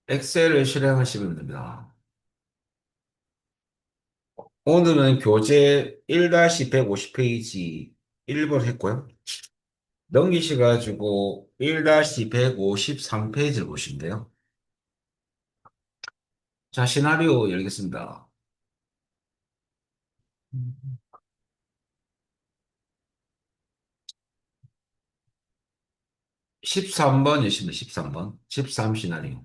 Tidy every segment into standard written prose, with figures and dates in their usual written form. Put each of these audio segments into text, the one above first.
엑셀을 실행하시면 됩니다. 오늘은 교재 1-150페이지 1번 했고요. 넘기셔가지고 1-153페이지를 보시면 돼요. 자, 시나리오 열겠습니다. 13번 여시면 13번. 13 시나리오.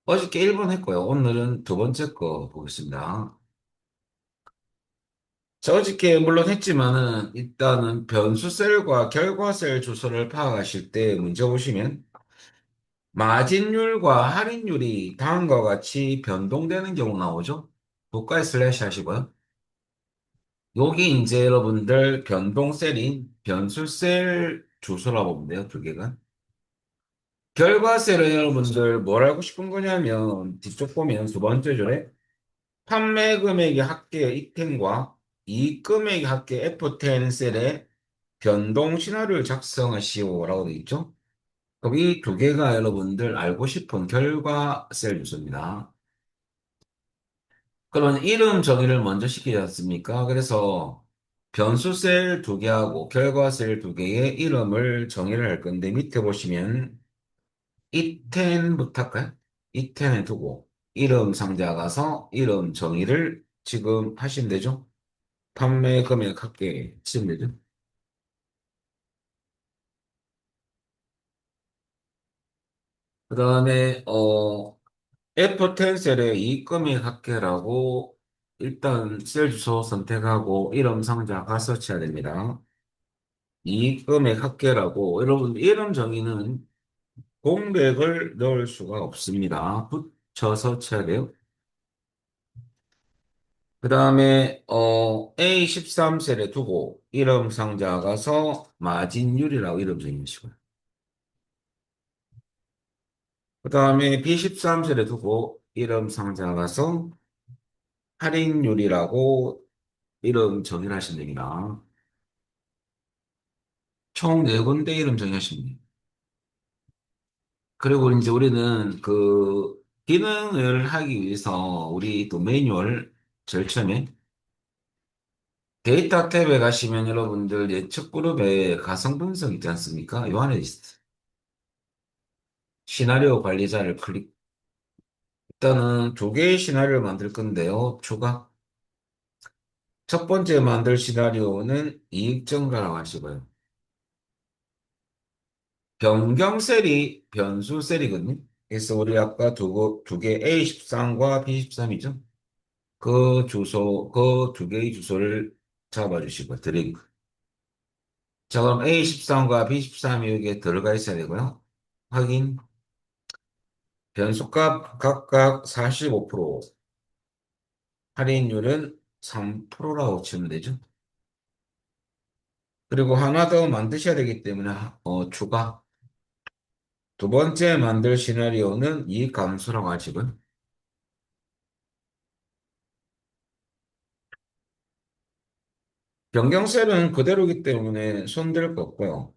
어저께 1번 했고요. 오늘은 두 번째 거 보겠습니다. 자, 어저께 물론 했지만은 일단은 변수셀과 결과셀 주소를 파악하실 때 문제 보시면 마진율과 할인율이 다음과 같이 변동되는 경우 나오죠? 국가에 슬래시 하시고요. 여기 이제 여러분들 변동셀인 변수셀 주소라고 보면 돼요, 두 개가. 결과셀은 여러분들 뭘 알고 싶은 거냐면 뒤쪽 보면 두 번째 줄에 판매 금액의 합계 이템과 이익 금액의 합계 F10 셀에 변동 시나리오를 작성하시오라고 되어 있죠? 그럼 이 두 개가 여러분들 알고 싶은 결과셀 주소입니다. 그러면 이름 정의를 먼저 시키지 않습니까? 그래서 변수 셀 두 개하고 결과 셀 두 개의 이름을 정의를 할 건데 밑에 보시면 이텐부터 할까요? 이텐에 두고 이름 상자 가서 이름 정의를 지금 하시면 되죠? 판매 금액 합계 치면 되죠? 그 다음에 F10 셀의 이익 금액 합계라고 일단 셀 주소 선택하고 이름 상자 가서 쳐야 됩니다. 이 금액 합계라고 여러분 이름 정의는 공백을 넣을 수가 없습니다. 붙여서 쳐야 돼요. 그 다음에 A13셀에 두고 이름 상자 가서 마진율이라고 이름 정의하시고요. 그 다음에 B13셀에 두고 이름 상자 가서 할인율이라고 이름 정의를 하시면 됩니다. 총 네 군데 이름 정의하시면 돼요. 그리고 이제 우리는 그 기능을 하기 위해서 우리 또 매뉴얼 제일 처음에 데이터 탭에 가시면 여러분들 예측 그룹에 가성 분석 있지 않습니까? 요 안에 있어요. 시나리오 관리자를 클릭. 일단은 두 개의 시나리오를 만들 건데요. 추가. 첫 번째 만들 시나리오는 이익 증가라고 하시고요. 변경 셀이 변수 셀이거든요. 그래서 우리 아까 두 개 A13과 B13이죠. 그 주소, 그 두 개의 주소를 잡아주시고 드리고. 자, 그럼 A13과 B13이 여기에 들어가 있어야 되고요. 확인. 변수값 각각 45%, 할인율은 3%라고 치면 되죠. 그리고 하나 더 만드셔야 되기 때문에 추가. 두 번째 만들 시나리오는 이 감수라고 하시고요. 변경셀은 그대로기 때문에 손댈 거 없고요.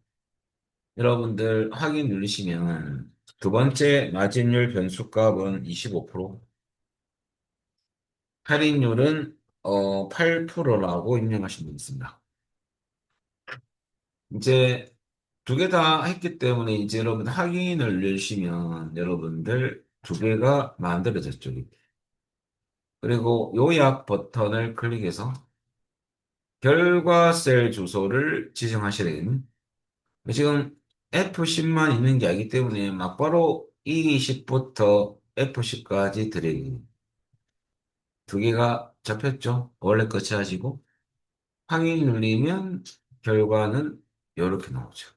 여러분들 확인 누르시면 두 번째 마진율 변수값은 25%, 할인율은 8%라고 입력하시면 되겠습니다. 이제 두 개 다 했기 때문에 이제 여러분 확인을 누르시면 여러분들 두 개가 만들어졌죠. 그리고 요약 버튼을 클릭해서 결과 셀 주소를 지정하셔야 되거든요. 지금 F10만 있는 게 아니기 때문에 막바로 E10부터 F10까지 드래그. 두 개가 잡혔죠. 원래 끝이 하시고 확인 눌리면 결과는 이렇게 나오죠.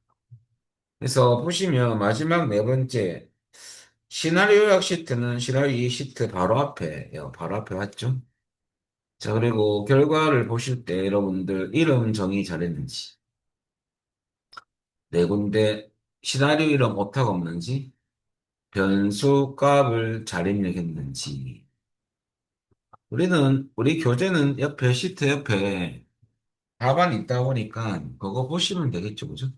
그래서 보시면 마지막 네 번째 시나리오 요약 시트는 시나리오 이 시트 바로 앞에 바로 앞에 왔죠. 자, 그리고 결과를 보실 때 여러분들 이름 정의 잘했는지 네 군데 시나리오 이름 오타가 없는지 변수 값을 잘 입력했는지 우리 교재는 옆에 시트 옆에 답안이 있다 보니까 그거 보시면 되겠죠, 그죠?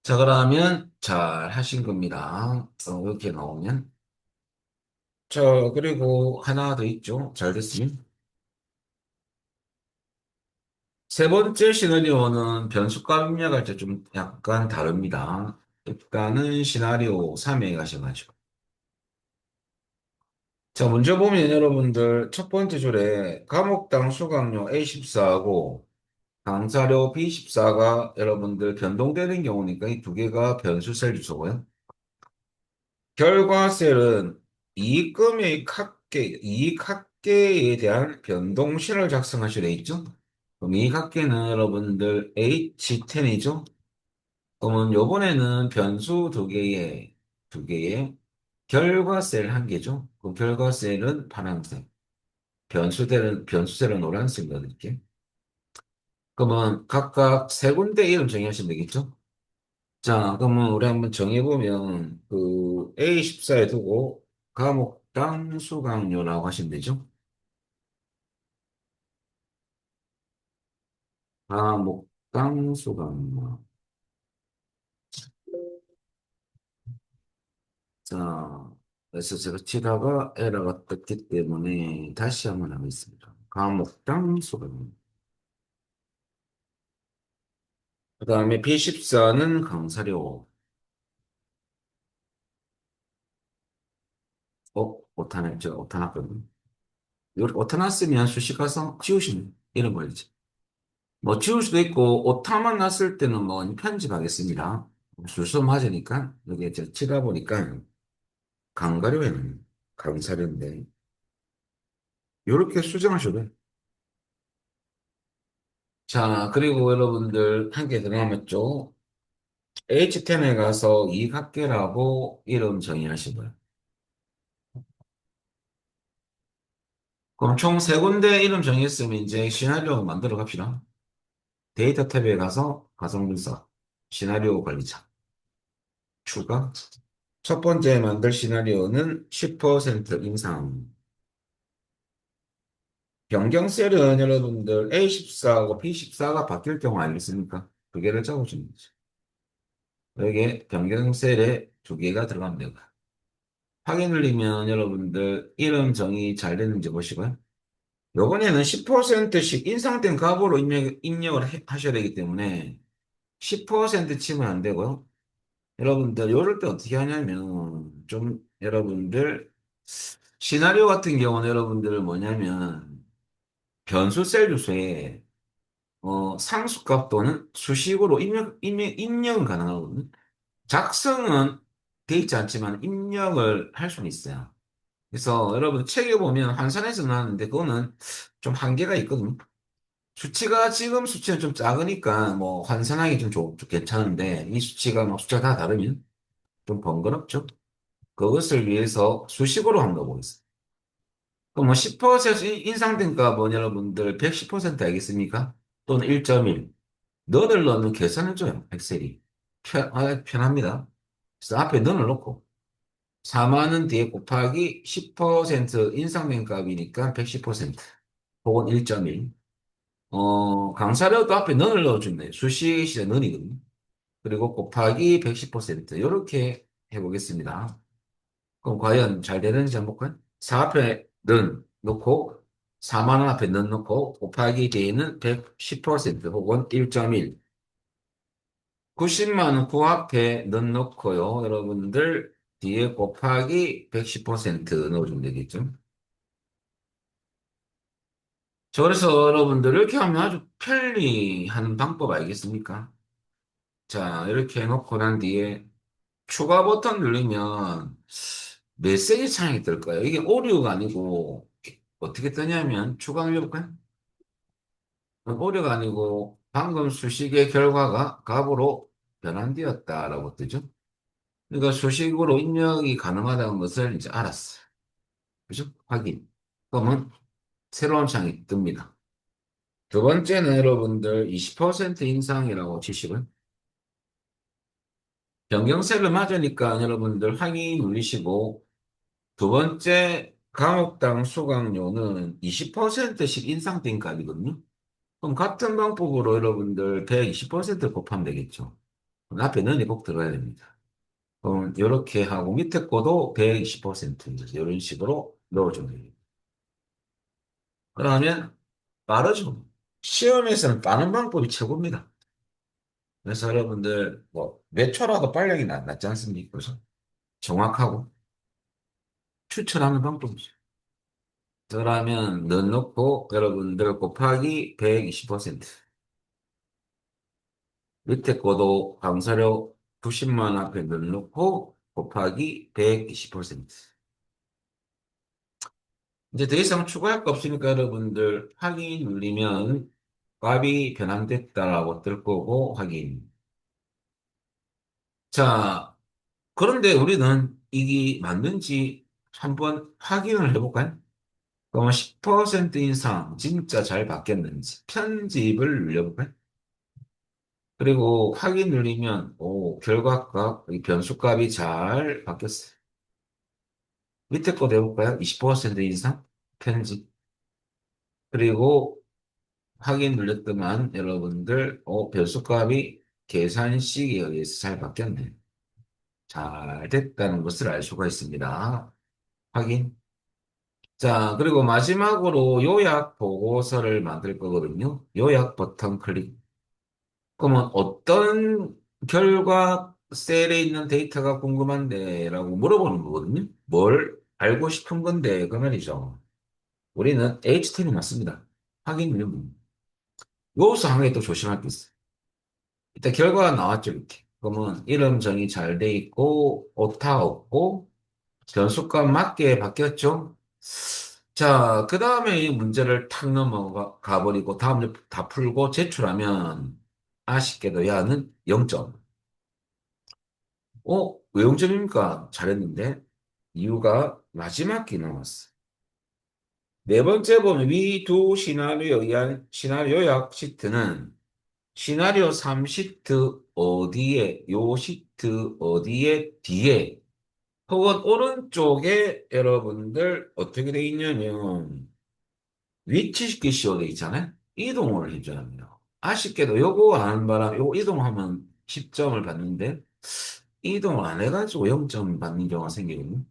자, 그러면 잘 하신 겁니다. 이렇게 나오면. 자, 그리고 하나 더 있죠. 잘 됐으면. 세 번째 시나리오는 변수값 입력할 때 좀 약간 다릅니다. 일단은 시나리오 3에 가셔가지고. 자, 먼저 보면 여러분들 첫 번째 줄에 과목당 수강료 A14하고 강사료 B14가 여러분들 변동되는 경우니까 이 두 개가 변수셀 주소고요. 결과셀은 이익합계에 대한 변동식을 작성하시려 있죠. 그럼 이익합계는 여러분들 H10이죠. 그러면 요번에는 변수 두 개에 결과셀 한 개죠. 그럼 결과셀은 파란색, 변수셀은 노란색 넣어드릴게요. 그러면 각각 세 군데 이름 정의하시면 되겠죠? 자, 그러면 우리 한번 정해보면, 그, A14에 두고, 과목당 수강료라고 하시면 되죠? 과목당 수강료. 자, 그래서 제가 치다가 에러가 떴기 때문에 다시 한번 하겠습니다. 과목당 수강료. 그 다음에 B14는 강사료. 오타났죠? 오타났거든요. 오타났으면 수시 가서 지우시면 이런 거지. 뭐 지울 수도 있고 오타만 났을 때는 뭐 편집하겠습니다. 수수하니까 이게 저 치다 보니까 강가료에는 강사료인데 이렇게 수정하셔도 돼요. 자, 그리고 여러분들 한 개 더 남았죠. H10에 가서 이각계라고 이름 정의하시고요. 그럼 총 세 군데 이름 정했으면 이제 시나리오 만들어 갑시다. 데이터 탭에 가서 가성분석, 시나리오 관리자, 추가. 첫 번째 만들 시나리오는 10% 인상. 변경셀은 여러분들 A14하고 B14가 바뀔 경우 알겠습니까? 두 개를 적어주는 거죠. 여기에 변경셀에 두 개가 들어가면 되고. 확인 눌리면 여러분들 이름 정의 잘 됐는지 보시고요. 요번에는 10%씩 인상된 값으로 입력을 하셔야 되기 때문에 10% 치면 안 되고요. 여러분들 이럴 때 어떻게 하냐면 좀 여러분들 시나리오 같은 경우는 여러분들 뭐냐면 변수 셀 주소에 상수값 또는 수식으로 입력은 가능하거든요. 작성은 돼 있지 않지만 입력을 할 수는 있어요. 그래서 여러분 책에 보면 환산해서 나왔는데 그거는 좀 한계가 있거든요. 지금 수치는 좀 작으니까 뭐 환산하기 좀 괜찮은데 이 수치가 막 숫자 다 다르면 좀 번거롭죠. 그것을 위해서 수식으로 한번 넣어보겠습니다. 그럼 뭐 10% 인상된 값은 여러분들 110% 알겠습니까? 또는 1.1. 너를 넣으면 계산해줘요, 엑셀이. 편합니다. 그래서 앞에 너를 넣고 4만 원 뒤에 곱하기 10% 인상된 값이니까 110% 혹은 1.1. 강사료도 앞에 너를 넣어주면 돼요. 수식 시제 너이거든요. 그리고 곱하기 110% 이렇게 해보겠습니다. 그럼 과연 잘 되는지 한번 볼까요? 4 앞에 는 넣고 4만 원 앞에 는 넣고 곱하기 뒤에는 110% 혹은 1.1 90만 원 그 앞에 는 넣고요. 여러분들 뒤에 곱하기 110% 넣어주면 되겠죠. 자, 그래서 여러분들 이렇게 하면 아주 편리한 방법 알겠습니까? 자, 이렇게 해놓고 난 뒤에 추가 버튼 누르면 메시지 창이 뜰 거예요. 이게 오류가 아니고 어떻게 뜨냐면 추가 눌러볼까요? 오류가 아니고 방금 수식의 결과가 값으로 변환되었다라고 뜨죠. 그러니까 수식으로 입력이 가능하다는 것을 이제 알았어요. 그죠? 확인. 그러면 새로운 창이 뜹니다. 두 번째는 여러분들 20% 인상이라고 치시고요. 변경세를 맞으니까 여러분들 확인 누르시고 두 번째 감옥당 수강료는 20%씩 인상된 값이거든요. 그럼 같은 방법으로 여러분들 120% 곱하면 되겠죠. 그럼 앞에 는이 꼭 들어야 됩니다. 이렇게 하고 밑에 거도 120% 이런 식으로 넣어주면 됩니다. 그러면 빠르죠. 시험에서는 빠른 방법이 최고입니다. 그래서 여러분들 뭐 몇 초라도 빨리 낫지 않습니까? 그래서 정확하고 추천하는 방법이죠. 그러면 넣어놓고 여러분들 곱하기 120% 밑에 거도 강사료 90만 앞에 넣어놓고 곱하기 120% 이제 더 이상 추가할 거 없으니까 여러분들 확인 눌리면 값이 변환됐다라고 뜰 거고 확인. 자, 그런데 우리는 이게 맞는지 한번 확인을 해볼까요? 그러면 10% 인상 진짜 잘 바뀌었는지 편집을 눌려볼까요? 그리고 확인 누르면 오, 결과값, 이 변수값이 잘 바뀌었어요. 밑에 거 내볼까요? 20% 인상 편집. 그리고 확인 눌렸더만 여러분들 변수값이 계산식에 의해서 잘 바뀌었네. 잘 됐다는 것을 알 수가 있습니다. 확인. 자, 그리고 마지막으로 요약 보고서를 만들 거거든요. 요약 버튼 클릭. 그러면 어떤 결과 셀에 있는 데이터가 궁금한데 라고 물어보는 거거든요. 뭘 알고 싶은 건데 그 말이죠. 우리는 HTML 맞습니다. 확인 누르면. 여기서 한 개 또 조심할 게 있어요. 일단 결과가 나왔죠, 이렇게. 그러면 이름 정의 잘 돼 있고 오타 없고 변수값 맞게 바뀌었죠. 자, 그 다음에 이 문제를 탁 넘어가 버리고 다음 문제 다 풀고 제출하면 아쉽게도 야는 0점. 왜 0점입니까? 잘했는데 이유가 마지막 게 나왔어. 네 번째 보면 위 두 시나리오에 의한 시나리오 요약 시트는 시나리오 3시트 어디에, 요 시트 어디에, 뒤에, 혹은 오른쪽에 여러분들 어떻게 돼 있냐면 위치시키 씌워져 있잖아요. 이동을 해줘야 합니다. 아쉽게도 요거 하는 바람에 요거 이동하면 10점을 받는데 이동을 안 해가지고 0점 받는 경우가 생기거든요.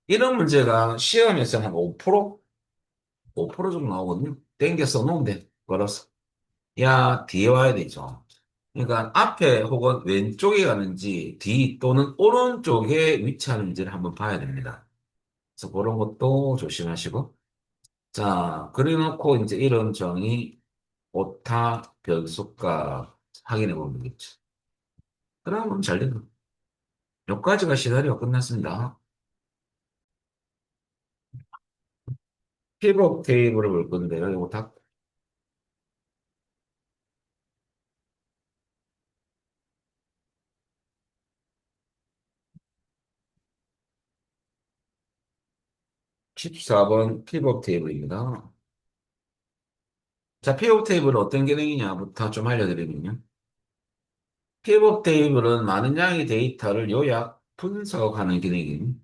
이런 문제가 시험에서 한 5%? 5% 정도 나오거든요. 땡겨 써놓으면 돼. 걸어서. 야, 뒤에 와야 되죠. 그러니까 앞에 혹은 왼쪽에 가는지 뒤 또는 오른쪽에 위치하는지를 한번 봐야 됩니다. 그래서 그런 것도 조심하시고. 자, 그래놓고 이제 이름 정의, 오타, 변수값 확인해 보면 되겠죠. 그러면 잘 된다. 여기까지가 시나리오가 끝났습니다. 피벗 테이블을 볼 건데요. 이거 다 14번 피벗 테이블입니다. 자, 피벗 테이블은 어떤 기능이냐부터 좀 알려드리면요. 피벗 테이블은 많은 양의 데이터를 요약, 분석하는 기능이에요.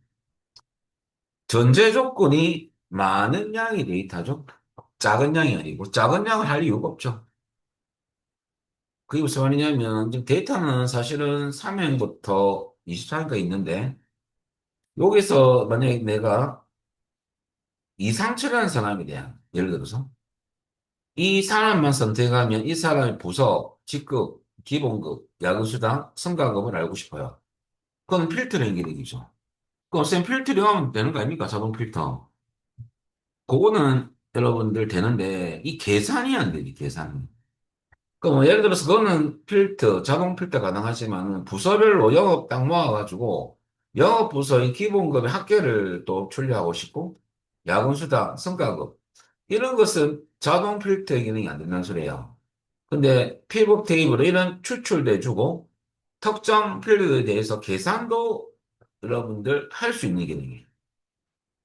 전제 조건이 많은 양의 데이터죠. 작은 양이 아니고, 작은 양을 할 이유가 없죠. 그게 무슨 말이냐면, 지금 데이터는 사실은 3행부터 24행까지 있는데, 여기서 만약에 내가 이상철이라는 사람에 대한, 예를 들어서, 이 사람만 선택하면 이 사람의 부서, 직급, 기본급, 야근수당, 성과급을 알고 싶어요. 그건 필터링 기능이죠. 그럼 쌤 필터링 하면 되는 거 아닙니까? 자동 필터. 그거는 여러분들 되는데, 이 계산이 안 되지, 계산이. 그럼 예를 들어서 그거는 필터, 자동 필터 가능하지만 부서별로 영업 딱 모아가지고 영업 부서의 기본급의 합계를 또处理하고 싶고 야근수당, 성과급 이런 것은 자동 필터 기능이 안 된다는 소리예요. 근데 피벗 테이블은 이런 추출돼 주고 특정 필드에 대해서 계산도 여러분들 할 수 있는 기능이에요.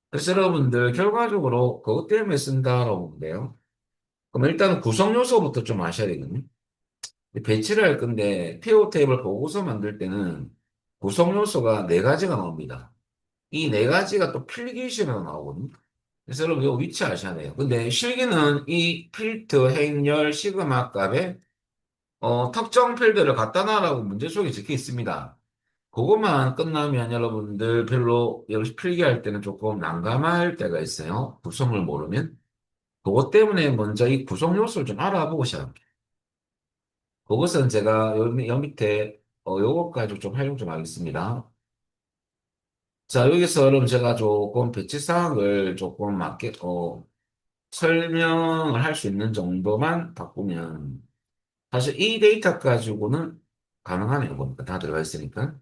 그래서 여러분들 결과적으로 그것 때문에 쓴다라고 보면 돼요. 그럼 일단 구성 요소부터 좀 아셔야 되거든요. 배치를 할 건데 피오 테이블 보고서 만들 때는 구성 요소가 네 가지가 나옵니다. 이 네 가지가 또 필기식으로 나오거든요. 그래서 여러분 이거 위치 아셔야 돼요. 근데 실기는 이 필드, 행렬, 시그마 값에 특정 필드를 갖다 놔라고 문제 속에 적혀 있습니다. 그것만 끝나면 여러분들 별로 여기서 필기할 때는 조금 난감할 때가 있어요. 구성을 모르면. 그것 때문에 먼저 이 구성 요소를 좀 알아보고 시작합니다. 그것은 제가 요 밑에 요것까지 좀 활용 좀 하겠습니다. 자, 여기서 그럼 제가 조금 배치 사항을 조금 설명을 할 수 있는 정도만 바꾸면 사실 이 데이터 가지고는 가능하네요. 보니까 다 들어가 있으니까.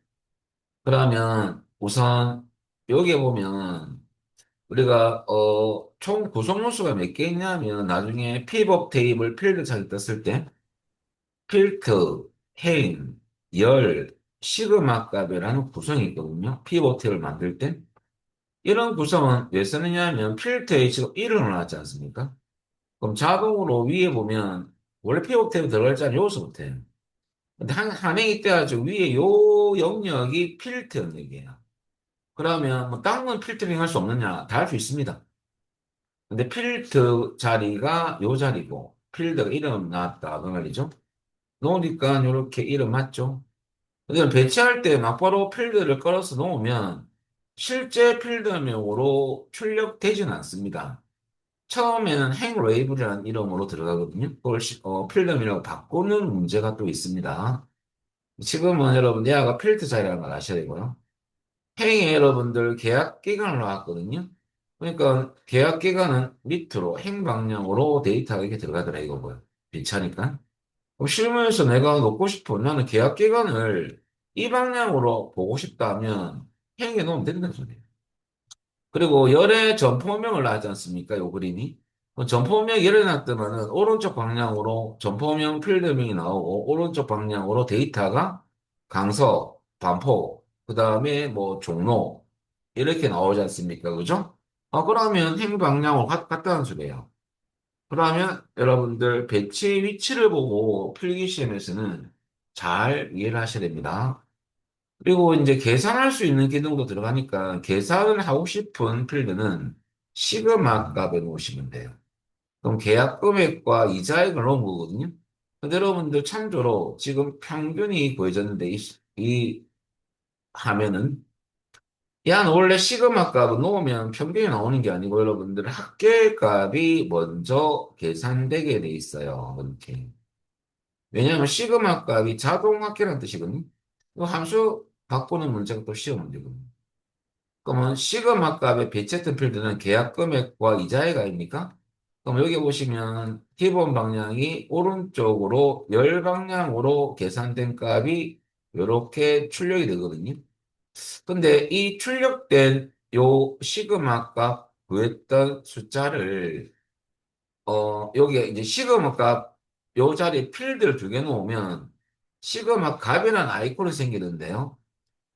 그러면 우선 여기에 보면 우리가 총 구성 요소가 몇 개 있냐면 나중에 pivot 테이블 필드 찾기 떴을 때 필트, 행, 열, 시그마 값이라는 구성이 있거든요. pivot 테이블 만들 때 이런 구성은 왜 쓰느냐면 필터에 지금 1을 넣어놨지 않습니까? 그럼 자동으로 위에 보면 원래 pivot 테이블 들어갈 자는 여기서부터 해요. 근데 한 행이 떼가지고 위에 요 영역이 필터 영역이에요. 그러면 뭐 다른 건 필터링 할 수 없느냐? 다 할 수 있습니다. 근데 필드 자리가 요 자리고 필드가 이름 나왔다 그 말이죠. 놓으니까 이렇게 이름 맞죠? 근데 배치할 때 막바로 필드를 걸어서 놓으면 실제 필드명으로 출력되지는 않습니다. 처음에는 행레이블이라는 이름으로 들어가거든요. 그걸 필드명이라고 바꾸는 문제가 또 있습니다. 지금은 여러분 얘가 필드 자리라는 걸 아셔야 되고요. 행에 여러분들 계약 기간을 나왔거든요. 그러니까 계약 기간은 밑으로 행 방향으로 데이터가 이렇게 들어가더라 이거고요. 괜찮으니까. 그럼 실무에서 내가 놓고 싶어. 나는 계약 기간을 이 방향으로 보고 싶다면 행에 놓으면 된다는 소리예요. 그리고 열의 점포명을 하지 않습니까? 요 그림이. 점포명 열을 놨더만은 오른쪽 방향으로 점포명 필드명이 나오고 오른쪽 방향으로 데이터가 강서, 반포, 그 다음에 뭐 종로 이렇게 나오지 않습니까? 그죠? 그러면 행 방향으로 같다는 소리예요. 그러면 여러분들 배치 위치를 보고 필기시험에서는 잘 이해를 하셔야 됩니다. 그리고 이제 계산할 수 있는 기능도 들어가니까 계산을 하고 싶은 필드는 시그마 값에 놓으시면 돼요. 그럼 계약 금액과 이자액을 넣은 거거든요. 근데 여러분들 참조로 지금 평균이 보여졌는데 이 화면은 야, 원래 시그마 값은 놓으면 평균이 나오는 게 아니고 여러분들 합계값이 먼저 계산되게 돼 있어요. 이렇게. 왜냐하면 시그마 값이 자동 합계라는 뜻이거든요. 이 함수 바꾸는 문제가 또 시험 문제거든요. 그러면 시그마 값의 배치했던 필드는 계약 금액과 이자액 아닙니까? 그럼 여기 보시면 기본 방향이 오른쪽으로 열 방향으로 계산된 값이 이렇게 출력이 되거든요. 근데 이 출력된 요 시그마 값 구했던 숫자를 여기에 이제 시그마 값 요 자리에 필드를 두 개 놓으면 시그마 값이라는 아이콘이 생기는데요.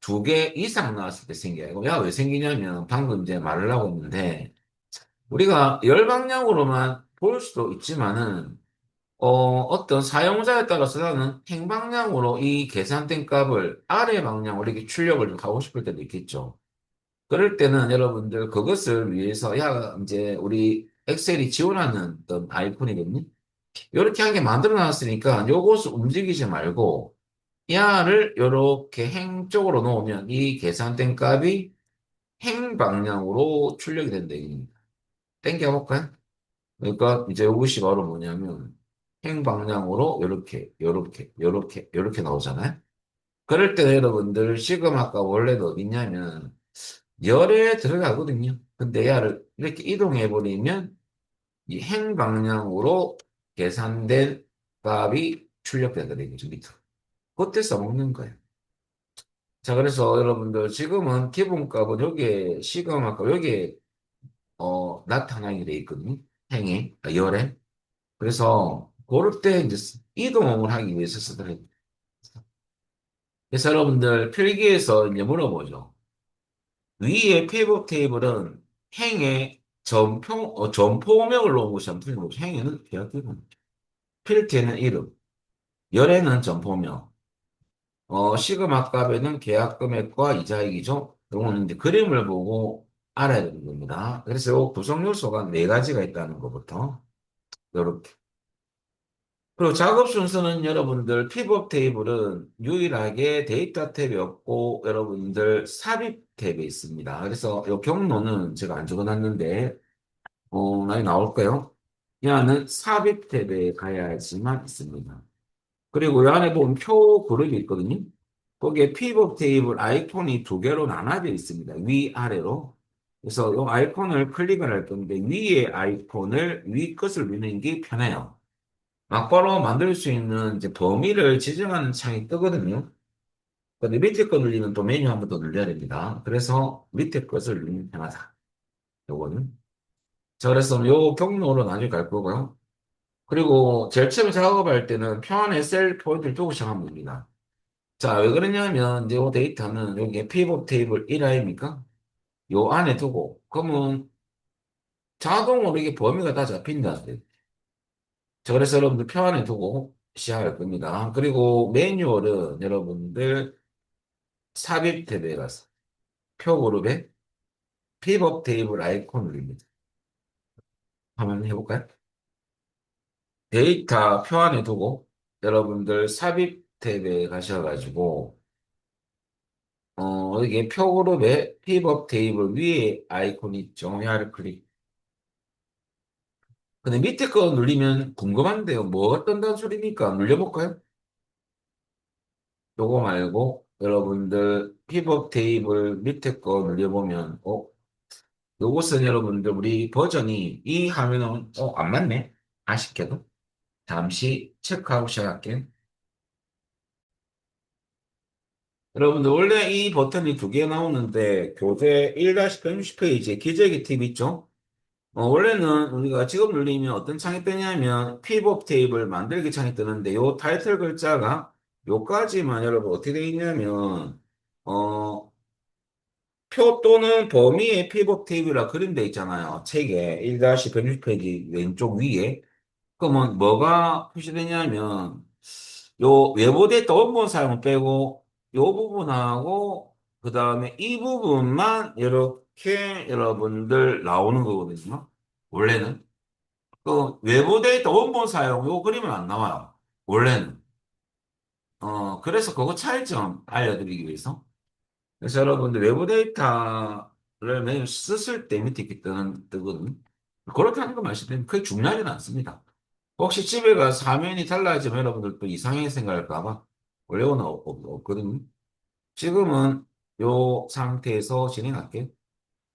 두 개 이상 나왔을 때 생겨요. 이거 왜 생기냐면 방금 이제 말을 하고 있는데 우리가 열 방향으로만 볼 수도 있지만은 어떤 사용자에 따라서 나는 행방향으로 이 계산된 값을 아래 방향으로 이렇게 출력을 좀 하고 싶을 때도 있겠죠. 그럴 때는 여러분들 그것을 위해서 야 이제 우리 엑셀이 지원하는 어떤 아이콘이거든요. 이렇게 한 개 만들어 놨으니까 요것을 움직이지 말고 야를 이렇게 행 쪽으로 놓으면 이 계산된 값이 행 방향으로 출력이 된다 얘기입니다. 땡겨볼까요? 그러니까 이제 이것이 바로 뭐냐면 행 방향으로 이렇게 나오잖아요. 그럴 때 여러분들 시그마가 원래는 어디 있냐면 열에 들어가거든요. 근데 얘를 이렇게 이동해 버리면 이 행 방향으로 계산된 값이 출력되거든요. 밑으로. 그때 써먹는 거예요. 자, 그래서 여러분들 지금은 기본값은 여기에 시그마값 여기에 나타나게 돼 있거든요. 행에, 열에. 그래서 그럴 때 이제 이동을 하기 위해서 쓰더라고요. 그래서 여러분들 필기에서 이제 물어보죠. 위에 피벗 테이블은 행의 점포명을 놓은 것이 한번 틀림없이 행에는 계약 기본. 필트에는 이름, 열에는 점포명, 시그마 값에는 계약 금액과 이자액이죠. 요거는 이제 그림을 보고 알아야 되는 겁니다. 그래서 요 구성 요소가 네 가지가 있다는 것부터 요렇게. 그리고 작업 순서는 여러분들 피벗 테이블은 유일하게 데이터 탭이 없고 여러분들 삽입 탭에 있습니다. 그래서 이 경로는 제가 안 적어놨는데 나중에 나올까요? 얘는 삽입 탭에 가야지만 있습니다. 그리고 이 안에 보면 표 그룹이 있거든요. 거기에 피벗 테이블 아이콘이 두 개로 나눠져 있습니다. 위아래로. 그래서 이 아이콘을 클릭을 할 건데 위에 아이콘을 위 끝을 누르는 게 편해요. 막바로 만들 수 있는 이제 범위를 지정하는 창이 뜨거든요. 근데 밑에 거 누르면 또 메뉴 한 번 더 눌러야 됩니다. 그래서 밑에 것을 누르면 편하다. 요거는. 자, 그래서 요 경로로 나중에 갈 거고요. 그리고 제일 처음에 작업할 때는 표안에 셀 포인트를 두고 시작하면 됩니다. 자, 왜 그러냐면 이제 요 데이터는 여기 피벗 테이블 1아입니까? 요 안에 두고 그러면 자동으로 이게 범위가 다 잡힌다. 자, 그래서 여러분들 표 안에 두고 시작할 겁니다. 그리고 매뉴얼은 여러분들 삽입 탭에 가서 표 그룹에 픽업 테이블 아이콘 누릅니다. 한번 해볼까요? 데이터 표 안에 두고 여러분들 삽입 탭에 가셔가지고 이게 표 그룹에 픽업 테이블 위에 아이콘 있죠? 야를 클릭. 근데 밑에 거 눌리면 궁금한데요. 뭐 뜬다는 소리니까 눌려볼까요? 요거 말고 여러분들 픽업 테이블 밑에 거 눌려보면 요것은 여러분들 우리 버전이 이 화면은 안 맞네. 아쉽게도. 잠시 체크하고 시작할게요. 여러분들 원래 이 버튼이 두 개 나오는데 교재 1-160페이지에 기재기 팁 있죠? 원래는 우리가 지금 누르면 어떤 창이 뜨냐면 픽업 테이블 만들기 창이 뜨는데 요 타이틀 글자가 요까지만 여러분 어떻게 되어 있냐면 어, 표 또는 범위의 픽업 테이블이라 그림돼 있잖아요. 책에 1-160페이지 왼쪽 위에. 그러면 뭐가 표시되냐면 요 외부 데이터 원본 사용을 빼고 요 부분하고 그 다음에 이 부분만 이렇게 여러분들 나오는 거거든요. 원래는 그 외부 데이터 원본 사용 요 그림은 안 나와요. 원래는 그래서 그거 차이점 알려드리기 위해서 그래서 여러분들 외부 데이터를 매일 쓰실 때 밑에 이렇게 뜨거든요. 그렇게 하는 거 말씀드리면 그게 중요하지는 않습니다. 혹시 집에 가서 화면이 달라지면 여러분들 또 이상하게 생각할까 봐 원래는 없거든요. 지금은 요 상태에서 진행할게요.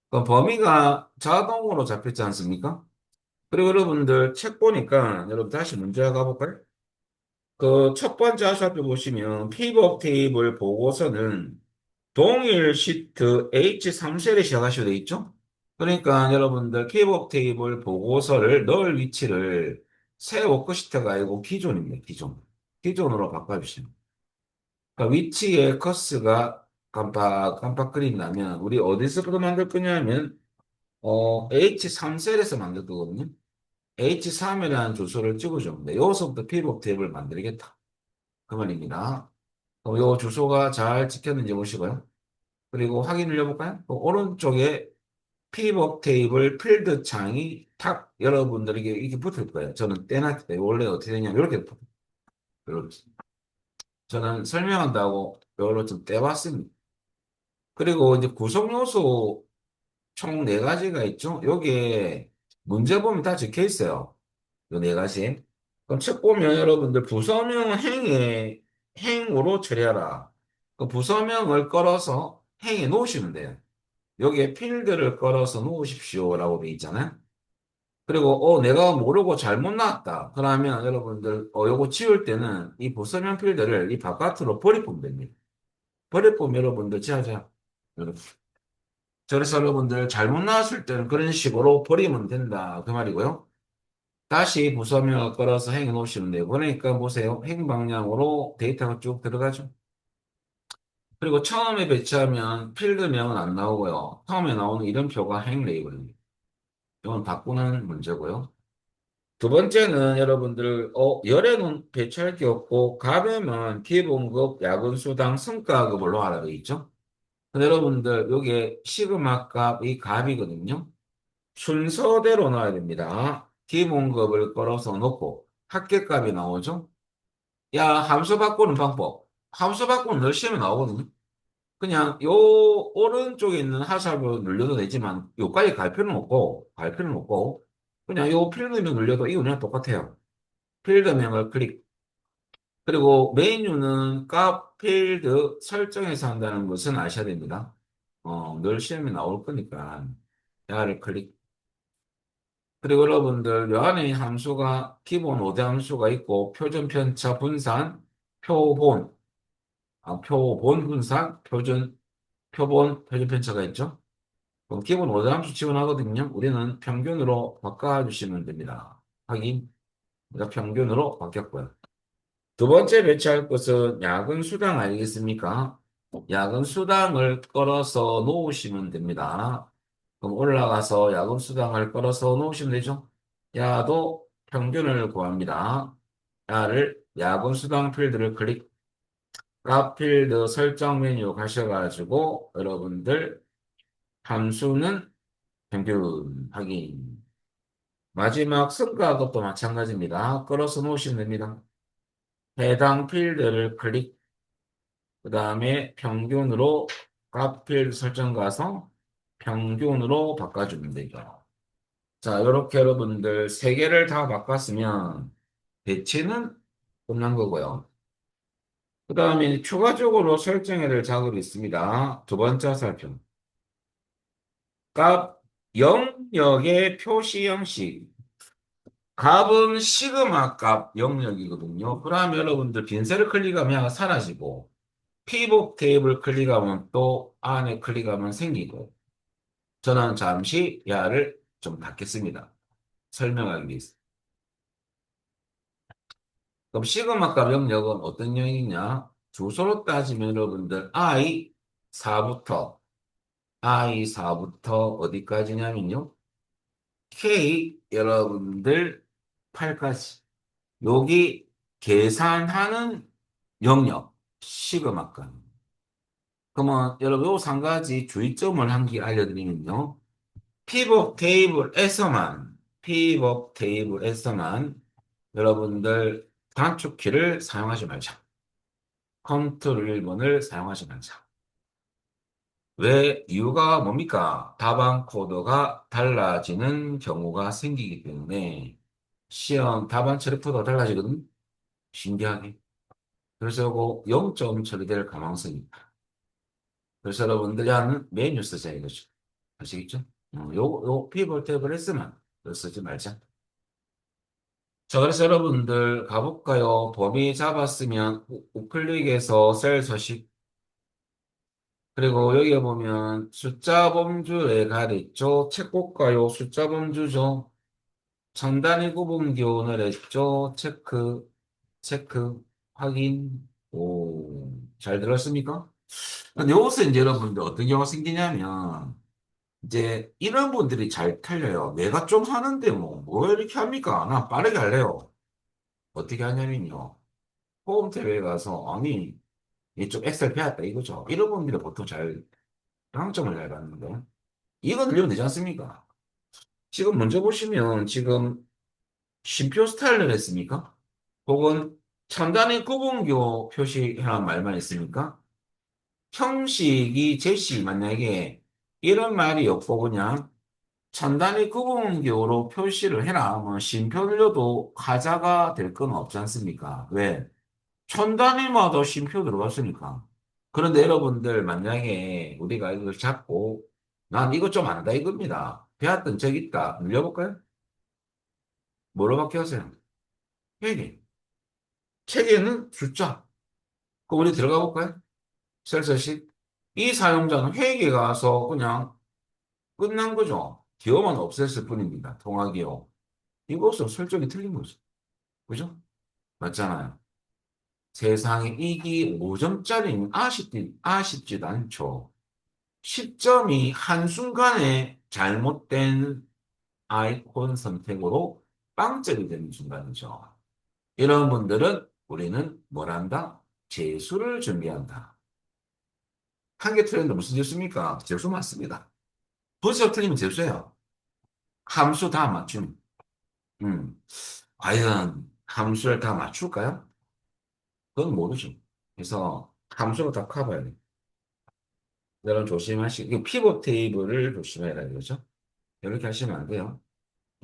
그럼 범위가 자동으로 잡혔지 않습니까? 그리고 여러분들 책 보니까 여러분 다시 문제 가볼까요? 그 첫 번째 화살표 보시면 픽업 테이블 보고서는 동일 시트 H3셀에 시작하셔야 돼 있죠? 그러니까 여러분들 픽업 테이블 보고서를 넣을 위치를 새 워크시트가 아니고 기존입니다. 기존. 기존으로 바꿔주시면. 그러니까 위치에 커스가 깜빡깜빡거림 나면 우리 어디서부터 만들 거냐면 H3셀에서 만들 거거든요. H3이라는 주소를 찍어줍니다. 여기서부터 픽업 테이블을 만들겠다. 그 말입니다. 그럼 요 주소가 잘 찍혔는지 보시고요. 그리고 확인 눌러볼까요? 오른쪽에 픽업 테이블 필드 창이 탁 여러분들에게 이렇게 붙을 거예요. 저는 떼놨을 때 원래 어떻게 되냐면 이렇게 붙어요. 이렇게. 저는 설명한다고 이걸로 좀 떼봤습니다. 그리고 이제 구성 요소 총 네 가지가 있죠. 여기에 문제 보면 다 적혀 있어요. 요 네 가지. 그럼 책 보면 여러분들 부서명 행으로 처리하라. 그 부서명을 걸어서 행에 놓으시면 돼요. 여기에 필드를 걸어서 놓으십시오라고 돼 있잖아요. 그리고 내가 모르고 잘못 나왔다. 그러면 여러분들 요거 지울 때는 이 부서명 필드를 이 바깥으로 버리면 됩니다. 버리면 여러분들 지하자. 여러분. 그래서 여러분들 잘못 나왔을 때는 그런 식으로 버리면 된다. 그 말이고요. 다시 부서명을 걸어서 행해 놓으시면 돼요. 그러니까 보세요. 행 방향으로 데이터가 쭉 들어가죠. 그리고 처음에 배치하면 필드명은 안 나오고요. 처음에 나오는 이름표가 행 레이블입니다. 이건 바꾸는 문제고요. 두 번째는 여러분들 열에는 배치할 게 없고 갑에만 기본급, 야근수당, 성과급으로 알아져 있죠. 근데 여러분들 여기에 시그마 값이 갑이거든요. 순서대로 넣어야 됩니다. 기본급을 걸어서 놓고 합계값이 나오죠? 야, 함수 바꾸는 방법. 함수 바꾸는 늘 시험에 나오거든요. 그냥 요 오른쪽에 있는 하샵을 눌려도 되지만 요까지 갈 필요는 없고 그냥 요 필드명 눌려도 이거 그냥 똑같아요. 필드명을 클릭. 그리고 메뉴는 값 필드 설정에서 한다는 것은 아셔야 됩니다. 늘 시험에 나올 거니까 야를 클릭. 그리고 여러분들 요 안에 함수가 기본 5대 함수가 있고 표준 편차 분산 표본 표본 분산 표본 표준 편차가 있죠. 그럼 기본 5대 함수 지원하거든요. 우리는 평균으로 바꿔주시면 됩니다. 확인. 그러니까 평균으로 바뀌었고요. 두 번째 배치할 것은 야근 수당 아니겠습니까? 야근 수당을 걸어서 놓으시면 됩니다. 그럼 올라가서 야근 수당을 걸어서 놓으시면 되죠? 야도 평균을 구합니다. 야를 야근 수당 필드를 클릭, 값 필드 설정 메뉴 가셔가지고 여러분들 함수는 평균 확인. 마지막 성과급도 마찬가지입니다. 끌어서 놓으시면 됩니다. 해당 필드를 클릭, 그 다음에 평균으로 값 필드 설정 가서 평균으로 바꿔주면 되죠. 자, 이렇게 여러분들 세 개를 다 바꿨으면 배치는 끝난 거고요. 그 다음에 추가적으로 설정해야 될 작업이 있습니다. 두 번째 살펴. 값 영역의 표시 형식. 값은 시그마 값 영역이거든요. 그러면 여러분들 빈셀을 클릭하면 사라지고 피복 테이블 클릭하면 또 안에 클릭하면 생기고 저는 잠시 야를 좀 닫겠습니다. 설명하기 위해서. 그럼 시그마 값 영역은 어떤 영역이냐? 주소로 따지면 여러분들 I4부터 어디까지냐면요. K 여러분들 8까지. 여기 계산하는 영역, 시그마감. 그러면 여러분 요한 가지 주의점을 한 개 알려드리면요. 피벗 테이블에서만 여러분들 단축키를 사용하지 말자. 컨트롤 1번을 사용하지 말자. 왜? 이유가 뭡니까? 답안 코드가 달라지는 경우가 생기기 때문에 시험 답안 처리 코드가 달라지거든? 신기하게. 그래서 그 0점 처리될 가능성이 있다. 그래서 여러분들이 하는 메뉴 쓰자 이거죠. 아시겠죠? 요 피벗 테이블에서만 쓰지 말자. 자, 그래서 여러분들 가볼까요? 범위 잡았으면 우클릭해서 셀 서식. 그리고 여기 보면 숫자 범주에 가렸죠? 책 볼까요? 숫자 범주죠. 상단에 구분 기호를 했죠? 체크, 확인. 오, 잘 들었습니까? 근데 여기서 이제 여러분들 어떤 경우가 생기냐면, 이제 이런 분들이 잘 틀려요. 내가 좀 하는데 뭐 이렇게 합니까? 나 빠르게 할래요. 어떻게 하냐면요. 홈 탭에 가서, 아니, 이쪽 엑셀 배웠다 이거죠. 이런 분들이 보통 잘, 방점을 잘 받는데. 이거 늘리면 되지 않습니까? 지금 먼저 보시면, 지금 쉼표 스타일을 했습니까? 혹은 첨단의 구분교 표시해란 말만 있습니까? 형식이 제시 만약에 이런 말이 없고 그냥 첨단의 구분교로 표시를 해라 하면 쉼표 늘려도 하자가 될 건 없지 않습니까? 왜? 첨단위마다 쉼표 들어갔으니까. 그런데 여러분들 만약에 우리가 이걸 잡고 난 이거 좀 안다 이겁니다. 배웠던 적 있다. 늘려볼까요? 뭐로 바뀌었어요? 회계. 책에는 숫자. 그럼 우리 들어가 볼까요? 셀서식. 이 사용자는 회계 가서 그냥 끝난 거죠. 기호만 없앴을 뿐입니다. 통화기호. 이것은 설정이 틀린 거죠. 그죠? 맞잖아요. 세상에 이게 5점짜리는 아쉽지도 않죠. 10점이 한순간에 잘못된 아이콘 선택으로 빵점이 되는 순간이죠. 이런 분들은 우리는 뭘 한다? 재수를 준비한다. 한 개 틀렸는데 무슨 재수입니까? 재수 맞습니다. 분석 틀리면 재수예요. 함수 다 맞춤. 음. 과연 함수를 다 맞출까요? 그건 모르죠. 그래서 함수로 다 커버해야 돼요. 여러분 조심하시고, 피벗 테이블을 조심해야 되는 거죠. 이렇게 하시면 안 돼요.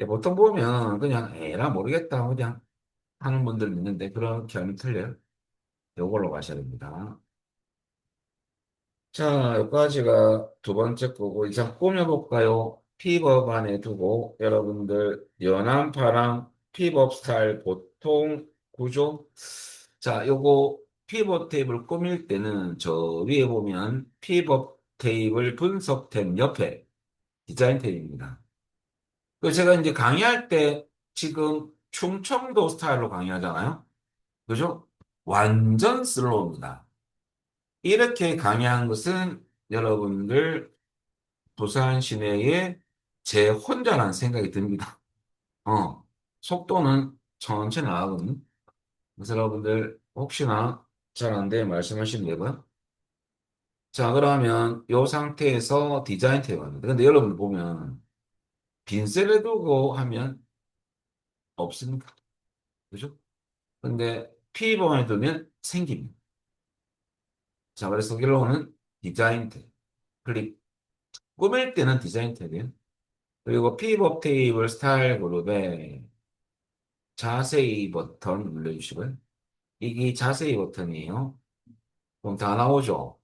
보통 보면 그냥 에라 모르겠다 그냥 하는 분들 있는데 그렇게 하면 틀려요. 요걸로 가셔야 됩니다. 자, 여기까지가 두 번째 거고 이제 한번 꾸며볼까요? 픽업 안에 두고 여러분들 연한 파랑 픽업 스타일 보통 구조. 자, 요거 픽업 테이블 꾸밀 때는 저 위에 보면 픽업 테이블 분석 탭 옆에 디자인 탭입니다. 그 제가 이제 강의할 때 지금 충청도 스타일로 강의하잖아요. 그죠? 완전 슬로우입니다. 이렇게 강의한 것은 여러분들 부산 시내에 제 혼자라는 생각이 듭니다. 속도는 천천히 나가거든요. 그래서 여러분들 혹시나 잘 안 돼 말씀하시면 되고요. 자, 그러면 이 상태에서 디자인 탭 갑니다. 근데 여러분 보면 빈셀을 두고 하면 없습니다. 그죠? 근데 P번에 두면 생깁니다. 자, 그래서 결론은 디자인 탭. 클릭. 꾸밀 때는 디자인 탭이에요. 그리고 픽업 테이블 스타일 그룹에 자세히 버튼 눌러주시고요. 이게 자세히 버튼이에요. 그럼 다 나오죠.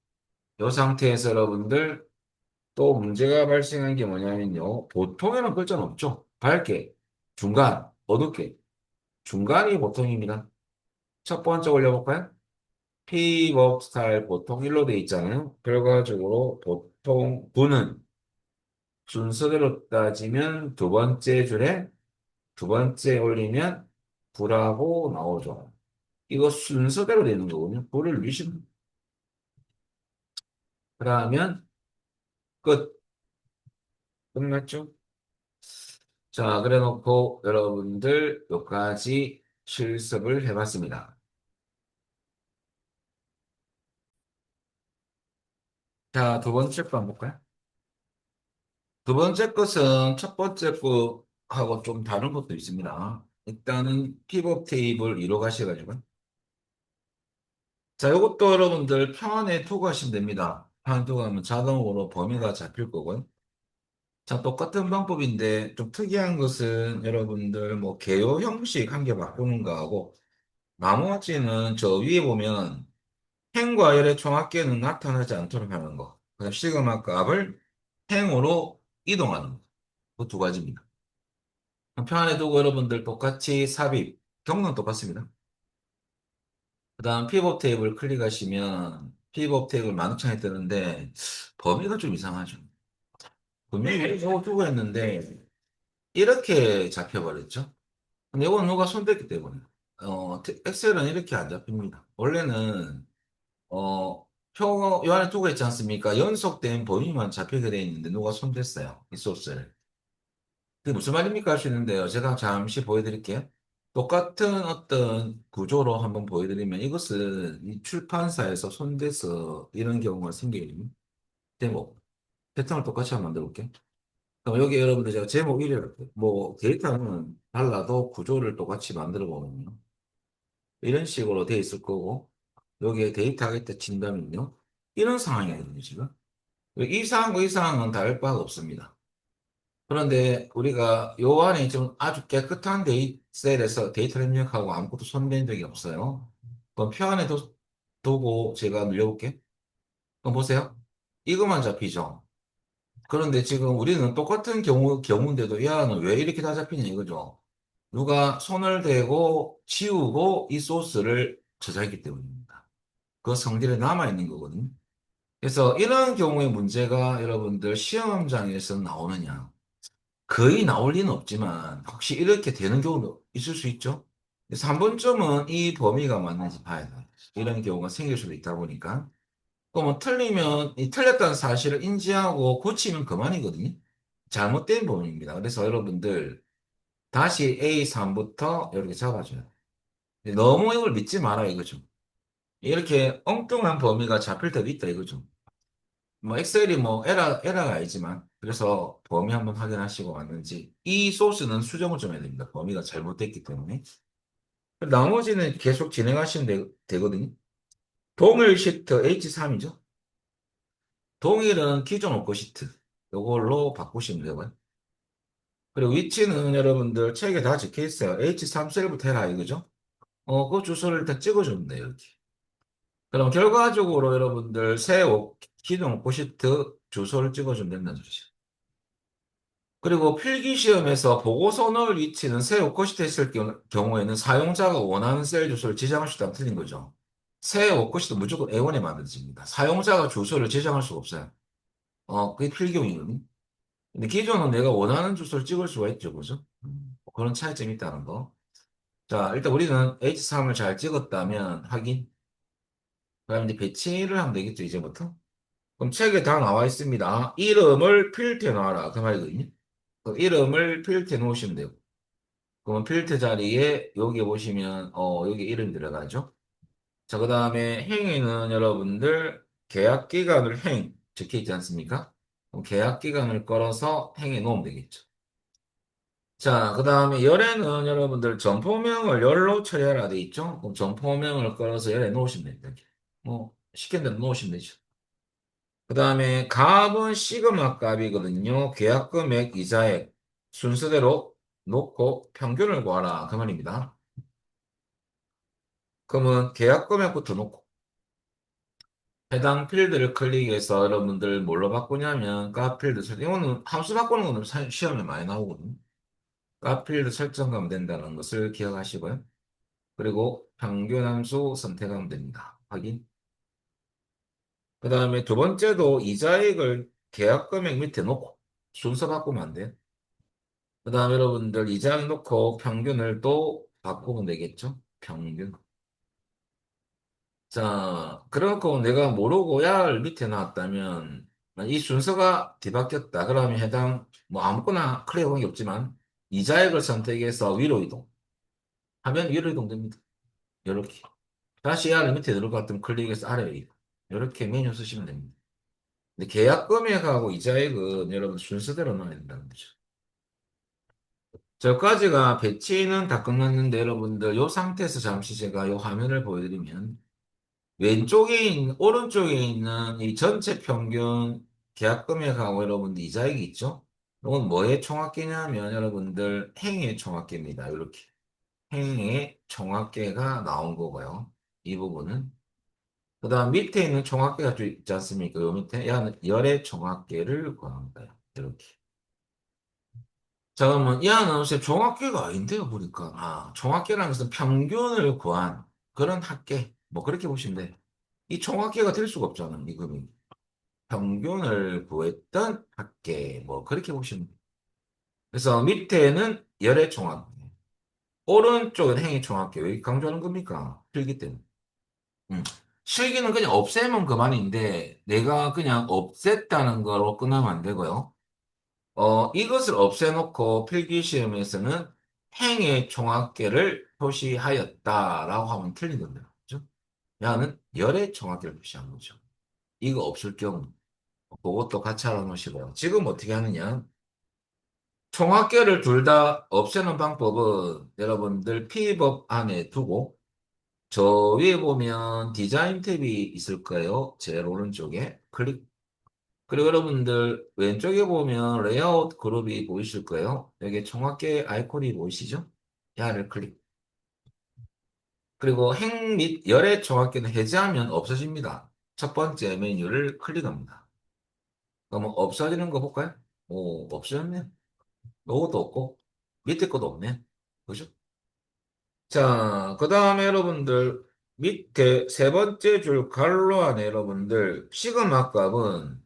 이 상태에서 여러분들 또 문제가 발생한 게 뭐냐면요. 보통에는 글자는 없죠. 밝게, 중간, 어둡게. 중간이 보통입니다. 첫 번째 올려볼까요? 픽업 스타일 보통 일로 돼 있잖아요. 결과적으로 보통 분은 순서대로 따지면 두 번째 줄에 두 번째 올리면 불하고 나오죠. 이거 순서대로 되는 거거든요. 불을 누르시면. 그러면 끝. 끝났죠? 자, 그래 놓고 여러분들 여기까지 실습을 해봤습니다. 자, 두 번째 거 한번 볼까요? 두 번째 것은 첫 번째 거하고 좀 다른 것도 있습니다. 일단은 픽업 테이블 이로 가셔가지고. 자, 이것도 여러분들 평안에 투구하시면 됩니다. 평안에 투구하면 자동으로 범위가 잡힐 거고요. 자, 똑같은 방법인데 좀 특이한 것은 여러분들 뭐 개요 형식 한 개 바꾸는 거하고 나머지는 저 위에 보면 행과 열의 총합계는 나타나지 않도록 하는 거. 그다음 시그마 값을 행으로 이동하는 거. 그 두 가지입니다. 평안에 두고 여러분들 똑같이 삽입, 경로는 똑같습니다. 그다음 피벗 테이블 클릭하시면 피벗 테이블 만창에 뜨는데 범위가 좀 이상하죠. 분명히 저거 두고 했는데 이렇게 잡혀버렸죠. 근데 이건 누가 손댔기 때문에. 엑셀은 이렇게 안 잡힙니다. 원래는, 요 안에 두고 있지 않습니까? 연속된 범위만 잡히게 돼 있는데 누가 손댔어요. 이 소스를. 그게 무슨 말입니까? 할 수 있는데요. 제가 잠시 보여드릴게요. 똑같은 어떤 구조로 한번 보여드리면 이것은 이 출판사에서 손대서 이런 경우가 생기거든요. 제목. 패턴을 똑같이 한번 만들어 볼게요. 그럼 여기 여러분들 제가 제목 이래요. 뭐 데이터는 달라도 구조를 똑같이 만들어 보면요. 이런 식으로 돼 있을 거고 여기에 데이터가 있다 친다면요. 이런 상황이거든요, 지금. 이 상황과 이 상황은 다를 바가 없습니다. 그런데 우리가 요 안에 좀 아주 깨끗한 셀에서 데이터를 입력하고 아무것도 손댄 적이 없어요. 그럼 표 안에 두고 제가 눌려볼게. 그럼 보세요. 이것만 잡히죠. 그런데 지금 우리는 똑같은 경우인데도 이 안은 왜 이렇게 다 잡히냐 이거죠. 누가 손을 대고 지우고 이 소스를 저장했기 때문입니다. 그 성질에 남아있는 거거든요. 그래서 이런 경우의 문제가 여러분들 시험장에서 나오느냐. 거의 나올 리는 없지만 혹시 이렇게 되는 경우도 있을 수 있죠. 그래서 한 번쯤은 이 범위가 맞는지 봐야 돼요. 이런 경우가 생길 수도 있다 보니까. 그러면 틀리면 이 틀렸다는 사실을 인지하고 고치면 그만이거든요. 잘못된 범위입니다. 그래서 여러분들 다시 A3부터 이렇게 잡아줘요. 너무 이걸 믿지 마라 이거죠. 이렇게 엉뚱한 범위가 잡힐 때도 있다 이거죠. 뭐 엑셀이 뭐 에러가 아니지만 그래서 범위 한번 확인하시고 왔는지 이 소스는 수정을 좀 해야 됩니다. 범위가 잘못됐기 때문에. 나머지는 계속 진행하시면 되거든요. 동일 시트 H3이죠. 동일은 기존 워크 시트. 이걸로 바꾸시면 되고요. 그리고 위치는 여러분들 책에 다 적혀 있어요. H3 셀부터 해라 이거죠. 그 주소를 일단 찍어주면 돼요, 이렇게. 그럼 결과적으로 여러분들 기존 워크 시트 주소를 찍어주면 된다는 소리죠. 그리고 필기시험에서 보고서 넣을 위치는 새 워크시트 했을 경우에는 사용자가 원하는 셀 주소를 지정할 수 있다면 틀린 거죠. 새 워크시트 무조건 A1에 만들어집니다. 사용자가 주소를 지정할 수가 없어요. 그게 필경이거든요. 근데 기존은 내가 원하는 주소를 찍을 수가 있죠, 그죠? 그런 차이점이 있다는 거. 자, 일단 우리는 H3을 잘 찍었다면 확인. 그다음에 이제 배치를 하면 되겠죠, 이제부터. 그럼 책에 다 나와 있습니다. 이름을 필터에 넣어라. 그 말이거든요. 그 이름을 필터에 놓으시면 돼요. 그러면 필터 자리에 여기 보시면 여기 이름 들어가죠. 자, 그 다음에 행위는 여러분들 계약 기간을 적혀 있지 않습니까? 그럼 계약 기간을 걸어서 행에 놓으면 되겠죠. 자, 그 다음에 열에는 여러분들 점포명을 열로 처리하라 돼 있죠? 그럼 점포명을 걸어서 열에 놓으시면 됩니다. 이렇게. 뭐 시킨 대로 놓으시면 되죠. 그 다음에 값은 시그마 값이거든요. 계약 금액 이자액 순서대로 놓고 평균을 구하라. 그 말입니다. 그러면 계약 금액부터 놓고 해당 필드를 클릭해서 여러분들 뭘로 바꾸냐면 값 필드 설정. 이거는 함수 바꾸는 거는 시험에 많이 나오거든요. 값 필드 설정하면 된다는 것을 기억하시고요. 그리고 평균 함수 선택하면 됩니다. 확인. 그 다음에 두 번째도 이자액을 계약 금액 밑에 놓고 순서 바꾸면 안 돼요. 그 다음에 여러분들 이자액 놓고 평균을 또 바꾸면 되겠죠. 평균. 자, 그래갖고 내가 모르고 야를 밑에 놨다면 이 순서가 뒤바뀌었다. 그러면 해당 뭐 아무거나 클릭한 게 없지만 이자액을 선택해서 위로 이동. 하면 위로 이동됩니다. 이렇게. 다시 야를 밑에 누를 것 같으면 클릭해서 아래로 이동. 이렇게 메뉴 쓰시면 됩니다. 근데 계약 금액하고 이자액은 여러분 순서대로 넣어야 된다는 거죠. 저까지가 배치는 다 끝났는데 여러분들 이 상태에서 잠시 제가 이 화면을 보여드리면 오른쪽에 있는 이 전체 평균 계약 금액하고 여러분들 이자액이 있죠? 이건 뭐의 총합계냐면 여러분들 행의 총합계입니다. 이렇게. 행의 총합계가 나온 거고요. 이 부분은. 그 다음 밑에 있는 총합계가 좀 있지 않습니까? 요 밑에 열의 총합계를 구하는 거예요. 이렇게. 잠깐만, 이 안은 쌤 총합계가 아닌데요, 보니까. 총합계라는 것은 평균을 구한 그런 합계. 뭐 그렇게 보시면 돼요. 이 총합계가 될 수가 없잖아, 이 금이. 평균을 구했던 합계. 뭐 그렇게 보시면 돼요. 그래서 밑에는 열의 총합계. 오른쪽은 행의 총합계. 왜 강조하는 겁니까? 필기 때문에. 음. 실기는 그냥 없애면 그만인데, 내가 그냥 없앴다는 거로 끝나면 안 되고요. 이것을 없애놓고 필기시험에서는 행의 총합계를 표시하였다라고 하면 틀린 겁니다. 그죠? 야는 열의 총합계를 표시한 거죠. 이거 없을 경우 그것도 같이 알아놓으시고요. 지금 어떻게 하느냐? 총합계를 둘 다 없애는 방법은 여러분들 P법 안에 두고 저 위에 보면 디자인 탭이 있을 거예요. 제일 오른쪽에 클릭. 그리고 여러분들 왼쪽에 보면 레이아웃 그룹이 보이실 거예요. 여기 총합계 아이콘이 보이시죠? 야를 클릭. 그리고 행 및 열의 총합계는 해제하면 없어집니다. 첫 번째 메뉴를 클릭합니다. 그러면 없어지는 거 볼까요? 오, 없어졌네. 요것도 없고, 밑에 것도 없네. 그죠? 자, 그 다음에 여러분들, 밑에 세 번째 줄 괄호 안에 여러분들, 시그마 값은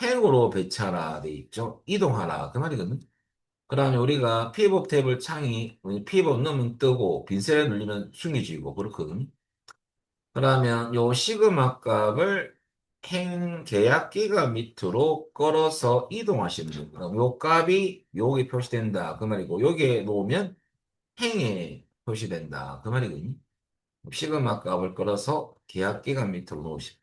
행으로 배치하라 돼 있죠? 이동하라. 그 말이거든. 그 다음에 우리가 pivot 탭을 창이, pivot 넣으면 뜨고, 빈셀을 누르면 숨겨지고, 그렇거든. 그러면 요 시그마 값을 행 계약 기간 밑으로 끌어서 이동하시면 됩니다. 그럼 요 값이 여기 표시된다. 그 말이고, 여기에 놓으면 행에 표시된다. 그 말이거든요. 시그마 값을 끌어서 계약 기간 밑으로 놓으시면.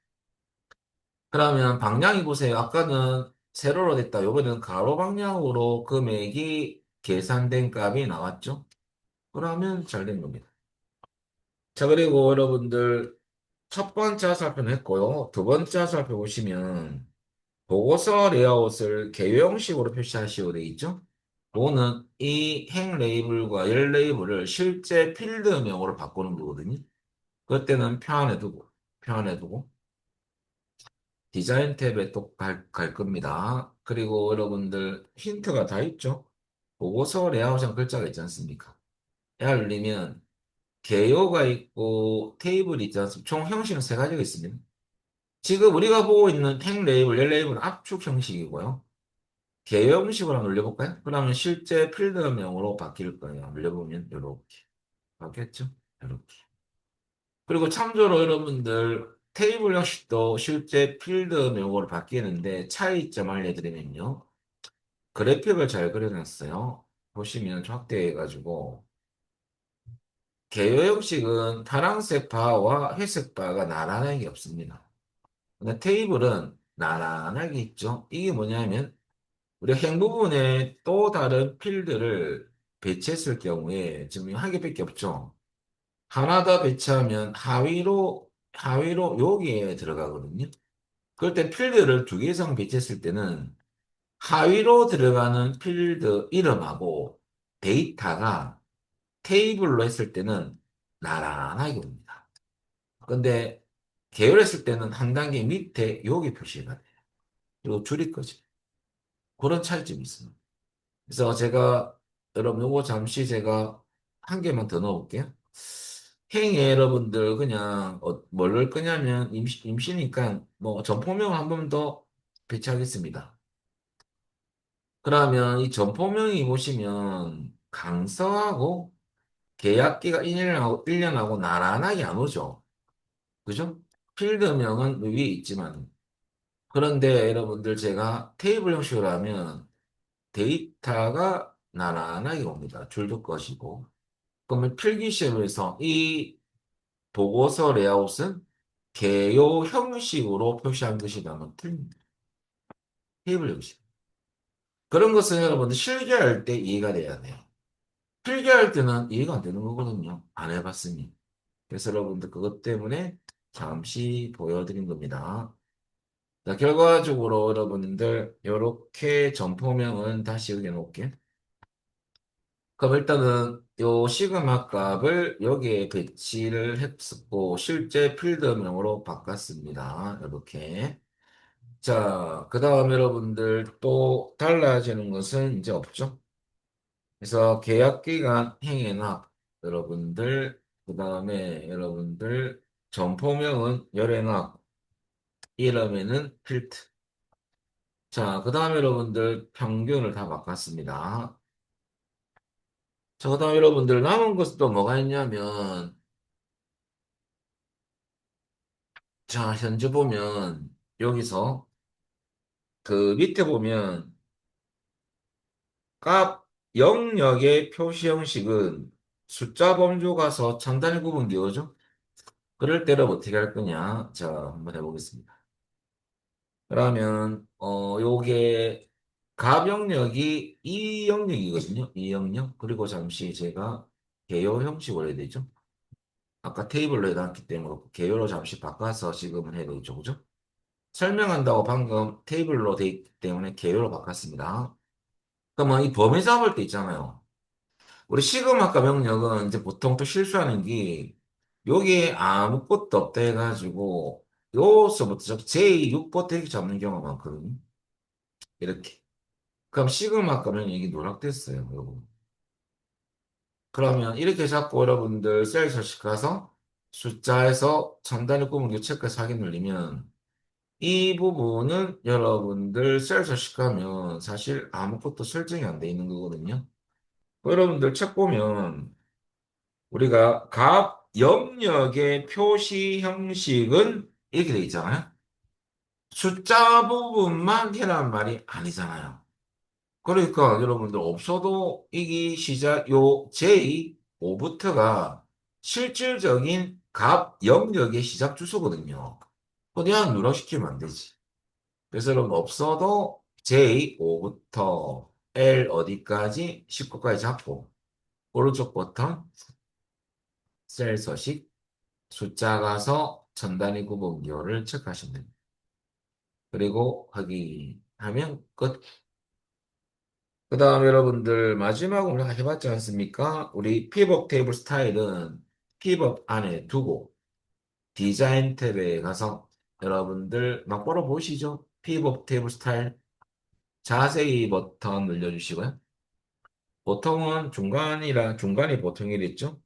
그러면 방향이 보세요. 아까는 세로로 됐다. 요거는 가로 방향으로 금액이 계산된 값이 나왔죠. 그러면 잘 된 겁니다. 자, 그리고 여러분들 첫 번째 화살표는 했고요. 두 번째 화살표 보시면 보고서 레이아웃을 개요형식으로 표시하시오 되어 있죠? 그거는 이 행 레이블과 열 레이블을 실제 필드명으로 바꾸는 거거든요. 그때는 표 안에 두고 디자인 탭에 또 갈 겁니다. 그리고 여러분들 힌트가 다 있죠? 보고서 레이아웃이란 글자가 있지 않습니까? 얘를 눌리면 개요가 있고 테이블이 있지 않습니까? 총 형식은 세 가지가 있습니다. 지금 우리가 보고 있는 행 레이블, 열 레이블은 압축 형식이고요. 개요 형식으로 한번 눌려볼까요? 그러면 실제 필드명으로 바뀔 거예요. 눌려보면 이렇게 바뀌었죠? 이렇게. 그리고 참조로 여러분들 테이블 형식도 실제 필드명으로 바뀌는데 차이점 알려드리면요. 그래픽을 잘 그려놨어요. 보시면 확대해가지고 개요 형식은 파란색 바와 회색 바가 나란하게 없습니다. 근데 테이블은 나란하게 있죠. 이게 뭐냐면 우리가 행 부분에 또 다른 필드를 배치했을 경우에 지금 한 개밖에 없죠. 하나 더 배치하면 하위로 여기에 들어가거든요. 그럴 때 필드를 두 개 이상 배치했을 때는 하위로 들어가는 필드 이름하고 데이터가 테이블로 했을 때는 나란하게 옵니다. 근데 계열했을 때는 한 단계 밑에 여기 표시가 돼요. 그리고 줄일 거지. 그런 차이점이 있습니다. 그래서 제가 여러분 요거 잠시 제가 한 개만 더 넣어볼게요. 행에 여러분들 그냥 뭘 넣을 거냐면 임시니까 뭐 점포명 한 번 더 배치하겠습니다. 그러면 이 점포명이 보시면 강서하고 계약기가 1년하고 나란하게 안 오죠. 그죠? 필드명은 위에 있지만 그런데 여러분들 제가 테이블 형식으로 하면 데이터가 나란하게 옵니다. 줄도 것이고. 그러면 필기시험에서 이 보고서 레이아웃은 개요 형식으로 표시한 것이라면 틀립니다. 테이블 형식. 그런 것은 여러분들 실기할 때 이해가 돼야 돼요. 필기할 때는 이해가 안 되는 거거든요. 안 해봤으니. 그래서 여러분들 그것 때문에 잠시 보여드린 겁니다. 자, 결과적으로 여러분들 이렇게 점포명은 다시 여기 놓을게. 그럼 일단은 요 시그마 값을 여기에 배치를 했었고 실제 필드명으로 바꿨습니다. 이렇게. 자, 그 다음 여러분들 또 달라지는 것은 이제 없죠. 그래서 계약 기간 행해납 여러분들 그 다음에 여러분들 점포명은 열해납 이러면은 필트. 자, 그 다음에 여러분들 평균을 다 바꿨습니다. 자, 그 다음 여러분들 남은 것은 또 뭐가 있냐면 자, 현재 보면 여기서 그 밑에 보면 값 영역의 표시 형식은 숫자 범주 가서 상단에 구분 기호죠? 그럴 때는 어떻게 할 거냐? 자, 한번 해보겠습니다. 그러면 요게 값 영역이 이 영역이거든요. 이 영역. 그리고 잠시 제가 개요 형식으로 해야 되죠. 아까 테이블로 해놨기 때문에 개요로 잠시 바꿔서 지금은 해야 되죠. 그죠? 설명한다고 방금 테이블로 돼 있기 때문에 개요로 바꿨습니다. 그러면 이 범위 잡을 때 있잖아요. 우리 시그마과 명령은 이제 보통 또 실수하는 게 여기에 아무것도 없다 해가지고 요서부터 제6부터 이렇게 잡는 경우가 많거든요. 이렇게. 그럼 시그마과 명령이 누락됐어요, 여러분. 그러면 이렇게 잡고 여러분들 셀 서식 가서 숫자에서 첨단의 구분 체크해서 확인 눌리면 이 부분은 여러분들 셀 서식하면 사실 아무것도 설정이 안 돼 있는 거거든요. 여러분들 책 보면 우리가 값 영역의 표시 형식은 이렇게 돼 있잖아요. 숫자 부분만 해란 말이 아니잖아요. 그러니까 여러분들 없어도 이게 요 J5부터가 실질적인 값 영역의 시작 주소거든요. 그냥 누락시키면 안 되지. 그래서 여러분 없어도 J5부터 L 어디까지 19까지 잡고 오른쪽 버튼 셀 서식 숫자가 서 전단위 구분기호를 체크하시면 됩니다. 그리고 확인하면 끝. 그 다음 여러분들 마지막으로 우리가 해봤지 않습니까? 우리 피벗 테이블 스타일은 피벗 안에 두고 디자인 탭에 가서 여러분들 막바로 보시죠. 피벗 테이블 스타일 자세히 버튼 눌러주시고요. 보통은 중간이 보통이랬죠.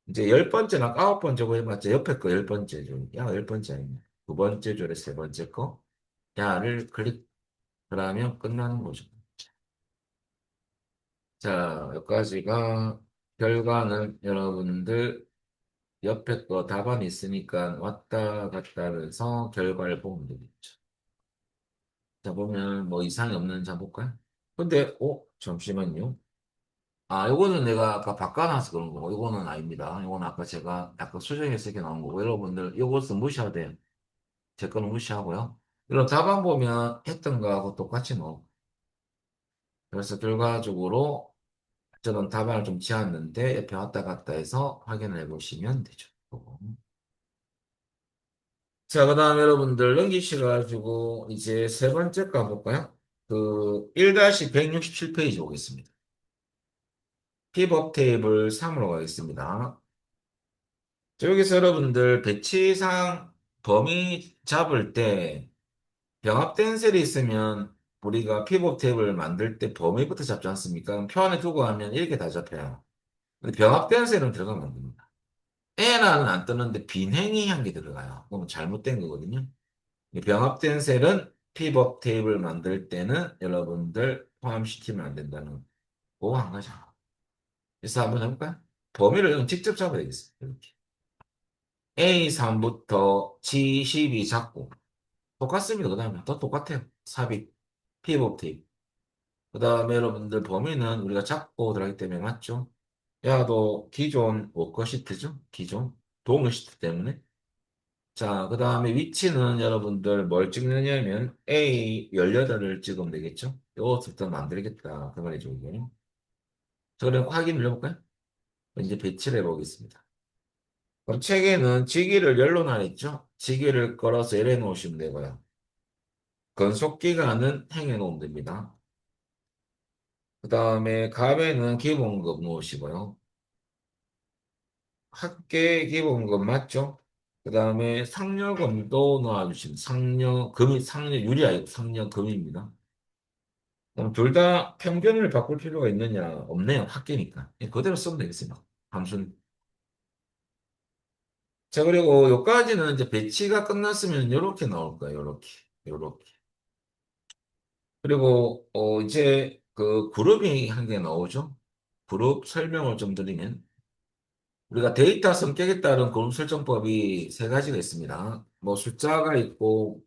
이제 열 번째나 아홉 번째고 해봤자 옆에 거 열 번째 줄. 야, 열 번째 아니냐. 두 번째 줄에 세 번째 거. 야를 클릭. 그러면 끝나는 거죠. 자, 여기까지가 결과는 여러분들 옆에 거 답안이 있으니까 왔다 갔다 해서 결과를 보면 되겠죠. 자, 보면 뭐 이상이 없는지 한번 볼까요? 근데, 잠시만요. 아, 요거는 내가 아까 바꿔놔서 그런 거고, 요거는 아닙니다. 요거는 아까 제가 약간 수정해서 이렇게 나온 거고, 여러분들 요것은 무시해야 돼요. 제 거는 무시하고요. 이런 답안 보면 했던 거하고 똑같이 넣어. 그래서 결과적으로 저는 답안을 좀 지웠는데, 옆에 왔다 갔다 해서 확인해 보시면 되죠. 요거. 자, 그 다음 여러분들 넘기셔가지고, 이제 세 번째 거 볼까요? 그, 1-167페이지 보겠습니다. 피벗 테이블 3으로 가겠습니다. 자, 여기서 여러분들 배치상 범위 잡을 때 병합된 셀이 있으면 우리가 피벗 테이블 만들 때 범위부터 잡지 않습니까? 표 안에 두고 하면 이렇게 다 잡혀요. 근데 병합된 셀은 들어가면 안 됩니다. 에라는 안 뜨는데 빈행이 한 게 들어가요. 그럼 잘못된 거거든요. 이 병합된 셀은 피벗 테이블 만들 때는 여러분들 포함시키면 안 된다는 거 한 가지. 그래서 한번 해볼까요? 범위를 직접 잡아야 되겠습니다. 이렇게. A3부터 G12 잡고 똑같습니다. 그 다음에 더 똑같아요. 삽입, 피벗 테이블. 그 다음에 여러분들 범위는 우리가 잡고 들어가기 때문에 맞죠? 야도 기존 워커시트죠? 기존 동일 시트 때문에. 자, 그 다음에 위치는 여러분들 뭘 찍느냐면 A 18을 찍으면 되겠죠? 이것부터 만들겠다. 그 말이죠, 이게. 자, 그럼 확인을 해볼까요? 이제 배치를 해보겠습니다. 그럼 책에는 지기를 열로 나눴죠? 지기를 걸어서 L해 놓으시면 되고요. 건속 기간은 행해 놓으면 됩니다. 그 다음에 값에는 기본급 놓으시고요. 학계 기본급 맞죠? 그 다음에 상여금도 넣어주시면 상여유리 아니고 상여금입니다. 그럼 둘 다 평균을 바꿀 필요가 있느냐? 없네요. 학계니까. 그대로 쓰면 되겠습니다. 함수는. 자, 그리고 여기까지는 이제 배치가 끝났으면 이렇게 나올 거예요. 이렇게. 이렇게. 그리고 이제 그 그룹이 한 개 나오죠. 그룹 설명을 좀 드리면 우리가 데이터 성격에 따른 그룹 설정법이 세 가지가 있습니다. 뭐 숫자가 있고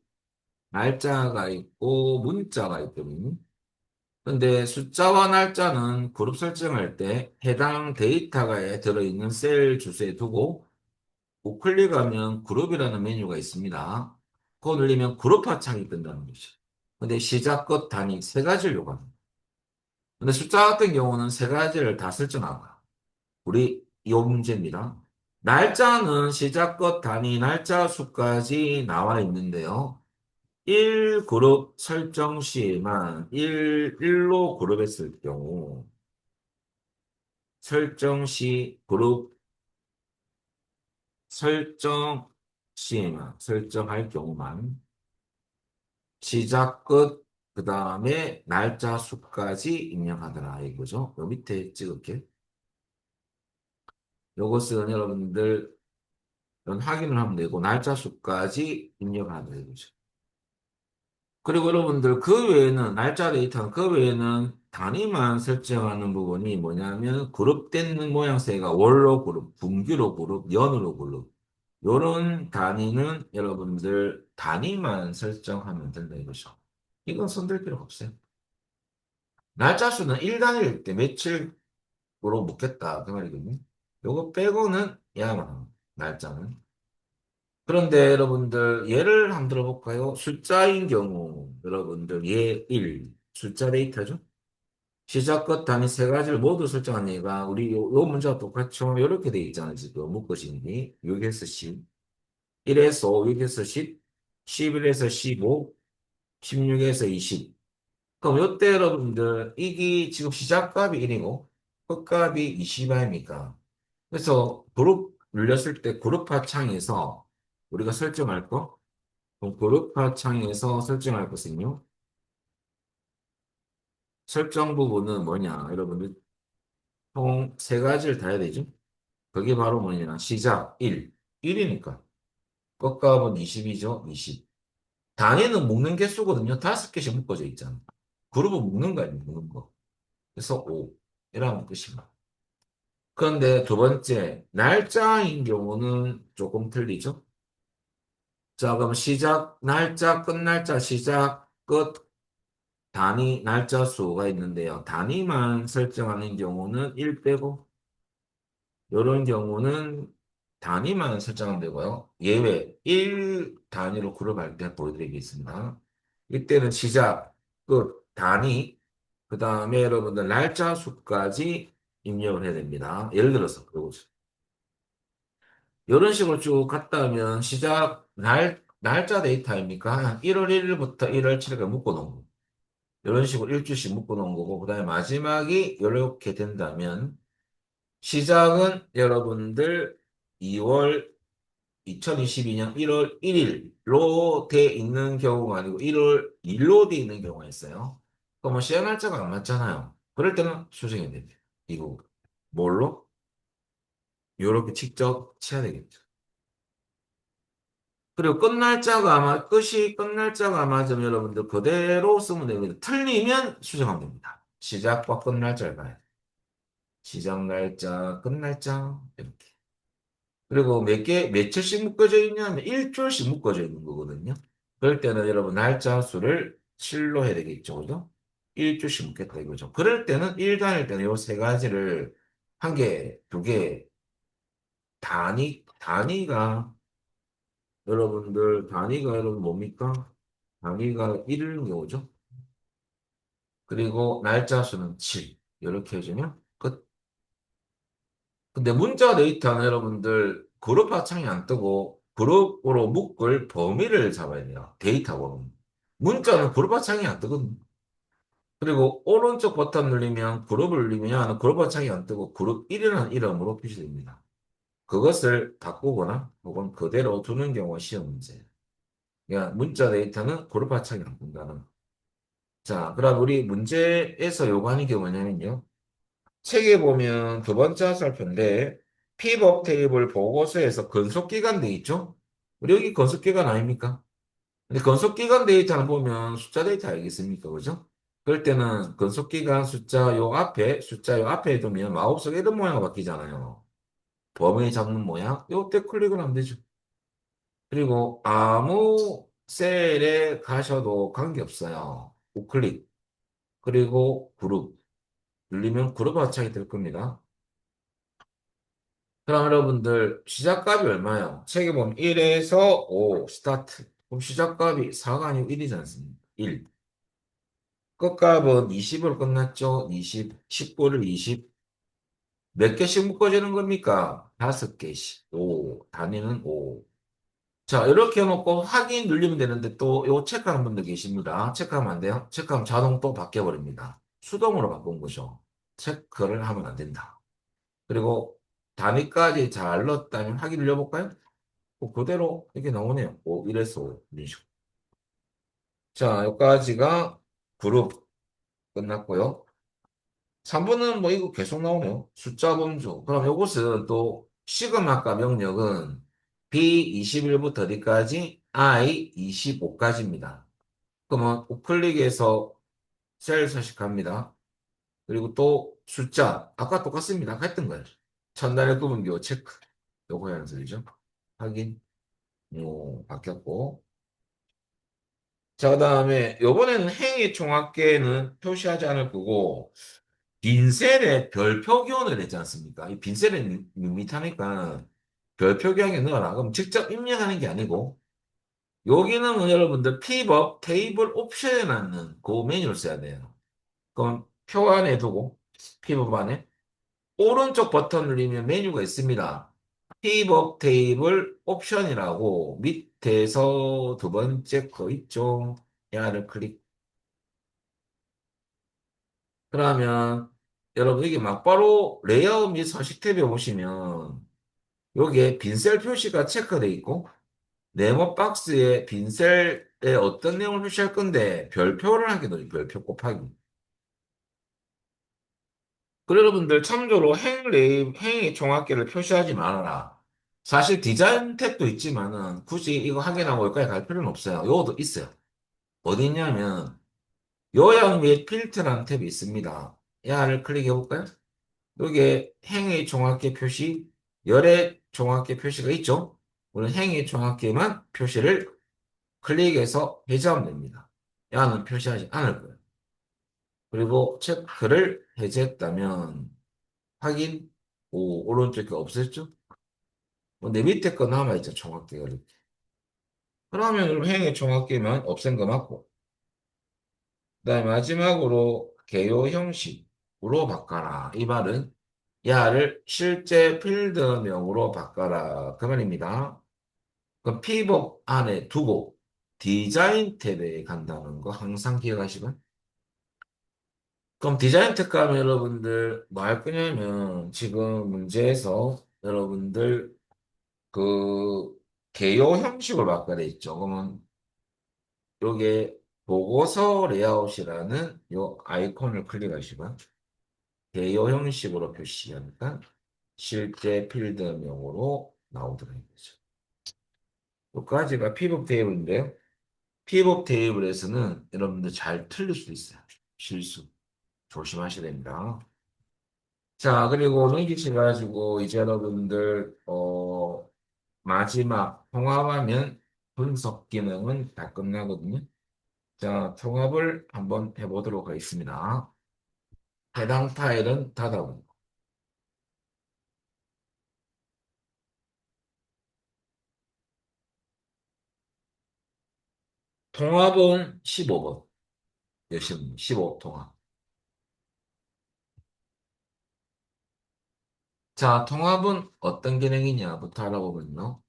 날짜가 있고 문자가 있거든요. 근데 숫자와 날짜는 그룹 설정할 때 해당 데이터가 들어있는 셀 주소에 두고 우클릭하면 그룹이라는 메뉴가 있습니다. 그거 누르면 그룹화 창이 뜬다는 거죠. 근데 시작, 끝, 단위 세 가지를 요구합니다. 근데 숫자 같은 경우는 세 가지를 다 설정하고 우리 이 문제입니다. 날짜는 시작, 끝, 단위, 날짜 수까지 나와 있는데요. 1그룹 설정 시에만 1로 그룹했을 경우 설정 시 그룹 설정 시에만 설정할 경우만 시작, 끝, 그 다음에 날짜 수까지 입력하더라 이거죠. 요 밑에 찍을게. 요것은 여러분들 확인을 하면 되고 날짜 수까지 입력하더라 이거죠. 그리고 여러분들 그 외에는 날짜 데이터는 그 외에는 단위만 설정하는 부분이 뭐냐면 그룹된 모양새가 월로 그룹, 분기로 그룹, 연으로 그룹 요런 단위는 여러분들 단위만 설정하면 된다 이거죠. 이건 손댈 필요가 없어요. 날짜 수는 1단위일 때 며칠로 묻겠다 그 말이거든요. 요거 빼고는 야만 날짜는. 그런데 여러분들 예를 한번 들어볼까요? 숫자인 경우 여러분들 예 1, 숫자 데이터죠? 시작, 끝, 단위 세 가지를 모두 설정한 얘가 우리 요 문제와 똑같죠? 이렇게 돼 있잖아요. 지금 묶어진이 6에서 10, 1에서 5, 6에서 10, 11에서 15, 16에서 20. 그럼 요때 여러분들 이게 지금 시작값이 1이고 끝값이 20입니까? 그래서 그룹 눌렸을 때 그룹화 창에서 우리가 설정할 거, 그럼 그룹화 창에서 설정할 것은요. 설정 부분은 뭐냐, 여러분들 총 세 가지를 다 해야 되죠. 그게 바로 뭐냐, 시작 1, 1이니까 끝값은 20이죠. 20. 단위는 묶는 개수거든요. 다섯 개씩 묶어져 있잖아. 그룹은 묶는 거 아니에요, 묶는 거. 그래서 5. 이라면 끝이다. 그런데 두 번째, 날짜인 경우는 조금 틀리죠? 자, 그럼 시작, 날짜, 끝 날짜, 시작, 끝, 단위, 날짜 수가 있는데요. 단위만 설정하는 경우는 1 빼고, 이런 경우는 단위만 설정하면 되고요. 예외, 1 단위로 그룹할 때 보여드리겠습니다. 이때는 시작, 끝, 단위, 그 다음에 여러분들 날짜 수까지 입력을 해야 됩니다. 예를 들어서, 이런 식으로 쭉 갔다 하면 시작 날짜 데이터입니까? 1월 1일부터 1월 7일까지 묶어놓은 거. 이런 식으로 일주씩 묶어놓은 거고, 그 다음에 마지막이 이렇게 된다면, 시작은 여러분들 2월 2022년 1월 1일로 돼 있는 경우가 아니고 1월 1로 돼 있는 경우가 있어요. 그럼 시작 날짜가 안 맞잖아요. 그럴 때는 수정해야 됩니다. 이거 뭘로? 이렇게 직접 쳐야 되겠죠. 그리고 끝날짜가 맞으면 여러분들 그대로 쓰면 됩니다. 틀리면 수정하면 됩니다. 시작과 끝날짜를 봐야 돼. 시작 날짜, 끝날짜, 이렇게. 그리고 며칠씩 묶어져 있냐면 일주일씩 묶어져 있는 거거든요. 그럴 때는 여러분 날짜 수를 7로 해야 되겠죠. 그죠? 일주일씩 묶겠다 이거죠. 그럴 때는 일 단일 때는 요 세 가지를 한 개, 두 개, 단위가 단위가 여러분 뭡니까? 단위가 1을 경우죠. 그리고 날짜 수는 7. 이렇게 해주면 끝. 근데 문자 데이터는 여러분들 그룹 하창이 안 뜨고 그룹으로 묶을 범위를 잡아야 돼요. 데이터 범위. 문자는 그룹 하창이 안 뜨거든요. 그리고 오른쪽 버튼 누르면 그룹을 누르면 그룹 하창이 안 뜨고 그룹 1이라는 이름으로 표시됩니다. 그것을 바꾸거나 혹은 그대로 두는 경우가 시험 문제예요. 그러니까 문자 데이터는 그룹 하창이 안 뜬다는. 자, 그럼 우리 문제에서 요구하는 게 뭐냐면요. 책에 보면 두 번째 화살표인데 pivot 테이블 보고서에서 근속기간 돼 있죠? 우리 여기 근속기간 아닙니까? 근데 근속기간 데이터를 보면 숫자 데이터 알겠습니까? 그죠? 그럴 때는 근속기간 숫자 요 앞에 두면 마우스 이름 모양이 바뀌잖아요. 범위 잡는 모양? 요때 클릭을 하면 되죠. 그리고 아무 셀에 가셔도 관계없어요. 우클릭. 그리고 그룹. 눌리면 그룹 화창이 될 겁니다. 그럼 여러분들 시작값이 얼마예요? 책에 보면 1에서 5 스타트. 그럼 시작값이 4가 아니고 1이지 않습니까? 1. 끝값은 20으로 끝났죠? 20. 19를 20. 몇 개씩 묶어지는 겁니까? 5개씩. 5. 단위는 5. 자, 이렇게 해놓고 확인 누르면 되는데 또 요 체크하는 분들 계십니다. 체크하면 안 돼요? 체크하면 자동 또 바뀌어버립니다. 수동으로 바꾼 거죠. 체크를 하면 안 된다. 그리고 단위까지 잘 넣었다면 확인 눌려볼까요? 그대로 이렇게 나오네요. 5, 1에서 5. 이런 식으로. 자, 여기까지가 그룹 끝났고요. 3번은 뭐 이거 계속 나오네요. 숫자 범주. 그럼 이것은 또 시그마과 명령은 B21부터 어디까지? I25까지입니다. 그러면 우클릭해서 셀 서식합니다. 그리고 또 숫자. 아까 똑같습니다. 아까 했던 거예요. 첫날의 구분교 체크. 요거 해야 되죠. 확인. 바뀌었고. 자, 그다음에 요번에는 행위 총합계는 표시하지 않을 거고 빈셀에 별표 기원을 했지 않습니까? 이 빈셀에 밋밋하니까 별표 기원에 넣어라. 그럼 직접 입력하는 게 아니고 여기는 뭐 여러분들 pivot 테이블 옵션에 넣는 그 메뉴를 써야 돼요. 그럼 표 안에 두고 피벗 안에 오른쪽 버튼 누르면 메뉴가 있습니다. 피벗 테이블 옵션이라고 밑에서 두 번째 거 있죠. 얘를 클릭. 그러면 여러분 이게 막바로 레이아웃 및 서식 탭에 보시면 여기에 빈셀 표시가 체크되어 있고 네모 박스에 빈셀에 어떤 내용을 표시할 건데 별표를 하게 돼요. 별표 곱하기. 그래 여러분들 참조로 행의 총합계를 표시하지 말아라. 사실 디자인 탭도 있지만은 굳이 이거 확인하고 여기까지 갈 필요는 없어요. 요것도 있어요. 어디 있냐면 요약 및 필터라는 탭이 있습니다. 야를 클릭해 볼까요? 여기에 행의 총합계 표시, 열의 총합계 표시가 있죠? 우리는 행의 총합계만 표시를 클릭해서 해제하면 됩니다. 야는 표시하지 않을 거예요. 그리고 체크를 해제했다면 확인, 오, 오른쪽에 없었죠? 내 밑에 거 남아있죠, 총합계가 이렇게. 그러면 그럼 행의 총합계만 없앤 거 맞고, 그 다음에 마지막으로 개요 형식으로 바꿔라. 이 말은 야를 실제 필드명으로 바꿔라. 그 말입니다. 그럼 피벗 안에 두고 디자인 탭에 간다는 거 항상 기억하시고. 그럼 디자인 탭 가면 여러분들 뭐 할 거냐면 지금 문제에서 여러분들 그 개요 형식을 바꿔야 돼 있죠. 그러면 요게 보고서 레이아웃이라는 요 아이콘을 클릭하시면 개요 형식으로 표시하니까 실제 필드명으로 나오도록 되죠. 여기까지가 피벗 테이블인데요. 피벗 테이블에서는 여러분들 잘 틀릴 수 있어요. 실수 조심하셔야 됩니다. 자, 그리고 넘기셔가지고 이제 여러분들 마지막 통합하면 분석 기능은 다 끝나거든요. 자, 통합을 한번 해보도록 하겠습니다. 해당 파일은 닫아보고. 통합은 15번. 열심히 15 통합. 자, 통합은 어떤 기능이냐부터 알아보면요.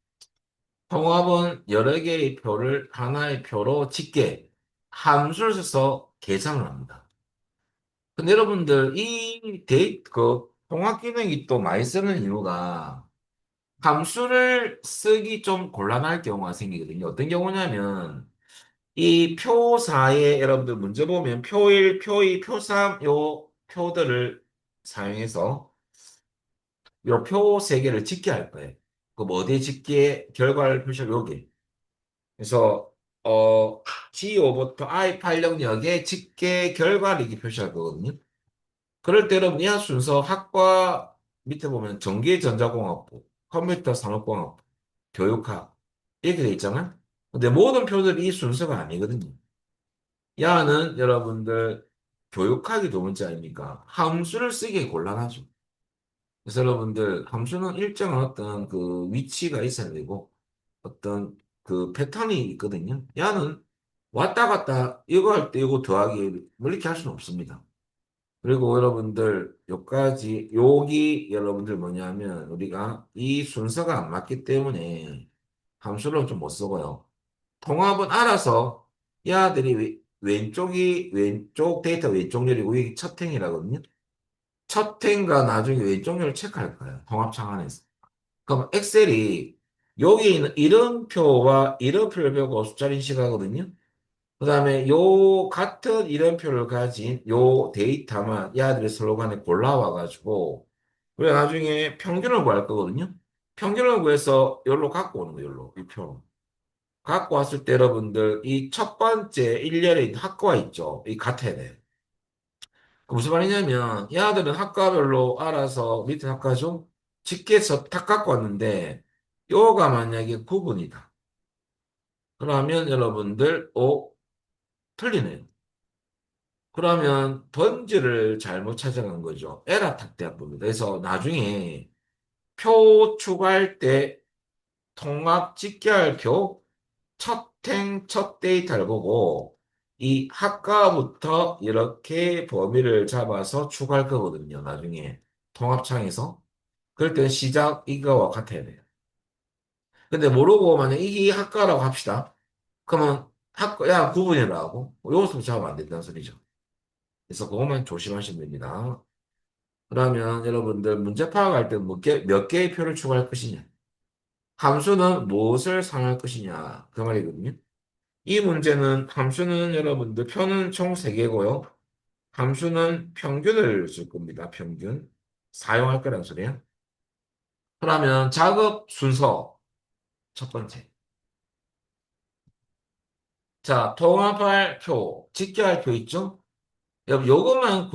통합은 여러 개의 표를 하나의 표로 집계, 함수를 써서 계산을 합니다. 근데 여러분들 그 통합 기능이 또 많이 쓰는 이유가 함수를 쓰기 좀 곤란할 경우가 생기거든요. 어떤 경우냐면 이 표사에 여러분들 문제 보면 표 1, 표 2, 표 3 요 표들을 사용해서 요 표 세 개를 집계 할 거예요. 그럼 어디에 집계 결과를 표시할 여기. 그래서 G5부터 I8 영역에 집계 결과를 이렇게 표시할 거거든요. 그럴 때 여러분 이 순서 학과 밑에 보면 전기전자공학부, 컴퓨터 산업공학부, 교육학 이렇게 돼 있잖아요. 근데 모든 표들이 이 순서가 아니거든요. 야는 여러분들 교육학이 두 번째 아닙니까? 함수를 쓰기 곤란하죠. 그래서 여러분들 함수는 일정한 어떤 그 위치가 있어야 되고 어떤 그 패턴이 있거든요. 야는 왔다 갔다 이거 할 때 이거 더하기 뭐 이렇게 할 수는 없습니다. 그리고 여러분들 여기까지 여기 여러분들 뭐냐면 우리가 이 순서가 안 맞기 때문에 함수를 좀 못 써봐요. 통합은 알아서 얘들이 왼쪽이 왼쪽 데이터 왼쪽열이고 이게 첫 행이라거든요. 첫 행과 나중에 왼쪽열을 체크할 거예요. 통합 창안에서. 그럼 엑셀이 여기 있는 이름표와 이름표를 배우고 숫자를 인식하거든요. 그 다음에 요 같은 이름표를 가진 요 데이터만 얘들의 슬로건에 골라와가지고 우리가 나중에 평균을 구할 거거든요. 평균을 구해서 여기로 갖고 오는 거예요. 여기로 이 표로. 갖고 왔을 때 여러분들 이 첫 번째 일렬에 있는 학과 있죠. 이 같아야 돼요. 그 무슨 말이냐면 얘들은 학과별로 알아서 밑에 학과죠. 직계에서 탁 갖고 왔는데 요가 만약에 9분이다. 그러면 여러분들 틀리네요. 그러면 번지를 잘못 찾아간 거죠. 에라 탁대한 겁니다. 그래서 나중에 표 추가할 때 통합 집계할 표 첫 데이터를 보고 이 학과부터 이렇게 범위를 잡아서 추가할 거거든요. 나중에 통합창에서. 그럴 때는 시작 이거와 같아야 돼요. 근데 모르고 만약 이게 학과라고 합시다. 그러면 학과야 구분이라고 요것도 잡으면 안 된다는 소리죠. 그래서 그것만 조심하시면 됩니다. 그러면 여러분들 문제 파악할 때 몇 개의 표를 추가할 것이냐? 함수는 무엇을 상할 것이냐? 그 말이거든요. 이 문제는 함수는 여러분들 표는 총 3개고요. 함수는 평균을 줄 겁니다. 평균. 사용할 거란 소리야. 그러면 작업 순서 첫 번째. 자, 통합할 표, 집계할 표 있죠? 여러분, 요것만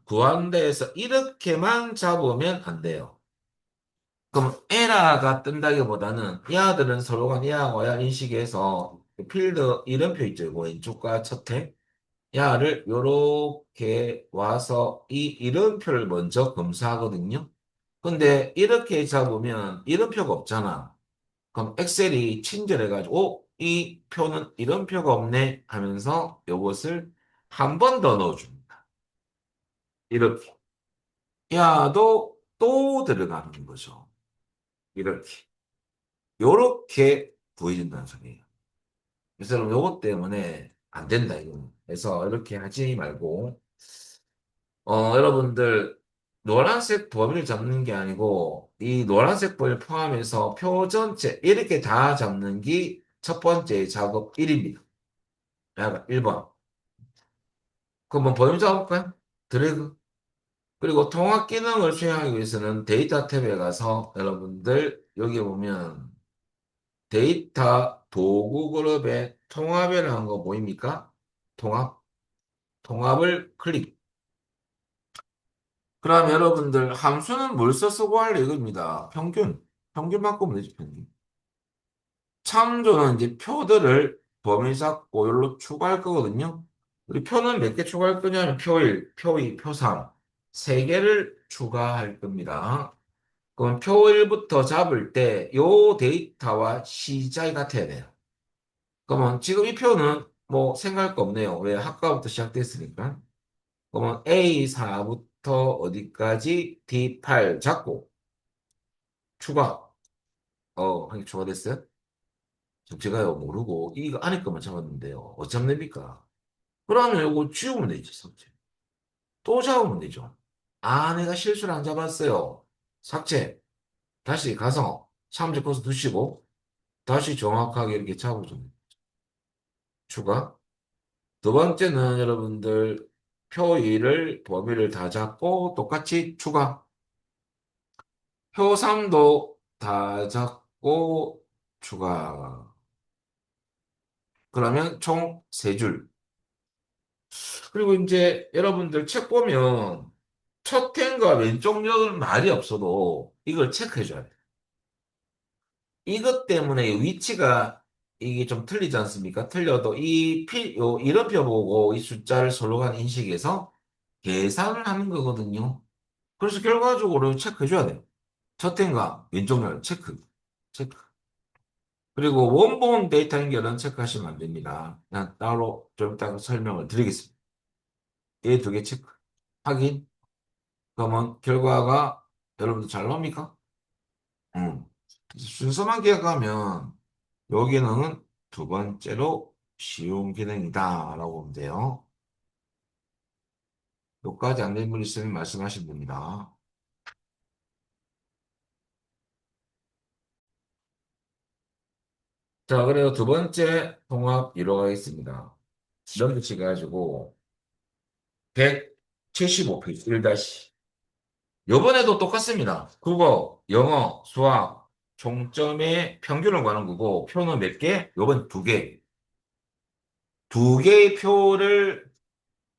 구하는 데에서 이렇게만 잡으면 안 돼요. 그럼 에라가 뜬다기보다는 얘들은 서로 간 얘하고 얘 인식해서 그 필드 이름표 있죠. 이거 왼쪽과 첫에 야를 요렇게 와서 이 이름표를 먼저 검사하거든요. 근데 이렇게 잡으면 이름표가 없잖아. 그럼 엑셀이 친절해가지고 이 표는 이름표가 없네 하면서 요것을 한 번 더 넣어줍니다. 이렇게. 야도 또 들어가는 거죠. 이렇게. 요렇게 보여준다는 소리예요. 그래서 요것 때문에 안 된다, 이거는. 그래서 이렇게 하지 말고, 여러분들, 노란색 범위를 잡는 게 아니고, 이 노란색 범위를 포함해서 표 전체, 이렇게 다 잡는 게 첫 번째 작업 1입니다. 약간 1번. 그럼 뭐 범위 잡을까요? 드래그. 그리고 통합 기능을 수행하기 위해서는 데이터 탭에 가서 여러분들, 여기 보면 데이터 도구 그룹에 통합이라는 거 보입니까? 통합. 통합을 클릭. 그럼 여러분들 함수는 뭘 써쓰고 할래 이겁니다. 평균. 평균 바꾸면 되지, 평균. 참조는 이제 표들을 범위 잡고 여기로 추가할 거거든요. 우리 표는 몇 개 추가할 거냐면 표 1, 표 2, 표 3. 세 개를 추가할 겁니다. 그럼 표 1부터 잡을 때 요 데이터와 시작이 같아야 돼요. 그러면 지금 이 표는 뭐 생각할 거 없네요. 왜? 학과부터 시작됐으니까. 그러면 A4부터 어디까지 D8 잡고 추가. 한개 추가됐어요? 저 제가요 모르고 이거 안에 것만 잡았는데요. 어쩜 됩니까? 그러면 이거 지우면 되지, 삭제. 또 잡으면 되죠. 아, 내가 실수를 안 잡았어요. 삭제. 다시 가서 참조 커서 두시고 다시 정확하게 이렇게 잡으면 추가. 두 번째는 여러분들 표 2를 범위를 다 잡고 똑같이 추가. 표 3도 다 잡고 추가. 그러면 총 3줄. 그리고 이제 여러분들 책 보면 첫 캔과 왼쪽 면은 말이 없어도 이걸 체크해줘야 돼. 이것 때문에 위치가 이게 좀 틀리지 않습니까? 틀려도 요 이름표 보고 이 숫자를 솔로간 인식해서 계산을 하는 거거든요. 그래서 결과적으로 체크해줘야 돼요. 첫 캔과 왼쪽 면 체크. 체크. 그리고 원본 데이터 연결은 체크하시면 안 됩니다. 그냥 따로 좀 이따가 설명을 드리겠습니다. 이 두 개 체크. 확인. 그러면 결과가 여러분들 잘 나옵니까? 음. 순서만 기억하면 요 기능은 두 번째로 쉬운 기능이다라고 보면 돼요. 여기까지 안 된 분 있으면 말씀하시면 됩니다. 자, 그래서 두 번째 통합 이루어가겠습니다. 넘기시가지고 175페이지 1다시. 요번에도 똑같습니다. 국어, 영어, 수학, 총점의 평균을 구하는 거고, 표는 몇 개? 요번 두 개. 두 개의 표를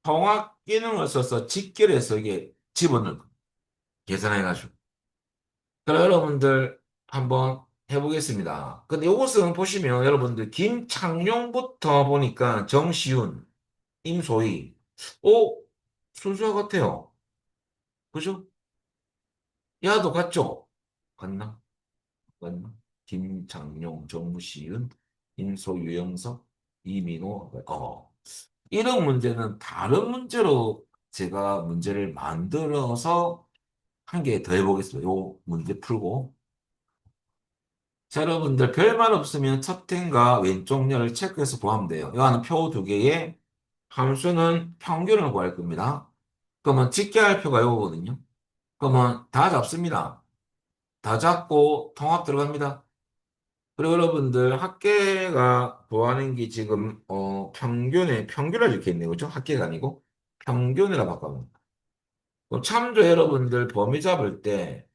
통합 기능을 써서 직결해서 이게 집어넣는 거. 계산해가지고. 그럼 여러분들 한번 해보겠습니다. 근데 요것은 보시면 여러분들 김창룡부터 보니까 정시훈, 임소희, 오, 순수화 같아요. 그죠? 야도 같죠? 같나? 맞나? 김장용, 정시은, 인소, 유영석, 이민호. 이런 문제는 다른 문제로 제가 문제를 만들어서 한 개 더 해보겠습니다. 요 문제 풀고. 자, 여러분들 별말 없으면 첩텐과 왼쪽 열을 체크해서 구하면 돼요. 여기는 표 두 개에 함수는 평균을 구할 겁니다. 그러면 짓게 할 표가 이거거든요. 그러면 다 잡습니다. 다 잡고 통합 들어갑니다. 그리고 여러분들 합계가 구하는 게 지금 평균에 이렇게 있네요. 그죠? 합계가 아니고 평균이라 바꿔봅니다. 그럼 참조 여러분들 범위 잡을 때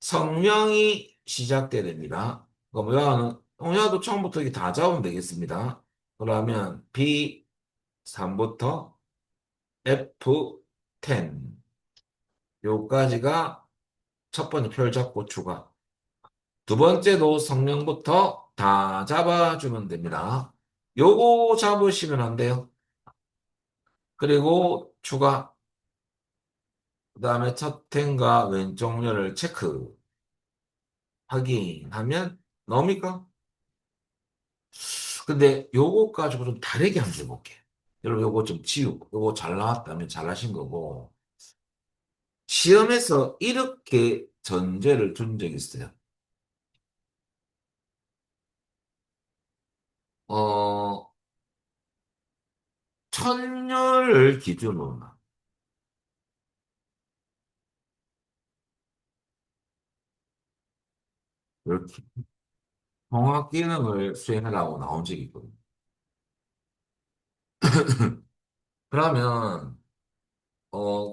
성명이 시작돼야 됩니다. 그럼 여하도 처음부터 이게 다 잡으면 되겠습니다. 그러면 B3부터 F10 요까지가 첫 번째 표를 잡고 추가. 두 번째도 성명부터 다 잡아주면 됩니다. 요거 잡으시면 안 돼요. 그리고 추가. 그 다음에 첫 템과 왼쪽 열을 체크. 확인하면 나옵니까? 근데 요거 가지고 좀 다르게 한번 해볼게요. 여러분 요거 좀 지우고 요거 잘 나왔다면 잘하신 거고 시험에서 이렇게 전제를 준 적이 있어요. 어, 천열을 기준으로 이렇게 통합 기능을 수행하라고 나온 적이 있거든요. 그러면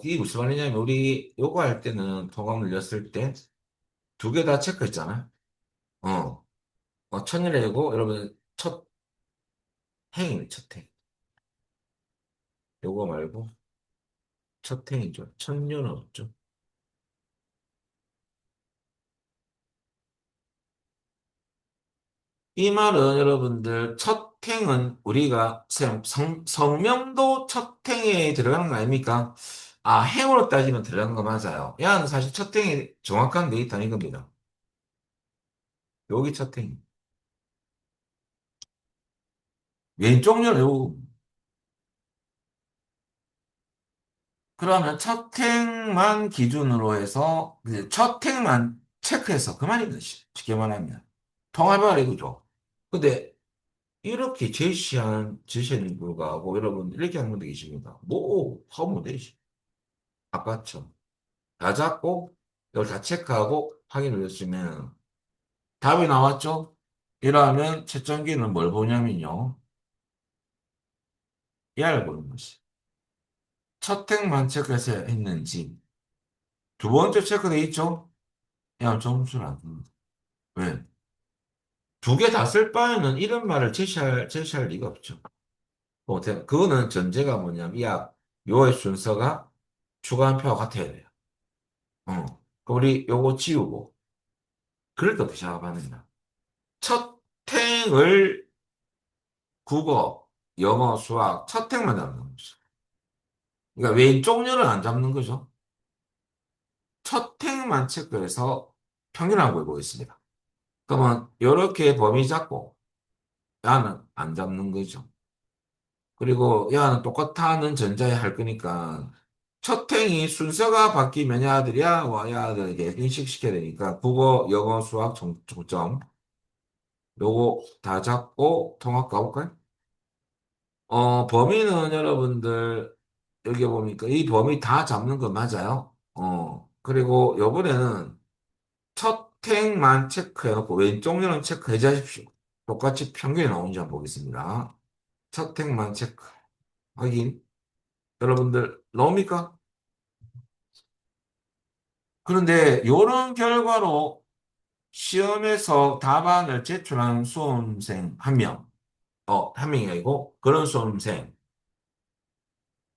이게 무슨 말이냐면 우리 요거 할 때는 통합 늘렸을 때 두 개 다 체크했잖아요. 어, 천열이고 여러분 첫 행이네 첫 행. 요거 말고 첫 행이죠. 천년은 없죠. 이 말은 여러분들 첫 행은 우리가 성명도 첫 행에 들어가는 거 아닙니까? 아, 행으로 따지면 들어가는 거 맞아요. 야는 사실 첫 행이 정확한 데이터는 이겁니다. 여기 첫 행. 왼쪽 면 요. 그러면 첫 행만 기준으로 해서 이제 첫 행만 체크해서 그만입니다. 쉽게 말하면. 통합을 이거죠. 근데 이렇게 제시한 불구하고 여러분 이렇게 한 분도 계십니다. 뭐 하면 되지. 아까처럼. 다 잡고 이걸 다 체크하고 확인을 해주시면 답이 나왔죠? 이러면 채점기는 뭘 보냐면요. 얘를 보는 것이. 첫 행만 체크해서 했는지 두 번째 체크돼 있죠? 야, 점수를 안 줍니다. 왜? 두 개 다 쓸 바에는 이런 말을 제시할 리가 없죠. 그거는 전제가 뭐냐면, 야, 요의 순서가 추가한 표와 같아야 돼요. 그럼 우리 요거 지우고, 그럴 때 어떻게 작업하느냐. 첫 행을 국어, 영어, 수학, 첫 행만 잡는 거죠. 그러니까 왼쪽 녀를 안 잡는 거죠. 첫 행만 체크해서 평균하고 해보겠습니다. 그러면 이렇게 범위 잡고, 야는 안 잡는 거죠. 그리고 야는 똑같다는 전자에 할 거니까 첫 행이 순서가 바뀌면 야들이야 와 야들에게 인식시켜야 되니까 국어, 영어, 수학 총점 요거 다 잡고 통합 가볼까요? 범위는 여러분들 여기 보니까 이 범위 다 잡는 거 맞아요? 그리고 요번에는 첫 행만 체크해놓고 왼쪽 면은 체크해 주십시오. 똑같이 평균이 나오는지 한번 보겠습니다. 첫 행만 체크 확인. 여러분들 나옵니까? 그런데 이런 결과로 시험에서 답안을 제출한 수험생 한 명, 한 명이 아니고 그런 수험생,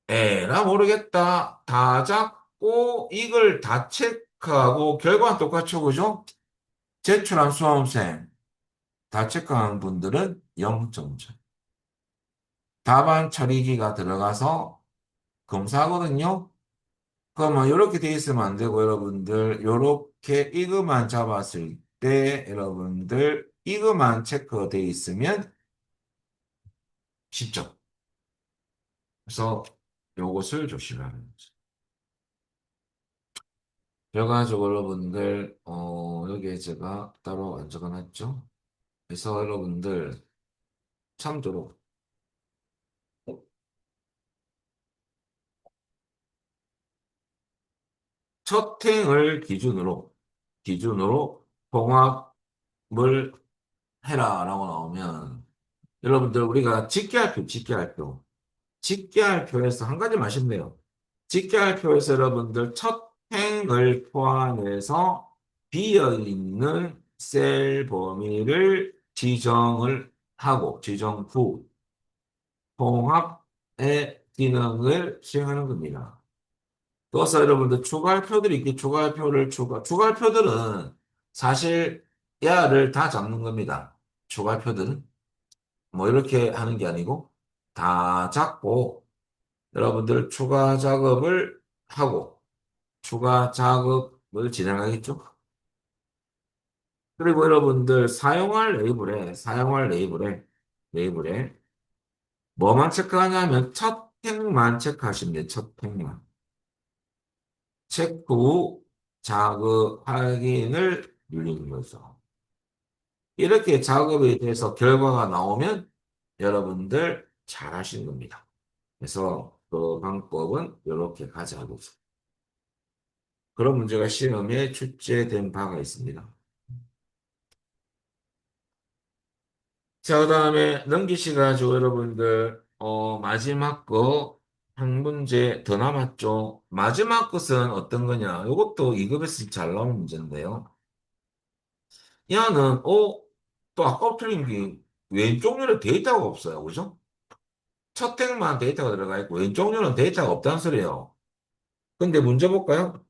에라 모르겠다. 다 잡고 이걸 다 체크하고 결과는 똑같죠, 그죠? 제출한 수험생 다 체크한 분들은 0점점. 답안 처리기가 들어가서 검사하거든요. 그러면 이렇게 돼 있으면 안 되고 여러분들 이렇게 이거만 잡았을 때 여러분들 이거만 체크돼 있으면 10점. 그래서 요것을 조심하는 거죠. 결과적으로 여러분들, 여기에 제가 따로 안 적어놨죠? 그래서 여러분들 참조로 첫 행을 기준으로 통합을 해라라고 나오면 여러분들 우리가 집계할 표에서 한 가지만 아시면 돼요. 집계할 표에서 여러분들 첫 행을 포함해서 비어있는 셀 범위를 지정을 하고 지정 후 통합의 기능을 시행하는 겁니다. 그래서 여러분들 추가할표들이 있기 추가할표를 추가할표들은 사실 야를 다 잡는 겁니다. 추가할표들은 뭐 이렇게 하는 게 아니고 다 잡고 여러분들 추가 작업을 하고 추가 작업을 진행하겠죠. 그리고 여러분들 사용할 레이블에 뭐만 체크하냐면 첫 행만 체크하시면 돼요. 첫 행만. 체크 후 작업 확인을 누르는 거죠. 이렇게 작업에 대해서 결과가 나오면 여러분들 잘 하시는 겁니다. 그래서 그 방법은 이렇게 가자고. 그런 문제가 시험에 출제된 바가 있습니다. 자, 그다음에 넘기시가지고 여러분들 마지막 거 한 문제 더 남았죠. 마지막 것은 어떤 거냐? 이것도 2급에서 잘 나온 문제인데요. 야는 또 아까 틀린 게 왼쪽 눈에 데이터가 없어요. 그죠? 첫 행만 데이터가 들어가 있고 왼쪽 눈은 데이터가 없다는 소리예요. 근데 문제 볼까요?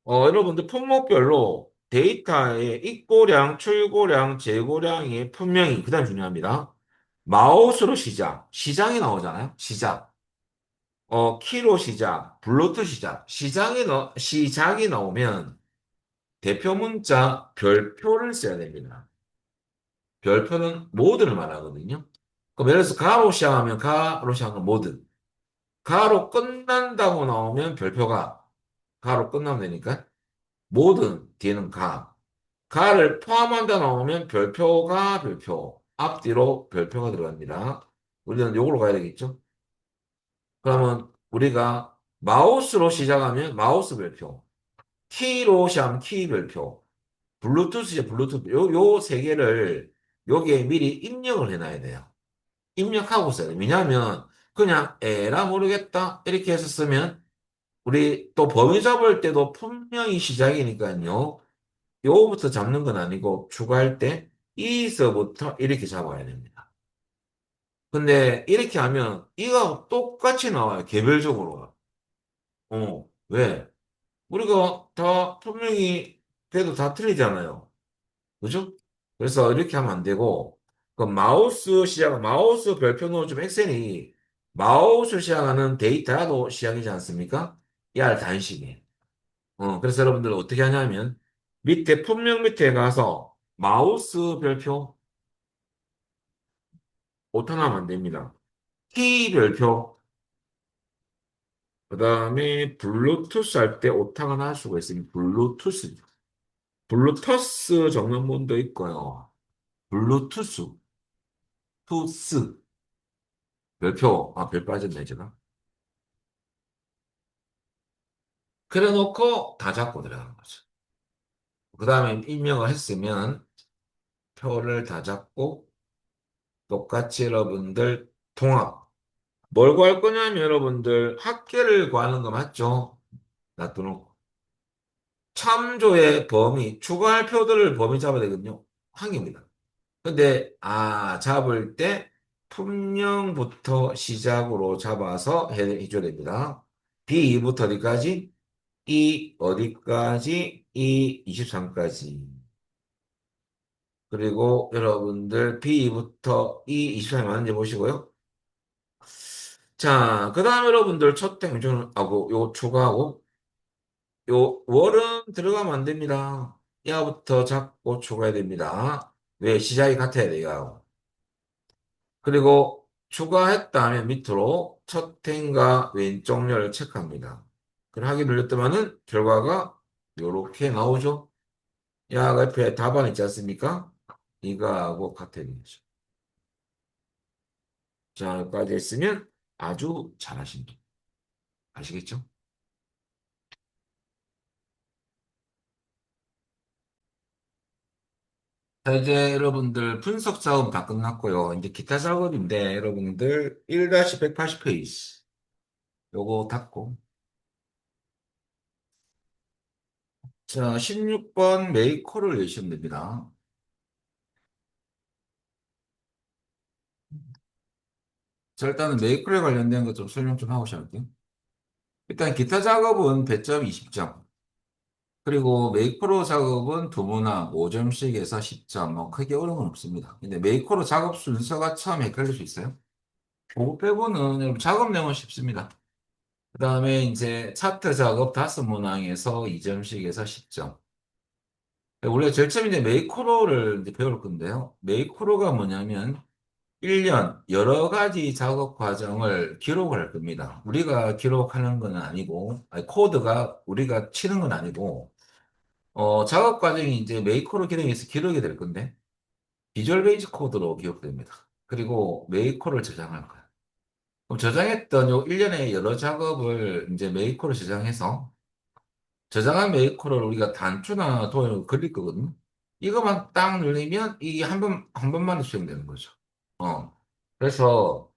여러분들 품목별로 데이터의 입고량, 출고량, 재고량이 분명히 그다음 중요합니다. 마우스로 시장이 나오잖아요. 키로 블루투스 시작이 나오면 대표 문자 별표를 써야 됩니다. 별표는 모든을 말하거든요. 그럼 예를 들어서 가로 시작하면 모든. 가로 끝난다고 나오면 가로 끝나면 되니까 모든 뒤에는 가를 포함한다 나오면 별표 앞뒤로 별표가 들어갑니다. 우리는 요걸로 가야 되겠죠? 그러면 우리가 마우스로 시작하면 마우스 별표, 키로 시작하면 키 별표, 블루투스 요 세 개를 여기에 미리 입력을 해놔야 돼요. 입력하고 써야 돼요. 왜냐하면 그냥 에라 모르겠다 이렇게 해서 쓰면 우리 또 범위 잡을 때도 분명히 시작이니까요. 요거부터 잡는 건 아니고 추가할 때 이서부터 이렇게 잡아야 됩니다. 근데 이렇게 하면 이가 똑같이 나와요. 개별적으로. 왜? 우리가 다 분명히 그래도 다 틀리잖아요. 그죠? 그래서 이렇게 하면 안 되고 그 마우스 별표 넣어주면 엑셀이 마우스 시작하는 데이터도 시작이지 않습니까? 얘를 단식해. 그래서 여러분들 어떻게 하냐면 품명 밑에 가서 마우스 별표 오타나면 안 됩니다. 키 별표 그 다음에 블루투스 할 때 오타가 날 수가 있으니 블루투스 적는 분도 있고요. 블루투스 투스 별 빠졌네 제가. 그래 놓고 다 잡고 들어가는 거죠. 그 다음에 입력을 했으면 표를 다 잡고 똑같이 여러분들 통합 뭘 구할 거냐면 여러분들 합계를 구하는 거 맞죠? 놔두놓고 참조의 범위 추가할 표들을 범위 잡아야 되거든요. 한 개입니다. 근데 잡을 때 품령부터 시작으로 잡아서 해줘야 됩니다. B2부터 어디까지? 어디까지? 23까지. 그리고 여러분들 B2부터 23이 맞는지 보시고요. 자, 그 다음에 여러분들 첫 행정하고 요 추가하고 요 월은 들어가면 안 됩니다. 야부터 잡고 추가해야 됩니다. 왜? 시작이 같아야 돼요. 그리고 추가했다 하면 밑으로 첫 행과 왼쪽 렬을 체크합니다. 그걸 하기 눌렀더만은 결과가 이렇게 나오죠. 야가 옆에 답안 있지 않습니까? 이거하고 같은 거죠. 자, 여기까지 했으면 아주 잘하신다. 아시겠죠? 자, 이제 여러분들 분석 작업 다 끝났고요. 이제 기타 작업인데 여러분들 1-180페이지 요거 닫고 자, 16번 메이커를 내시면 됩니다. 자, 일단은 메이커에 관련된 것 좀 설명 좀 하고 시작할게요. 일단 기타 작업은 배점 20점. 그리고 메이크로 작업은 두모나 5점씩에서 10점. 뭐 크게 어려움은 없습니다. 근데 메이크로 작업 순서가 처음 헷갈릴 수 있어요. 그거 빼고는 여러분 작업 내용은 쉽습니다. 그 다음에 이제 차트 작업 5문항에서 2점씩에서 10점. 원래 제일 처음 이제 메이크로를 이제 배울 건데요. 메이크로가 뭐냐면 1년 여러 가지 작업 과정을 기록할 겁니다. 우리가 기록하는 건 아니고, 아니, 코드가 우리가 치는 건 아니고, 작업 과정이 이제 메이커로 기록해서 기록이 될 건데, 비주얼 베이직 코드로 기록됩니다. 그리고 메이커를 저장할 거야. 그럼 저장했던 요 1년의 여러 작업을 이제 메이커로 저장해서, 저장한 메이커를 우리가 단추나 도형을 그릴 거거든요. 이것만 딱 누르면 이게 한 번만에 수행되는 거죠. 그래서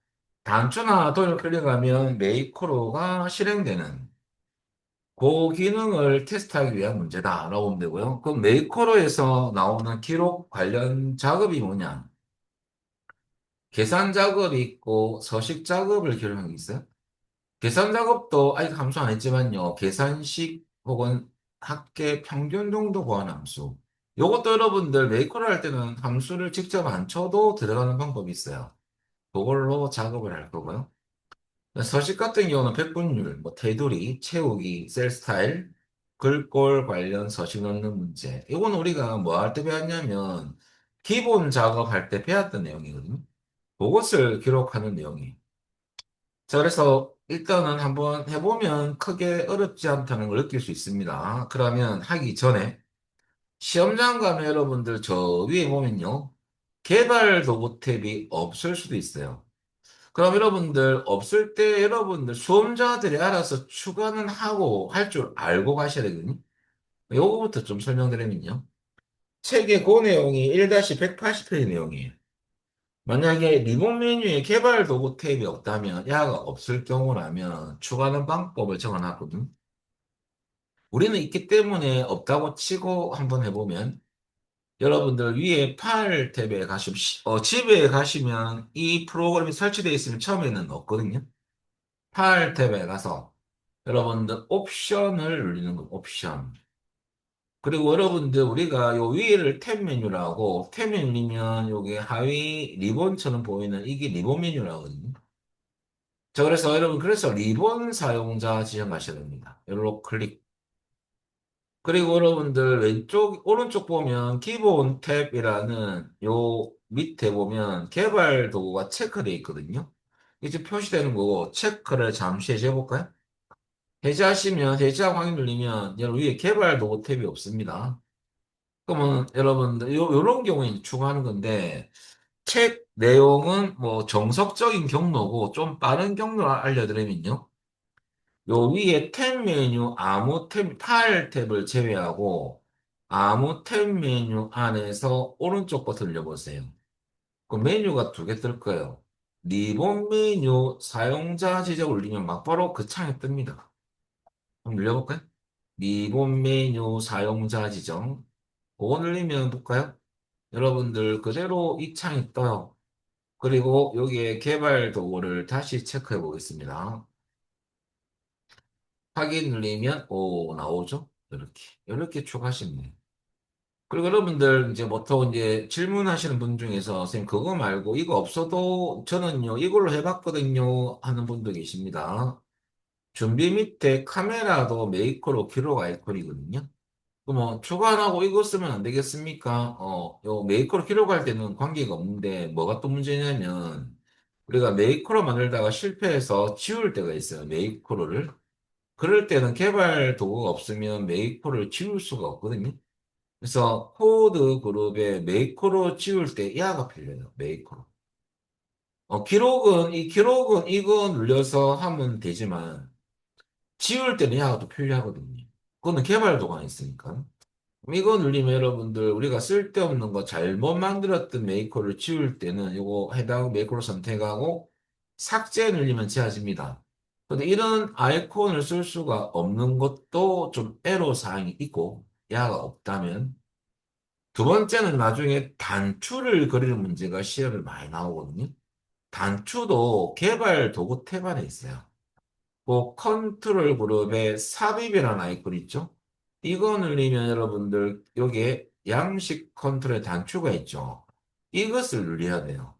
단추나 도형을 클릭하면 메이커로가 실행되는 그 기능을 테스트하기 위한 문제다라고 보면 되고요. 그럼 메이커로에서 나오는 기록 관련 작업이 뭐냐? 계산 작업이 있고 서식 작업을 기록한 게 있어요. 계산 작업도 아직 함수 안 했지만요. 계산식 혹은 합계 평균 정도 구하는 함수. 요것도 여러분들 메이커로 할 때는 함수를 직접 안 쳐도 들어가는 방법이 있어요. 그걸로 작업을 할 거고요. 서식 같은 경우는 백분율, 뭐 테두리, 채우기, 셀 스타일, 글꼴 관련 서식 넣는 문제. 이건 우리가 뭐 할 때 배웠냐면 기본 작업할 때 배웠던 내용이거든요. 그것을 기록하는 내용이에요. 자, 그래서 일단은 한번 해보면 크게 어렵지 않다는 걸 느낄 수 있습니다. 그러면 하기 전에 시험장 가면 여러분들 저 위에 보면요. 개발 도구 탭이 없을 수도 있어요. 그럼 여러분들 없을 때 여러분들 수험자들이 알아서 추가는 하고 할 줄 알고 가셔야 되거든요. 요거부터 좀 설명드리면요. 책의 그 내용이 1-180페이지 내용이에요. 만약에 리본 메뉴에 개발 도구 탭이 없다면, 야가 없을 경우라면 추가하는 방법을 적어놨거든. 우리는 있기 때문에 없다고 치고 한번 해보면, 여러분들 위에 파일 탭에 가시면, 집에 가시면 이 프로그램이 설치되어 있으면 처음에는 없거든요. 파일 탭에 가서 여러분들 옵션을 누르는 거, 옵션. 그리고 여러분들 우리가 요 위를 탭 메뉴라고 탭 메뉴면 요게 하위 리본처럼 보이는 이게 리본 메뉴라거든요. 자, 그래서 여러분 그래서 리본 사용자 지정하셔야 됩니다. 요로 클릭. 그리고 여러분들 왼쪽 오른쪽 보면 기본 탭이라는 요 밑에 보면 개발 도구가 체크되어 있거든요. 이제 표시되는 거고 체크를 잠시 해제 해볼까요? 해제하시면 해제하고 확인 눌리면 여러분 위에 개발 도구 탭이 없습니다. 그러면 여러분들 요런 경우에 이제 추가하는 건데 책 내용은 뭐 정석적인 경로고 좀 빠른 경로를 알려드리면요. 요 위에 탭 메뉴 아무 탭 파일 탭을 제외하고 아무 탭 메뉴 안에서 오른쪽 버튼 눌러보세요. 그 메뉴가 두 개 뜰 거예요. 리본 메뉴 사용자 지적 올리면 막바로 그 창이 뜹니다. 한번 눌러볼까요? 리본 메뉴 사용자 지정. 그거 눌리면 볼까요? 여러분들 그대로 이 창이 떠요. 그리고 여기에 개발 도구를 다시 체크해 보겠습니다. 확인 눌리면 오 나오죠? 이렇게 추가하시면 돼요. 그리고 여러분들 이제 보통 이제 질문하시는 분 중에서 선생님 그거 말고 이거 없어도 저는요 이걸로 해봤거든요 하는 분도 계십니다. 준비 밑에 카메라도 메이커로 기록 아이콘이거든요. 그럼 뭐 추가 안 하고 이거 쓰면 안 되겠습니까? 요 메이커로 기록할 때는 관계가 없는데 뭐가 또 문제냐면 우리가 메이크로 만들다가 실패해서 지울 때가 있어요. 메이크로를. 그럴 때는 개발 도구가 없으면 메이크로를 지울 수가 없거든요. 그래서 코드 그룹에 메이크로 지울 때 야가 필요해요. 메이크로. 기록은 이거 눌려서 하면 되지만 지울 때는 야가 또 필요하거든요. 그거는 개발 도구가 있으니까. 이거 누르면 여러분들 우리가 쓸데없는 거 잘못 만들었던 메이커를 지울 때는 이거 해당 메이커를 선택하고 삭제 누르면 지워집니다. 근데 이런 아이콘을 쓸 수가 없는 것도 좀 애로 사항이 있고 야가 없다면 두 번째는 나중에 단추를 그리는 문제가 시험에 많이 나오거든요. 단추도 개발 도구 탭 안에 있어요. 그 컨트롤 그룹에 삽입이라는 아이콘 있죠? 이거 누르면 여러분들 여기에 양식 컨트롤 단추가 있죠? 이것을 눌러야 돼요.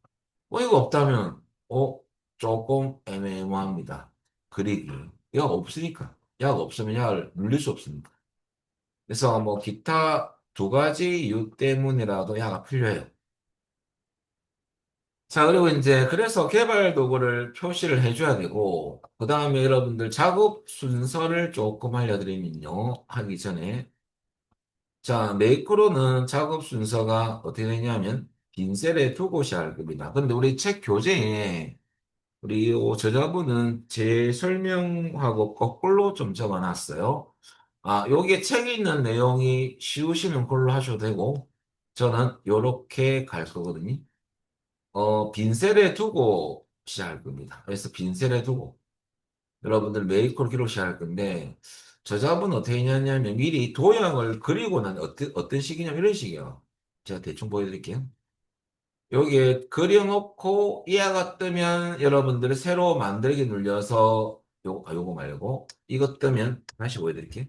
이거 없다면 조금 애매모호합니다. 그리기. 약 없으니까. 약 없으면 약을 눌릴 수 없습니다. 그래서 뭐 기타 두 가지 이유 때문이라도 약가 필요해요. 자, 그리고 이제 그래서 개발 도구를 표시를 해줘야 되고, 그 다음에 여러분들 작업 순서를 조금 알려드리면요. 하기 전에. 자, 메이크로는 작업 순서가 어떻게 되냐면, 빈 셀에 두 곳이 할 겁니다. 근데 우리 책 교재에 우리 요 저자분은 제 설명하고 거꾸로 좀 적어놨어요. 여기에 책에 있는 내용이 쉬우시면 그걸로 하셔도 되고, 저는 요렇게 갈 거거든요. 빈셀에 두고 시작할 겁니다. 그래서 빈셀에 두고 여러분들 메이크로 기록 시작할 건데 저자분은 어떻게 했냐면 미리 도형을 그리고 난 어떤 식이냐면 이런 식이에요. 제가 대충 보여드릴게요. 여기에 그려놓고 이하가 뜨면 여러분들 새로 만들기 눌려서 요거 말고 이거 뜨면 다시 보여드릴게요.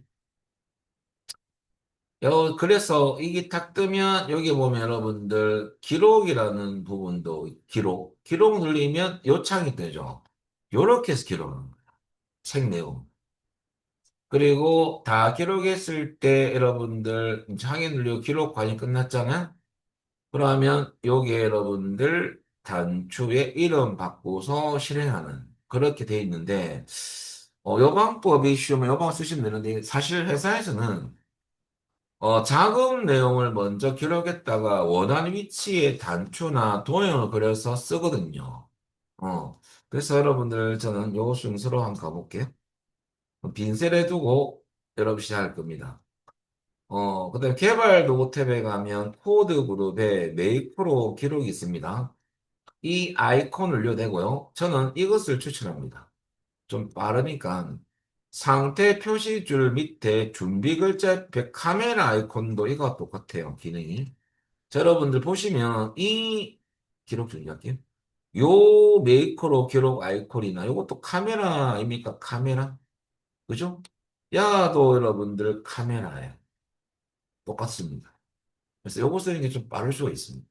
그래서 이게 탁 뜨면 여기 보면 여러분들 기록이라는 부분도 기록 눌리면 요 창이 뜨죠. 요렇게 해서 기록하는 거예요. 책 내용. 그리고 다 기록했을 때 여러분들 창에 눌리고 기록 과정이 끝났잖아요. 그러면 여기에 여러분들 단추에 이름 바꾸서 실행하는 그렇게 돼 있는데 요 방법이 쉬우면 요 방법 쓰시면 되는데 사실 회사에서는 작업 내용을 먼저 기록했다가 원하는 위치에 단추나 도형을 그려서 쓰거든요. 그래서 여러분들 저는 요 순서로 한번 가볼게요. 빈셀에 두고 여러분 시작할 겁니다. 그다음에 개발 도구 탭에 가면 코드 그룹에 메이크로 기록이 있습니다. 이 아이콘 올려되고요. 저는 이것을 추천합니다. 좀 빠르니까 상태 표시줄 밑에 준비 글자 옆에 카메라 아이콘도 이거와 똑같아요. 기능이. 자, 여러분들 보시면 이 기록 중요할게요. 요 메이커로 기록 아이콘이나 요것도 카메라입니까? 카메라? 그죠? 야도 여러분들 카메라예요. 똑같습니다. 그래서 요거 쓰는 게 좀 빠를 수가 있습니다.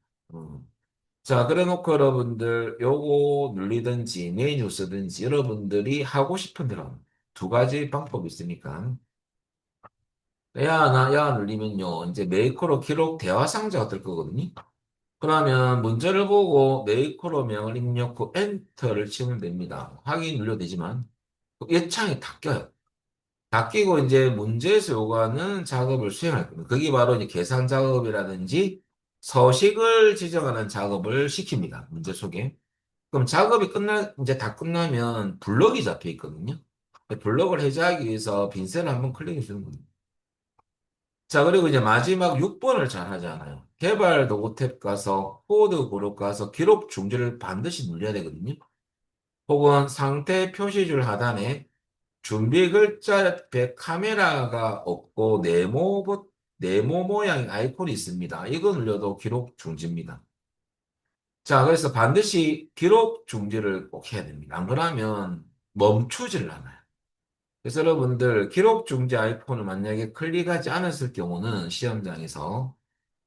자, 그래 놓고 여러분들 요거 눌리든지 메뉴 쓰든지 여러분들이 하고 싶은 대로 두 가지 방법이 있으니까 야 눌리면요 이제 메이커로 기록 대화 상자가 뜰 거거든요. 그러면 문제를 보고 메이커로 명을 입력 후 엔터를 치면 됩니다. 확인 눌려도 되지만 이 창이 닫혀요. 닫히고 이제 문제에서 요구하는 작업을 수행할 겁니다. 그게 바로 이제 계산 작업이라든지 서식을 지정하는 작업을 시킵니다. 문제 속에. 그럼 작업이 이제 다 끝나면 블럭이 잡혀 있거든요. 블럭을 해제하기 위해서 빈셀을 한번 클릭해 주는 겁니다. 자, 그리고 이제 마지막 6번을 잘 하잖아요. 개발 도구 탭 가서 코드 그룹 가서 기록 중지를 반드시 눌러야 되거든요. 혹은 상태 표시줄 하단에 준비 글자 옆에 카메라가 없고 네모 모양 아이콘이 있습니다. 이거 눌러도 기록 중지입니다. 자, 그래서 반드시 기록 중지를 꼭 해야 됩니다. 안 그러면 멈추지를 않아요. 그래서 여러분들 기록 중지 아이콘을 만약에 클릭하지 않았을 경우는 시험장에서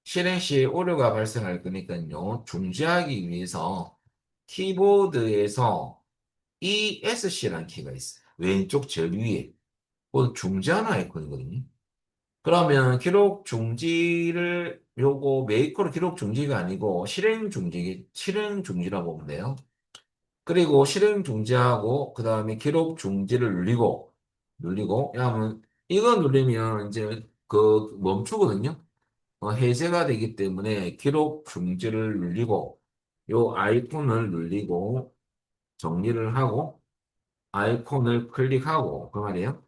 실행 시에 오류가 발생할 거니까요. 중지하기 위해서 키보드에서 ESC라는 키가 있어요. 왼쪽 제일 위에. 그건 중지하는 아이콘이거든요. 그러면 기록 중지를 요거 메이커로 기록 중지가 아니고 실행 중지라고 보면 돼요. 그리고 실행 중지하고 그 다음에 기록 중지를 누르고 왜냐하면 이거 누르면 이제 그 멈추거든요. 해제가 되기 때문에 기록 중지를 누르고 요 아이콘을 누르고 정리를 하고 아이콘을 클릭하고 그 말이에요.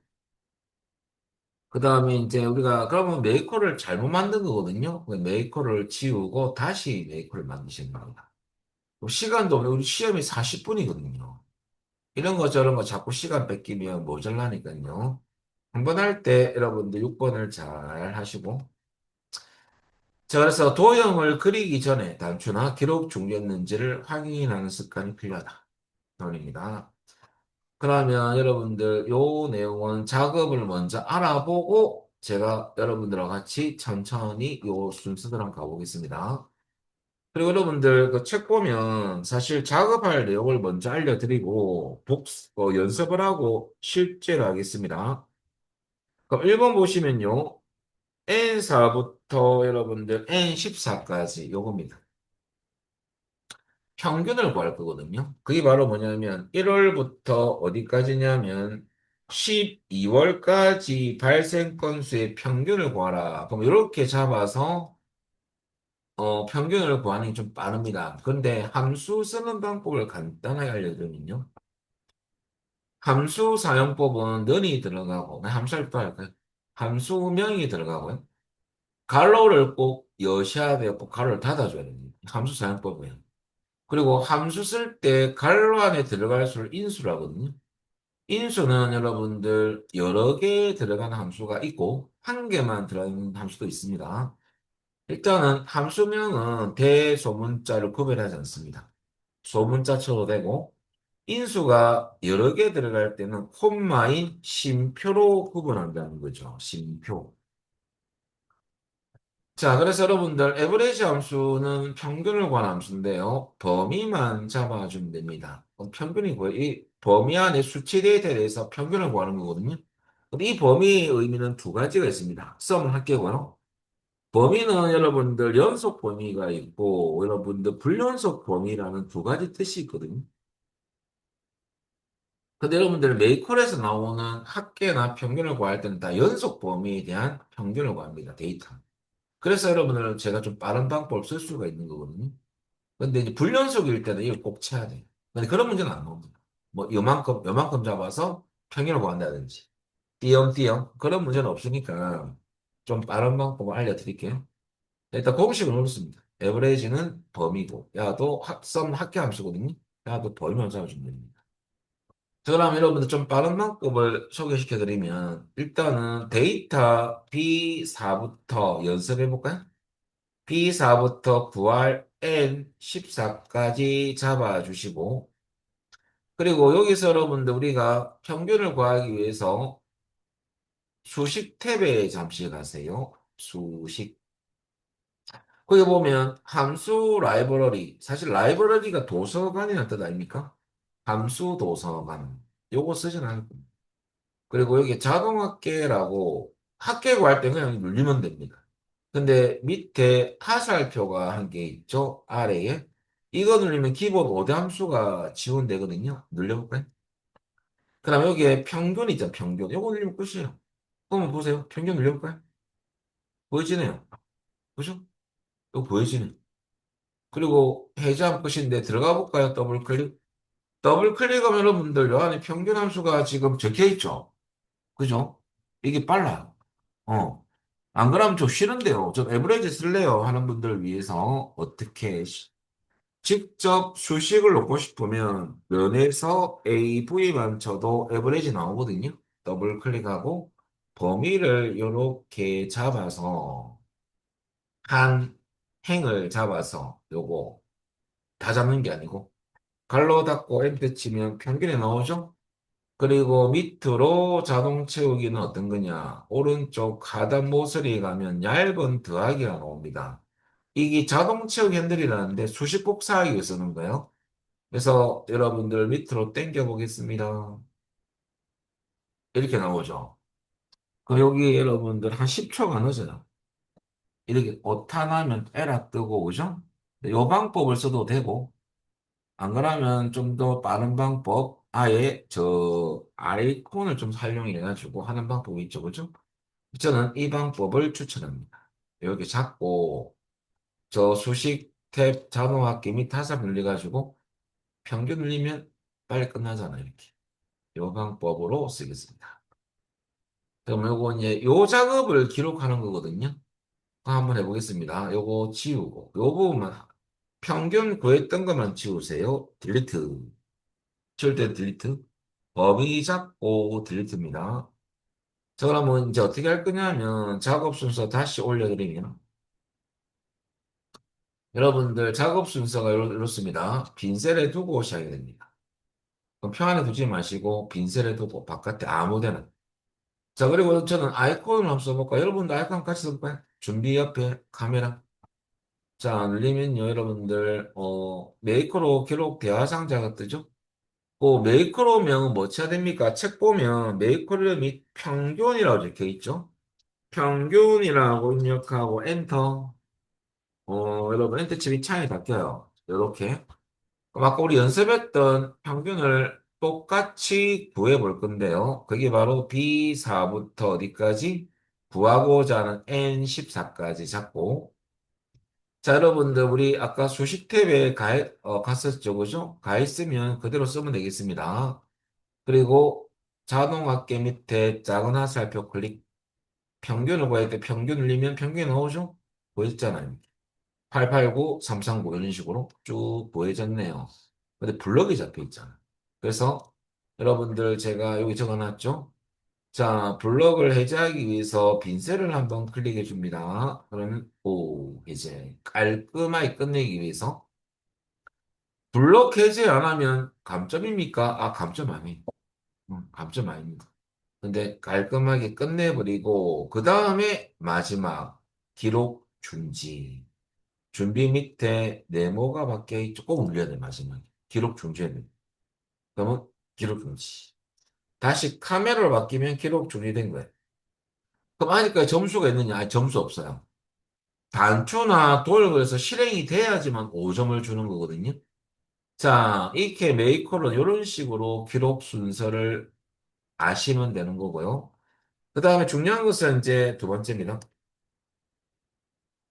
그 다음에 이제 우리가 그러면 메이커를 잘못 만든 거거든요. 그 메이커를 지우고 다시 메이커를 만드시는 겁니다. 시간도 우리 시험이 40분이거든요. 이런 거 저런 거 자꾸 시간 뺏기면 모자라니까요. 한 번 할 때 여러분들 6번을 잘 하시고. 자, 그래서 도형을 그리기 전에 단추나 기록 중이었는지를 확인하는 습관이 필요하다. 논입니다. 그러면 여러분들 요 내용은 작업을 먼저 알아보고 제가 여러분들과 같이 천천히 요 순서대로 한번 가보겠습니다. 그리고 여러분들 그 책 보면 사실 작업할 내용을 먼저 알려드리고 연습을 하고 실제로 하겠습니다. 그럼 1번 보시면요. N4부터 여러분들 N14까지 요겁니다. 평균을 구할 거거든요. 그게 바로 뭐냐면 1월부터 어디까지냐면 12월까지 발생 건수의 평균을 구하라. 그럼 이렇게 잡아서 평균을 구하는 게 좀 빠릅니다. 그런데 함수 쓰는 방법을 간단하게 알려드리면요. 함수 사용법은 넌이 들어가고, 함수를 또 할까요? 함수명이 들어가고요. 괄호를 꼭 여셔야 돼요. 꼭 괄호를 닫아줘야 됩니다. 함수 사용법이에요. 그리고 함수 쓸 때 괄호 안에 들어갈수록 인수를 하거든요. 인수는 여러분들 여러 개 들어가는 함수가 있고, 한 개만 들어가는 함수도 있습니다. 일단은 함수명은 대소문자를 구별하지 않습니다. 소문자 쳐도 되고, 인수가 여러 개 들어갈 때는 콤마인 쉼표로 구분한다는 거죠. 쉼표. 자, 그래서 여러분들 에버리지 함수는 평균을 구하는 함수인데요. 범위만 잡아주면 됩니다. 평균이 뭐예요? 이 범위 안에 수치 데이터에 대해서 평균을 구하는 거거든요. 근데 이 범위의 의미는 두 가지가 있습니다. 썸을 할게요. 범위는 여러분들 연속 범위가 있고 여러분들 불연속 범위라는 두 가지 뜻이 있거든요. 근데 여러분들 메이커에서 나오는 합계나 평균을 구할 때는 다 연속 범위에 대한 평균을 구합니다. 데이터. 그래서 여러분들 제가 좀 빠른 방법을 쓸 수가 있는 거거든요. 근데 이제 불연속일 때는 이걸 꼭 쳐야 돼요. 근데 그런 문제는 안 나옵니다. 뭐 요만큼 잡아서 평균을 구한다든지 띄엄띄엄 그런 문제는 없으니까 좀 빠른 방법을 알려드릴게요. 일단 공식을 넣습니다. 에버레이지는 범위고 야도 썸 합계 함수거든요. 야도 범위만 잡아주면 됩니다. 자, 그럼 여러분들 좀 빠른 방법을 소개시켜 드리면 일단은 데이터 B4부터 연습해 볼까요? B4부터 9할 N14까지 잡아주시고 그리고 여기서 여러분들 우리가 평균을 구하기 위해서 수식 탭에 잠시 가세요. 수식. 거기 보면 함수 라이브러리. 사실 라이브러리가 도서관이라는 뜻 아닙니까? 함수 도서관. 요거 쓰진 않을 겁니다. 그리고 여기 자동학계라고 학계 구할 때 그냥 눌리면 됩니다. 근데 밑에 화살표가 한 개 있죠? 아래에. 이거 누르면 기본 5대 함수가 지원되거든요. 눌려볼까요? 그 다음에 여기에 평균 있잖아, 평균. 이거 누르면 끝이에요. 그러면 보세요. 평균 눌려볼까요? 보여지네요. 그죠? 이거 보여지네. 그리고 해제하면 끝인데 들어가 볼까요? 더블 클릭. 더블 클릭하면 여러분들 요 안에 평균 함수가 지금 적혀 있죠? 그죠? 이게 빨라요. 어. 안 그러면 좀 싫은데요. 좀 에버리지 쓸래요 하는 분들을 위해서 어떻게 직접 수식을 넣고 싶으면 면에서 AV만 쳐도 에버리지 나오거든요. 더블 클릭하고 범위를 이렇게 잡아서 한 행을 잡아서 요거 다 잡는 게 아니고 갈로 닫고 엔터 치면 평균이 나오죠. 그리고 밑으로 자동 채우기는 어떤 거냐? 오른쪽 하단 모서리에 가면 얇은 더하기가 나옵니다. 이게 자동 채우기 핸들이라는데 수식 복사하기 위해 쓰는 거예요. 그래서 여러분들 밑으로 당겨 보겠습니다. 이렇게 나오죠. 그럼 여기 여러분들 한 10초가 늦어요. 이렇게 오타나면 에라 뜨고 오죠? 이 방법을 써도 되고 안 그러면 좀 더 빠른 방법, 아예 저 아이콘을 좀 활용해가지고 하는 방법이 있죠, 그죠? 저는 이 방법을 추천합니다. 여기 잡고 저 수식 탭 자동화기 및 타사 눌려가지고 평균 눌리면 빨리 끝나잖아요, 이렇게. 이 방법으로 쓰겠습니다. 그럼 요거 이제 요 작업을 기록하는 거거든요. 한번 해보겠습니다. 요거 지우고 요 부분만 평균 구했던 것만 지우세요. 딜리트. 지울 때 딜리트. 범위 잡고 딜리트입니다. 자, 그러면 이제 어떻게 할 거냐면 작업 순서 다시 올려드리면 여러분들 작업 순서가 이렇습니다. 빈 셀에 두고 오셔야 됩니다. 그럼 표 안에 두지 마시고 빈 셀에 두고 바깥에 아무 데나. 자, 그리고 저는 아이콘을 한번 써볼까요? 여러분도 아이콘 같이 써볼까요? 준비 옆에 카메라. 자, 눌리면요, 여러분들, 메이크로 기록 대화 상자가 뜨죠? 그 메이크로 명은 뭐 쳐야 됩니까? 책 보면 메이크로 및 평균이라고 적혀 있죠? 평균이라고 입력하고 엔터. 여러분, 엔터 칩이 창이 바뀌어요. 이렇게. 그럼 아까 우리 연습했던 평균을 똑같이 구해볼 건데요. 그게 바로 B4부터 어디까지? 구하고자 하는 N14까지 잡고, 자, 여러분들, 우리 아까 수식 탭에 갔었죠, 그죠? 가 있으면 그대로 쓰면 되겠습니다. 그리고 자동화계 밑에 작은 화살표 클릭, 평균을 구할 때 평균 눌리면 평균이 나오죠? 보였잖아요. 889, 339 이런 식으로 쭉 보여졌네요. 근데 블럭이 잡혀 있잖아. 그래서 여러분들 제가 여기 적어놨죠? 자, 블럭을 해제하기 위해서 빈셀을 한번 클릭해 줍니다. 그러면 해제. 깔끔하게 끝내기 위해서 블럭 해제 안 하면 감점입니까? 아, 감점 아니에요. 감점 아닙니다. 근데 깔끔하게 끝내버리고 그 다음에 마지막 기록 중지. 준비 밑에 네모가 밖에 있죠. 꼭 눌려야 돼, 마지막에. 기록 중지해야 돼. 그러면 기록 중지. 다시 카메라로 바뀌면 기록 중지된 거예요. 그럼 아직까지 점수가 있느냐? 아니, 점수 없어요. 단추나 도형에서 실행이 돼야지만 5점을 주는 거거든요. 자, 이렇게 메이커는 이런 식으로 기록 순서를 아시면 되는 거고요. 그 다음에 중요한 것은 이제 두 번째입니다.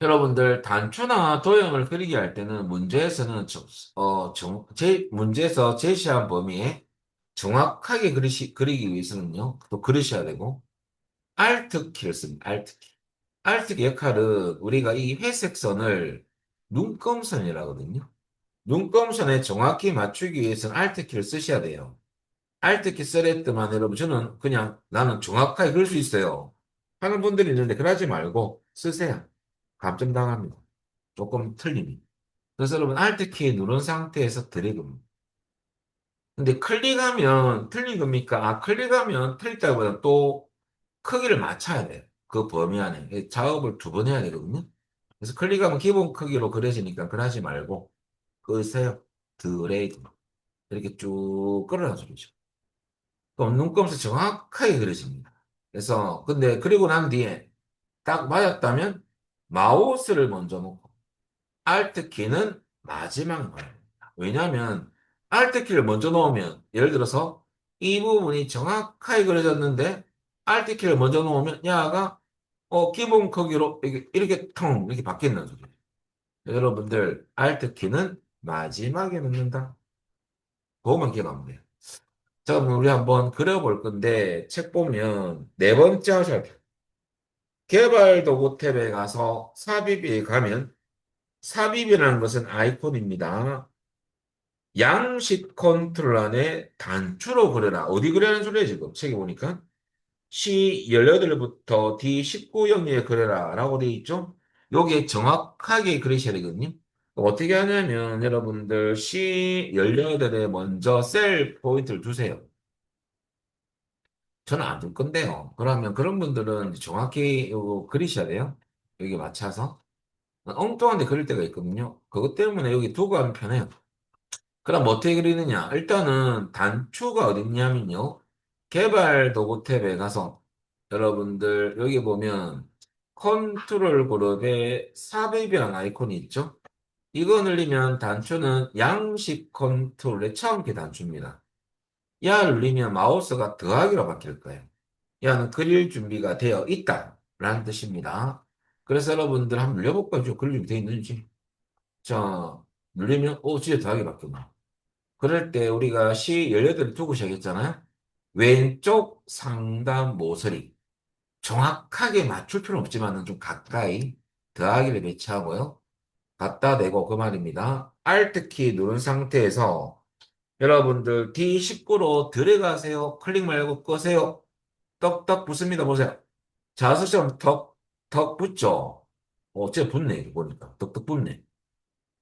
여러분들 단추나 도형을 그리게 할 때는 문제에서는 문제에서 제시한 범위에 정확하게 그리기 위해서는요. 또 그리셔야 되고 Alt 키를 씁니다. Alt 키. Alt 키 역할은 우리가 이 회색 선을 눈금선이라 하거든요. 눈금선에 정확히 맞추기 위해서는 Alt 키를 쓰셔야 돼요. Alt 키 쓰랬더만 여러분 저는 그냥 나는 정확하게 그릴 수 있어요. 하는 분들이 있는데 그러지 말고 쓰세요. 감점당합니다. 조금 틀림이. 그래서 여러분 Alt 키 누른 상태에서 드래그입니다. 근데 클릭하면 틀린 겁니까? 아, 클릭하면 틀리다기보다 또 크기를 맞춰야 돼요. 그 범위 안에. 작업을 두 번 해야 되거든요. 그래서 클릭하면 기본 크기로 그려지니까 그러지 말고 끄세요. 드래그. 이렇게 쭉 끌어놔 주죠. 그럼 눈금수 정확하게 그려집니다. 그래서 근데 그리고 난 뒤에 딱 맞았다면 마우스를 먼저 놓고 Alt 키는 마지막에 넣어야 됩니다. 왜냐하면 Alt 키를 먼저 넣으면 예를 들어서 이 부분이 정확하게 그려졌는데 Alt 키를 먼저 놓으면 야가 기본 크기로 이렇게 텅 이렇게 바뀐다는 소리예요. 여러분들 Alt 키는 마지막에 넣는다. 그것만 기억하면 돼요. 자, 그럼 우리 한번 그려볼 건데 책 보면 네 번째 화살표 개발 도구 탭에 가서 삽입에 가면 삽입이라는 것은 아이콘입니다. 양식 컨트롤 안에 단추로 그려라. 어디 그려라는 소리야, 지금? 책에 보니까. C18부터 D19 영역에 그려라. 라고 되어 있죠? 여기에 정확하게 그리셔야 되거든요. 어떻게 하냐면, 여러분들 C18에 먼저 셀 포인트를 두세요. 저는 안 둘 건데요. 그러면 그런 분들은 정확히 이거 그리셔야 돼요. 여기 맞춰서. 엉뚱한데 그릴 때가 있거든요. 그것 때문에 여기 두고 하면 편해요. 그럼 어떻게 그리느냐? 일단은 단추가 어딨냐면요. 개발 도구 탭에 가서 여러분들 여기 보면 컨트롤 그룹에 삽입이라는 아이콘이 있죠? 이거 늘리면 단추는 양식 컨트롤의 처음기 단추입니다. 야 눌리면 마우스가 더하기로 바뀔 거예요. 야는 그릴 준비가 되어 있다 라는 뜻입니다. 그래서 여러분들 한번 눌려볼까요? 그릴 준비 되어 있는지. 자, 눌리면 진짜 더하기 바뀌네. 그럴 때 우리가 시 18을 두고 시작했잖아요. 왼쪽 상단 모서리. 정확하게 맞출 필요는 없지만 좀 가까이 더하기를 배치하고요. 갖다 대고 그 말입니다. Alt키 누른 상태에서 여러분들 D19로 들어가세요. 클릭 말고 끄세요. 떡떡 붙습니다. 보세요. 자수처럼 턱 붙죠? 어째 붙네. 이거 보니까. 떡떡 붙네.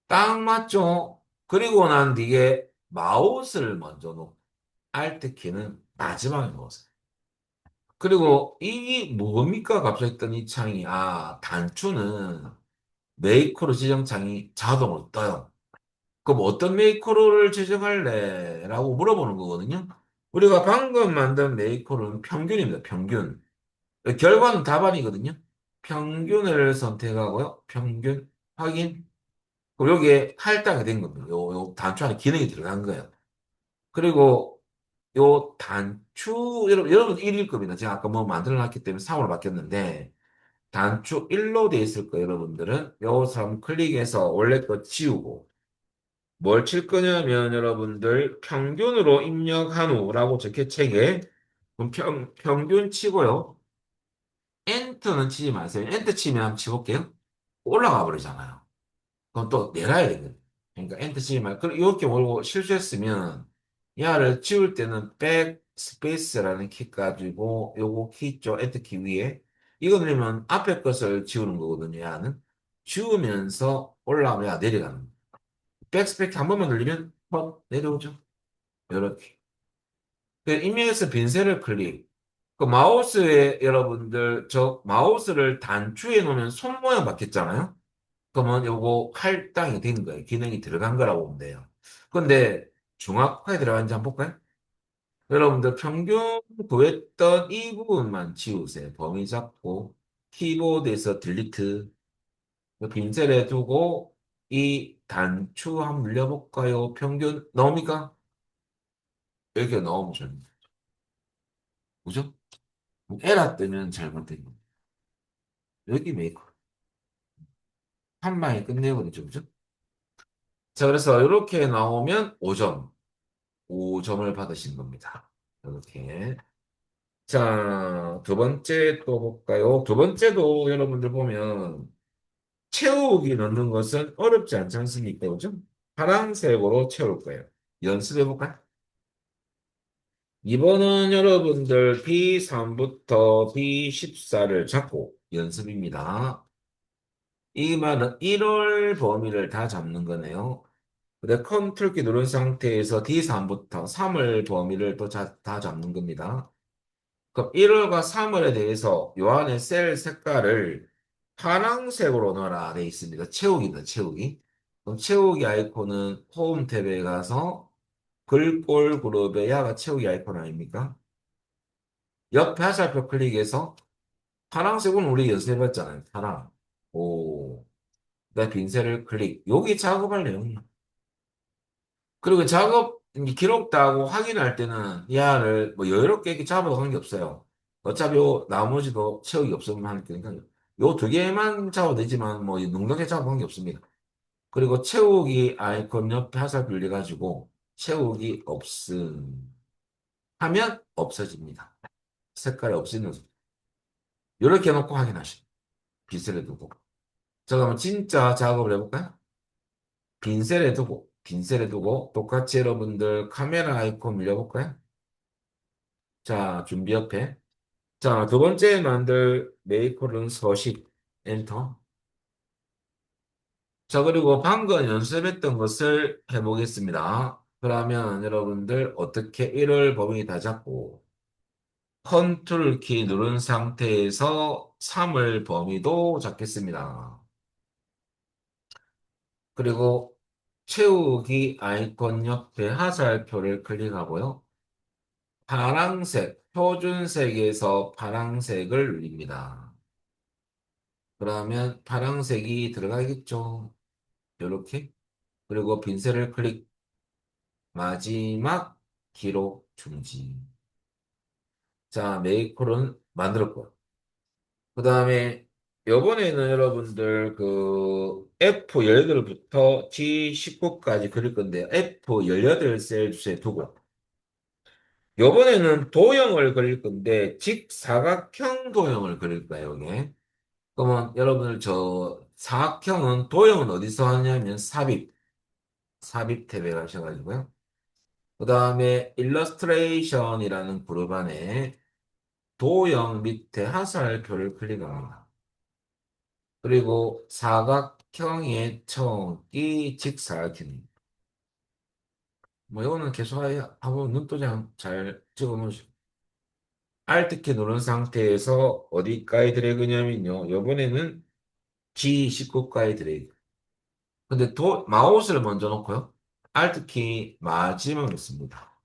딱 맞죠? 그리고 난 뒤에 마우스를 먼저 놓고 Alt키는 마지막에 놓으세요. 그리고 이 뭡니까? 갑자기 했던 이 창이 단추는 메이커로 지정 창이 자동으로 떠요. 그럼 어떤 메이커로를 지정할래? 라고 물어보는 거거든요. 우리가 방금 만든 메이커로는 평균입니다. 평균. 결과는 답안이거든요. 평균을 선택하고요. 평균 확인. 그리고 여기에 할당이 된 겁니다. 요 단추 안에 기능이 들어간 거예요. 그리고 요 단추, 여러분 1일 겁니다. 제가 아까 뭐 만들어 놨기 때문에 3으로 바뀌었는데, 단추 1로 돼 있을 거예요, 여러분들은. 요 3 클릭해서 원래 거 지우고, 뭘 칠 거냐면, 여러분들, 평균으로 입력한 후라고 적혀 책에, 그럼 평균 치고요. 엔터는 치지 마세요. 엔터 치면 한번 치볼게요. 올라가 버리잖아요. 그럼 또 내려야 되거든. 그러니까 엔터 치지 말고, 이렇게 몰고 실수했으면, 야를 지울 때는 백 스페이스라는 키 가지고, 요거 키 있죠? 엔터 키 위에. 이거 누르면 앞에 것을 지우는 거거든요, 야는. 지우면서 올라오면 야 내려가는 거예요. 백스페이스 한 번만 눌리면, 내려오죠. 이렇게. 그 임의에서 빈셀을 클릭. 그 마우스에 여러분들, 저 마우스를 단추에 놓으면 손 모양 바뀌었잖아요? 그러면 요거 할당이 된 거예요. 기능이 들어간 거라고 보면 돼요. 근데 정확하게 들어간지 한번 볼까요? 여러분들 평균 구했던 이 부분만 지우세요. 범위 잡고 키보드에서 딜리트 빈셀에 두고 이 단추 한번 눌려볼까요? 평균 나옵니까? 이렇게 나오면 됩니다. 그죠? 에라 뜨면 잘못된 겁니다. 여기 메이커. 한 방에 끝내버리죠. 그죠? 자, 그래서 이렇게 나오면 5점. 5점을 받으신 겁니다. 이렇게. 자, 두 번째 또 볼까요? 두 번째도 여러분들 보면 채우기 넣는 것은 어렵지 않지 않습니까? 그죠? 파란색으로 채울 거예요. 연습해 볼까요? 이번은 여러분들 B3부터 B14를 잡고 연습입니다. 이 말은 1월 범위를 다 잡는 거네요. 근데 컨트롤 키 누른 상태에서 D3부터 3월 범위를 또 다 잡는 겁니다. 그럼 1월과 3월에 대해서 요 안에 셀 색깔을 파란색으로 넣어라 돼 있습니다. 채우기입니다. 채우기. 그럼 채우기 아이콘은 홈 탭에 가서 글꼴 그룹에 야가 채우기 아이콘 아닙니까? 옆에 화살표 클릭해서 파란색은 우리 연습해봤잖아요. 파랑. 오. 그다음 빈셀을 클릭. 여기 작업할 내용이야. 그리고 작업 기록다하고 확인할 때는 야를 뭐 여유롭게 이렇게 잡아도 관계없어요. 어차피 요 나머지도 채우기 없으면 하는 거니까 요 두 개만 잡아도 되지만 뭐 넉넉히 잡아도 관계없습니다. 그리고 채우기 아이콘 옆에 화살표 올려가지고 채우기 없음 하면 없어집니다. 색깔이 없어지는 이렇게 해놓고 확인하시고 빈셀에 두고 자 그러면 진짜 작업을 해볼까요? 빈셀에 두고 똑같이 여러분들 카메라 아이콘 밀려볼까요? 자, 준비 옆에. 자, 두 번째 만들 메이커는 서식, 엔터. 자, 그리고 방금 연습했던 것을 해보겠습니다. 그러면 여러분들 어떻게 1월 범위 다 잡고 컨트롤 키 누른 상태에서 3월 범위도 잡겠습니다. 그리고 채우기 아이콘 옆에 화살표를 클릭하고요. 파랑색, 표준색에서 파랑색을 누립니다. 그러면 파란색이 들어가겠죠. 이렇게. 그리고 빈셀을 클릭. 마지막 기록 중지. 자, 메이커는 만들었고. 그 다음에 요번에는 여러분들 그 F18부터 G19까지 그릴 건데 F18 셀 주에 두고 요번에는 도형을 그릴 건데 직사각형 도형을 그릴 거예요, 이게. 그러면 여러분들 저 사각형은 도형은 어디서 하냐면 삽입 탭에 가셔가지고요. 그 다음에 일러스트레이션이라는 그룹 안에 도형 밑에 화살표를 클릭합니다. 그리고 사각형의 총기 직사각형입니다. 뭐 이거는 계속 하고 눈도장 잘 찍어놓으시고 Alt키 누른 상태에서 어디까지 드래그냐면요. 이번에는 G19까지 드래그. 근데 마우스를 먼저 놓고요. Alt키 마지막에 씁니다.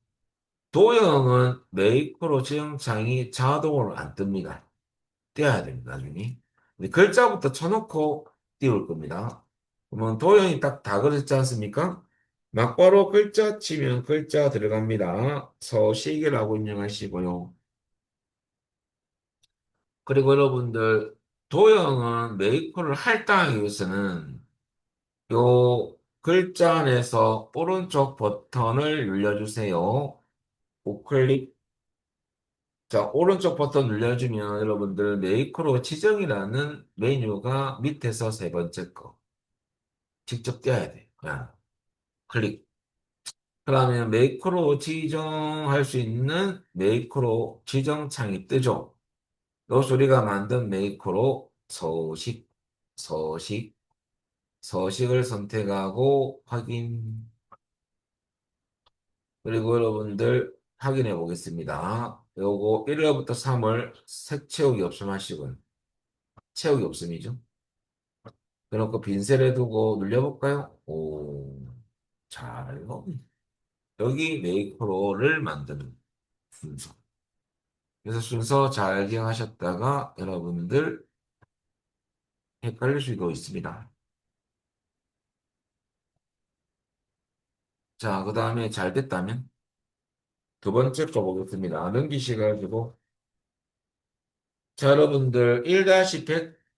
도형은 메이크로 지정창이 자동으로 안 뜹니다. 떼어야 됩니다, 나중에. 근데 글자부터 쳐놓고 띄울 겁니다. 그러면 도형이 딱 다 그렸지 않습니까? 막바로 글자 치면 글자 들어갑니다. 서식이라고 입력하시고요. 그리고 여러분들, 도형은 메이크를 할당하기 위해서는 요 글자 안에서 오른쪽 버튼을 눌러주세요. 우클릭. 자, 오른쪽 버튼 눌러주면 여러분들 메이크로 지정이라는 메뉴가 밑에서 세 번째 거. 직접 떼야 돼. 그냥 클릭. 그러면 메이크로 지정할 수 있는 메이크로 지정 창이 뜨죠. 요 소리가 만든 메이크로 서식, 서식을 선택하고 확인. 그리고 여러분들 확인해 보겠습니다. 요거 1월부터 3월 색 채우기 없음 하시고요. 채우기 없음이죠. 그래놓고 빈셀에 두고 눌려볼까요? 오, 잘, 여기 메이크로를 만드는 순서. 그래서 순서 잘 기억하셨다가 여러분들 헷갈릴 수도 있습니다. 자, 그 다음에 잘 됐다면 두 번째 거 보겠습니다. 넘기시가지고. 자, 여러분들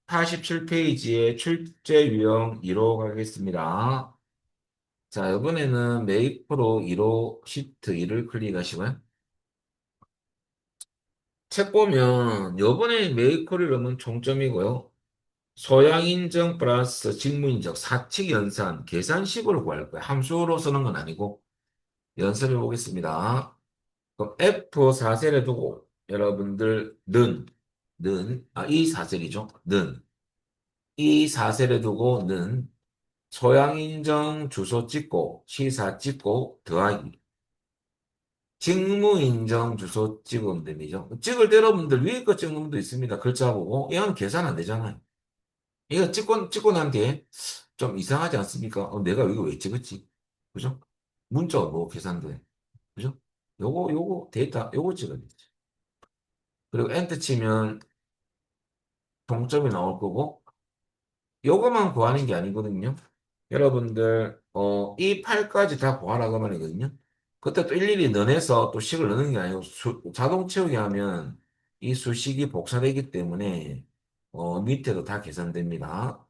1-187페이지에 출제 유형 2로 가겠습니다. 자, 이번에는 메이크로 2로 시트 2를 클릭하시고요. 책 보면 요번에 메이커리 름은 총점이고요. 소양 인정 플러스 직무 인정, 사칙 연산, 계산식으로 구할 거예요. 함수로 쓰는 건 아니고 연습해 보겠습니다. 그럼 F4셀에 두고 여러분들 이 4셀이죠. 이 4셀에 두고 소양 인정 주소 찍고 시사 찍고 더하기 직무 인정 주소 찍으면 됩니다. 찍을 때 여러분들 위에 거 찍는 분도 있습니다. 글자 보고. 이건 계산 안 되잖아요. 이거 찍고 난 뒤에 좀 이상하지 않습니까? 내가 이거 왜 찍었지? 그죠? 문자가 뭐 계산돼. 그죠? 요거 데이터, 요거 찍어야 되지. 그리고 엔터 치면 동점이 나올 거고, 요거만 구하는 게 아니거든요. 여러분들, 이 팔까지 다 구하라고 말이거든요. 그때 또 일일이 넣어내서 또 식을 넣는 게 아니고 자동 채우기 하면 이 수식이 복사되기 때문에 밑에도 다 계산됩니다.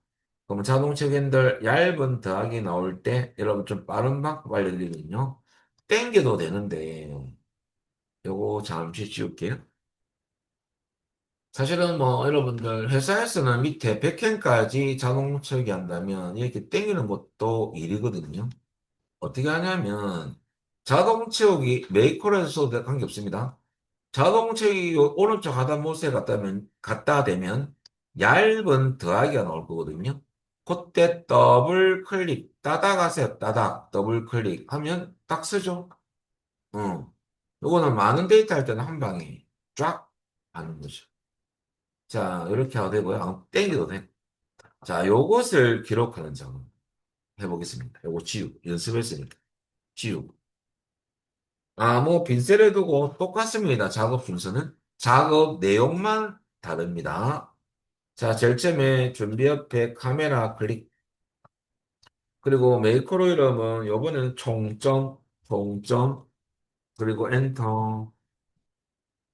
그럼 자동 채우기 핸들 얇은 더하기 나올 때 여러분 좀 빠른 방법 알려드리거든요. 땡겨도 되는데 요거 잠시 지울게요. 사실은 뭐 여러분들 회사에서는 밑에 백현까지 자동 채우기 한다면 이렇게 땡기는 것도 일이거든요. 어떻게 하냐면 자동 채우기 메이커에서도 관계없습니다. 자동 채우기 오른쪽 하단못에 갖다 대면 얇은 더하기가 나올 거거든요. 그때 더블 클릭 따닥 하세요. 따닥 더블 클릭하면 딱 쓰죠. 어. 요거는 많은 데이터 할 때는 한 방에 쫙 하는 거죠. 자, 이렇게 하도 되고요. 땡겨도 돼. 자, 요것을 기록하는 작업 해보겠습니다. 요거 지우고 연습했으니까 지우고. 뭐, 빈셀에 두고 똑같습니다. 작업 순서는. 작업 내용만 다릅니다. 자, 제일 처음에 준비 옆에 카메라 클릭. 그리고 메이커로 이름은 요번에는 총점, 그리고 엔터.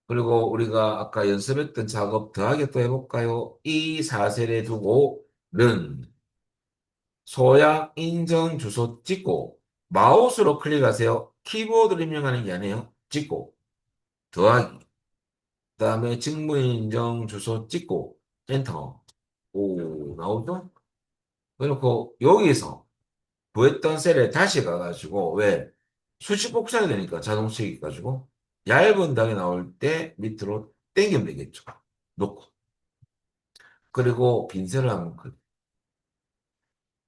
그리고 우리가 아까 연습했던 작업 더하기 또 해볼까요? 이 사슬에 두고 는 소약 인증 주소 찍고 마우스로 클릭하세요. 키보드를 입력하는 게 아니에요. 찍고 더하기. 그다음에 직무인증 주소 찍고 엔터. 오, 나오죠? 그리고 여기서 구했던 셀에 다시 가가지고 왜 수식 복사해야 되니까 자동식 가지고 얇은 당이 나올 때 밑으로 당기면 되겠죠. 놓고 그리고 빈셀을 한번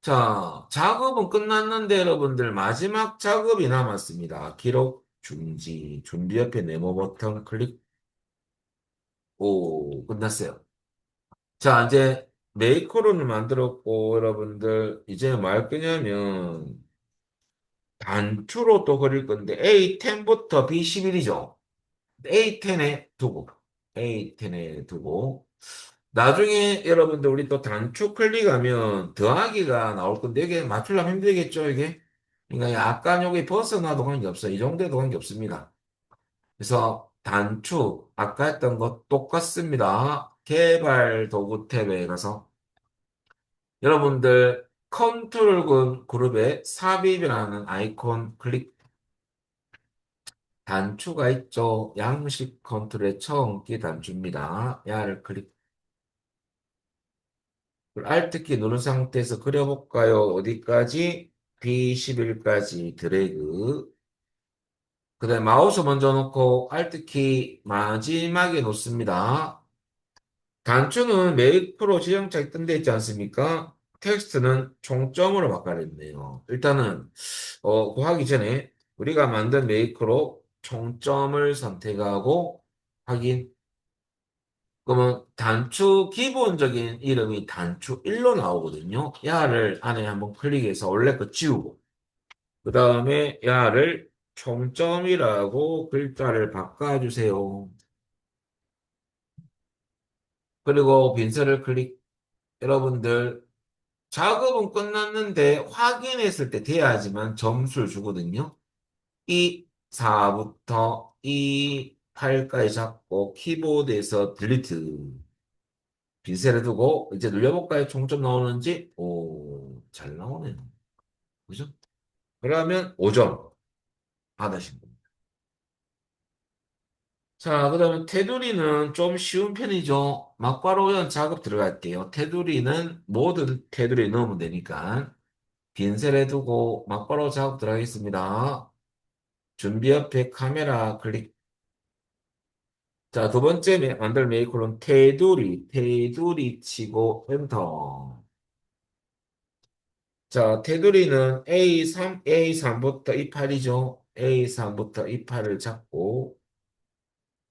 자, 작업은 끝났는데 여러분들 마지막 작업이 남았습니다. 기록 중지 준비 옆에 네모 버튼 클릭. 오, 끝났어요. 자, 이제 메이커론을 만들었고 여러분들 이제 뭐 할 거냐면 단추로 또 그릴 건데 A10부터 B11이죠. A10에 두고 A10에 두고 나중에 여러분들 우리 또 단축 클릭하면 더하기가 나올 건데 이게 맞추려면 힘들겠죠 이게. 그러니까 약간 여기 벗어나도 관계없어. 이 정도에도 관계없습니다. 그래서 단축 아까 했던 것 똑같습니다. 개발 도구 탭에 가서 여러분들 컨트롤 그룹에 삽입이라는 아이콘 클릭. 단추가 있죠. 양식 컨트롤의 처음 키 단추입니다. 야를 클릭. Alt키 누른 상태에서 그려볼까요? 어디까지? B11까지 드래그. 그 다음에 마우스 먼저 놓고 Alt키 마지막에 놓습니다. 단추는 메이크로 지정차 있던 데 있지 않습니까? 텍스트는 총점으로 바꿔야겠네요. 일단은 그거 하기 전에 우리가 만든 메이크로 총점을 선택하고 확인. 그러면 단추 기본적인 이름이 단추 1로 나오거든요. 야를 안에 한번 클릭해서 원래 거 지우고 그 다음에 야를 총점이라고 글자를 바꿔주세요. 그리고 빈셀을 클릭. 여러분들 작업은 끝났는데 확인했을 때 돼야지만 점수를 주거든요. 이 4부터 이 8까지 잡고 키보드에서 딜리트 빈셀을 두고 이제 눌려볼까요? 총점 나오는지? 오, 잘 나오네요. 그죠? 그러면 5점 받으신 겁니다. 자, 그 다음에 테두리는 좀 쉬운 편이죠. 막바로 그냥 작업 들어갈게요. 테두리는 모든 테두리에 넣으면 되니까 빈셀에 두고 막바로 작업 들어가겠습니다. 준비 옆에 카메라 클릭. 자, 두 번째 만들 메이크로는 테두리 치고 엔터. 자, 테두리는 A3부터 E8이죠. A3부터 E8을 잡고,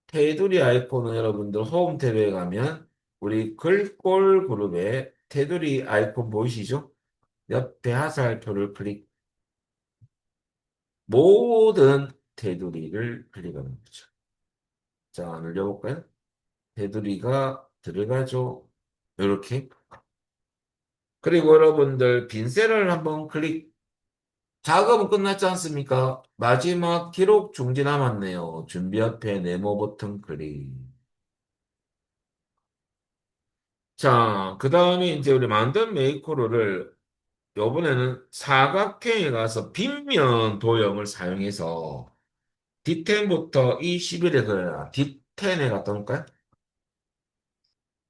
테두리 아이콘은 여러분들 홈 탭에 가면, 우리 글꼴 그룹에 테두리 아이콘 보이시죠? 옆에 화살표를 클릭, 모든 테두리를 클릭하는 거죠. 자, 늘려볼까요? 테두리가 들어가죠. 이렇게. 그리고 여러분들 빈셀을 한번 클릭. 작업은 끝났지 않습니까? 마지막 기록 중지 남았네요. 준비 옆에 네모 버튼 클릭. 자, 그 다음에 이제 우리 만든 메이크로를 요번에는 사각형에 가서 빗면 도형을 사용해서 D10부터 E11에 그려라. D10에 갖다 놓을까요?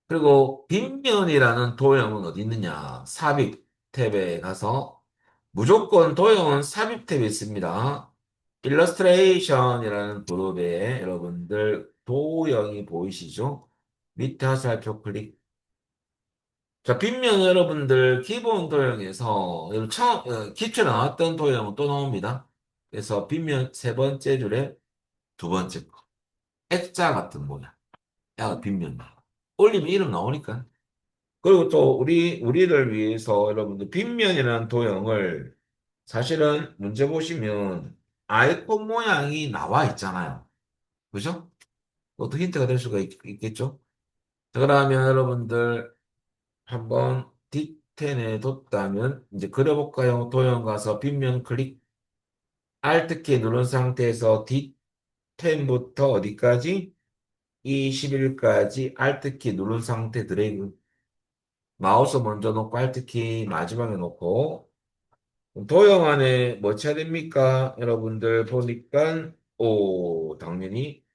그리고 빗면이라는 도형은 어디 있느냐? 삽입 탭에 가서 무조건 도형은 삽입 탭에 있습니다. 일러스트레이션이라는 그룹에 여러분들 도형이 보이시죠? 밑에 화살표 클릭. 자, 빗면 여러분들 기본 도형에서 처음 기초에 나왔던 도형은 또 나옵니다. 그래서 빗면 세 번째 줄에 두 번째 거. 액자 같은 모양. 야, 빗면. 올리면 이름 나오니까. 그리고 또 우리를 위해서 여러분들 빗면이라는 도형을 사실은 문제 보시면 아이콘 모양이 나와 있잖아요. 그죠? 그것도 힌트가 될 수가 겠죠. 자, 그러면 여러분들 한번 노트펜에 뒀다면 이제 그려볼까요? 도형 가서 빗면 클릭, Alt키 누른 상태에서 D10부터 어디까지? 21까지 Alt키 누른 상태 드래그. 마우스 먼저 놓고 Alt키 마지막에 놓고 도형 안에 뭐 쳐야 됩니까? 여러분들 보니까 당연히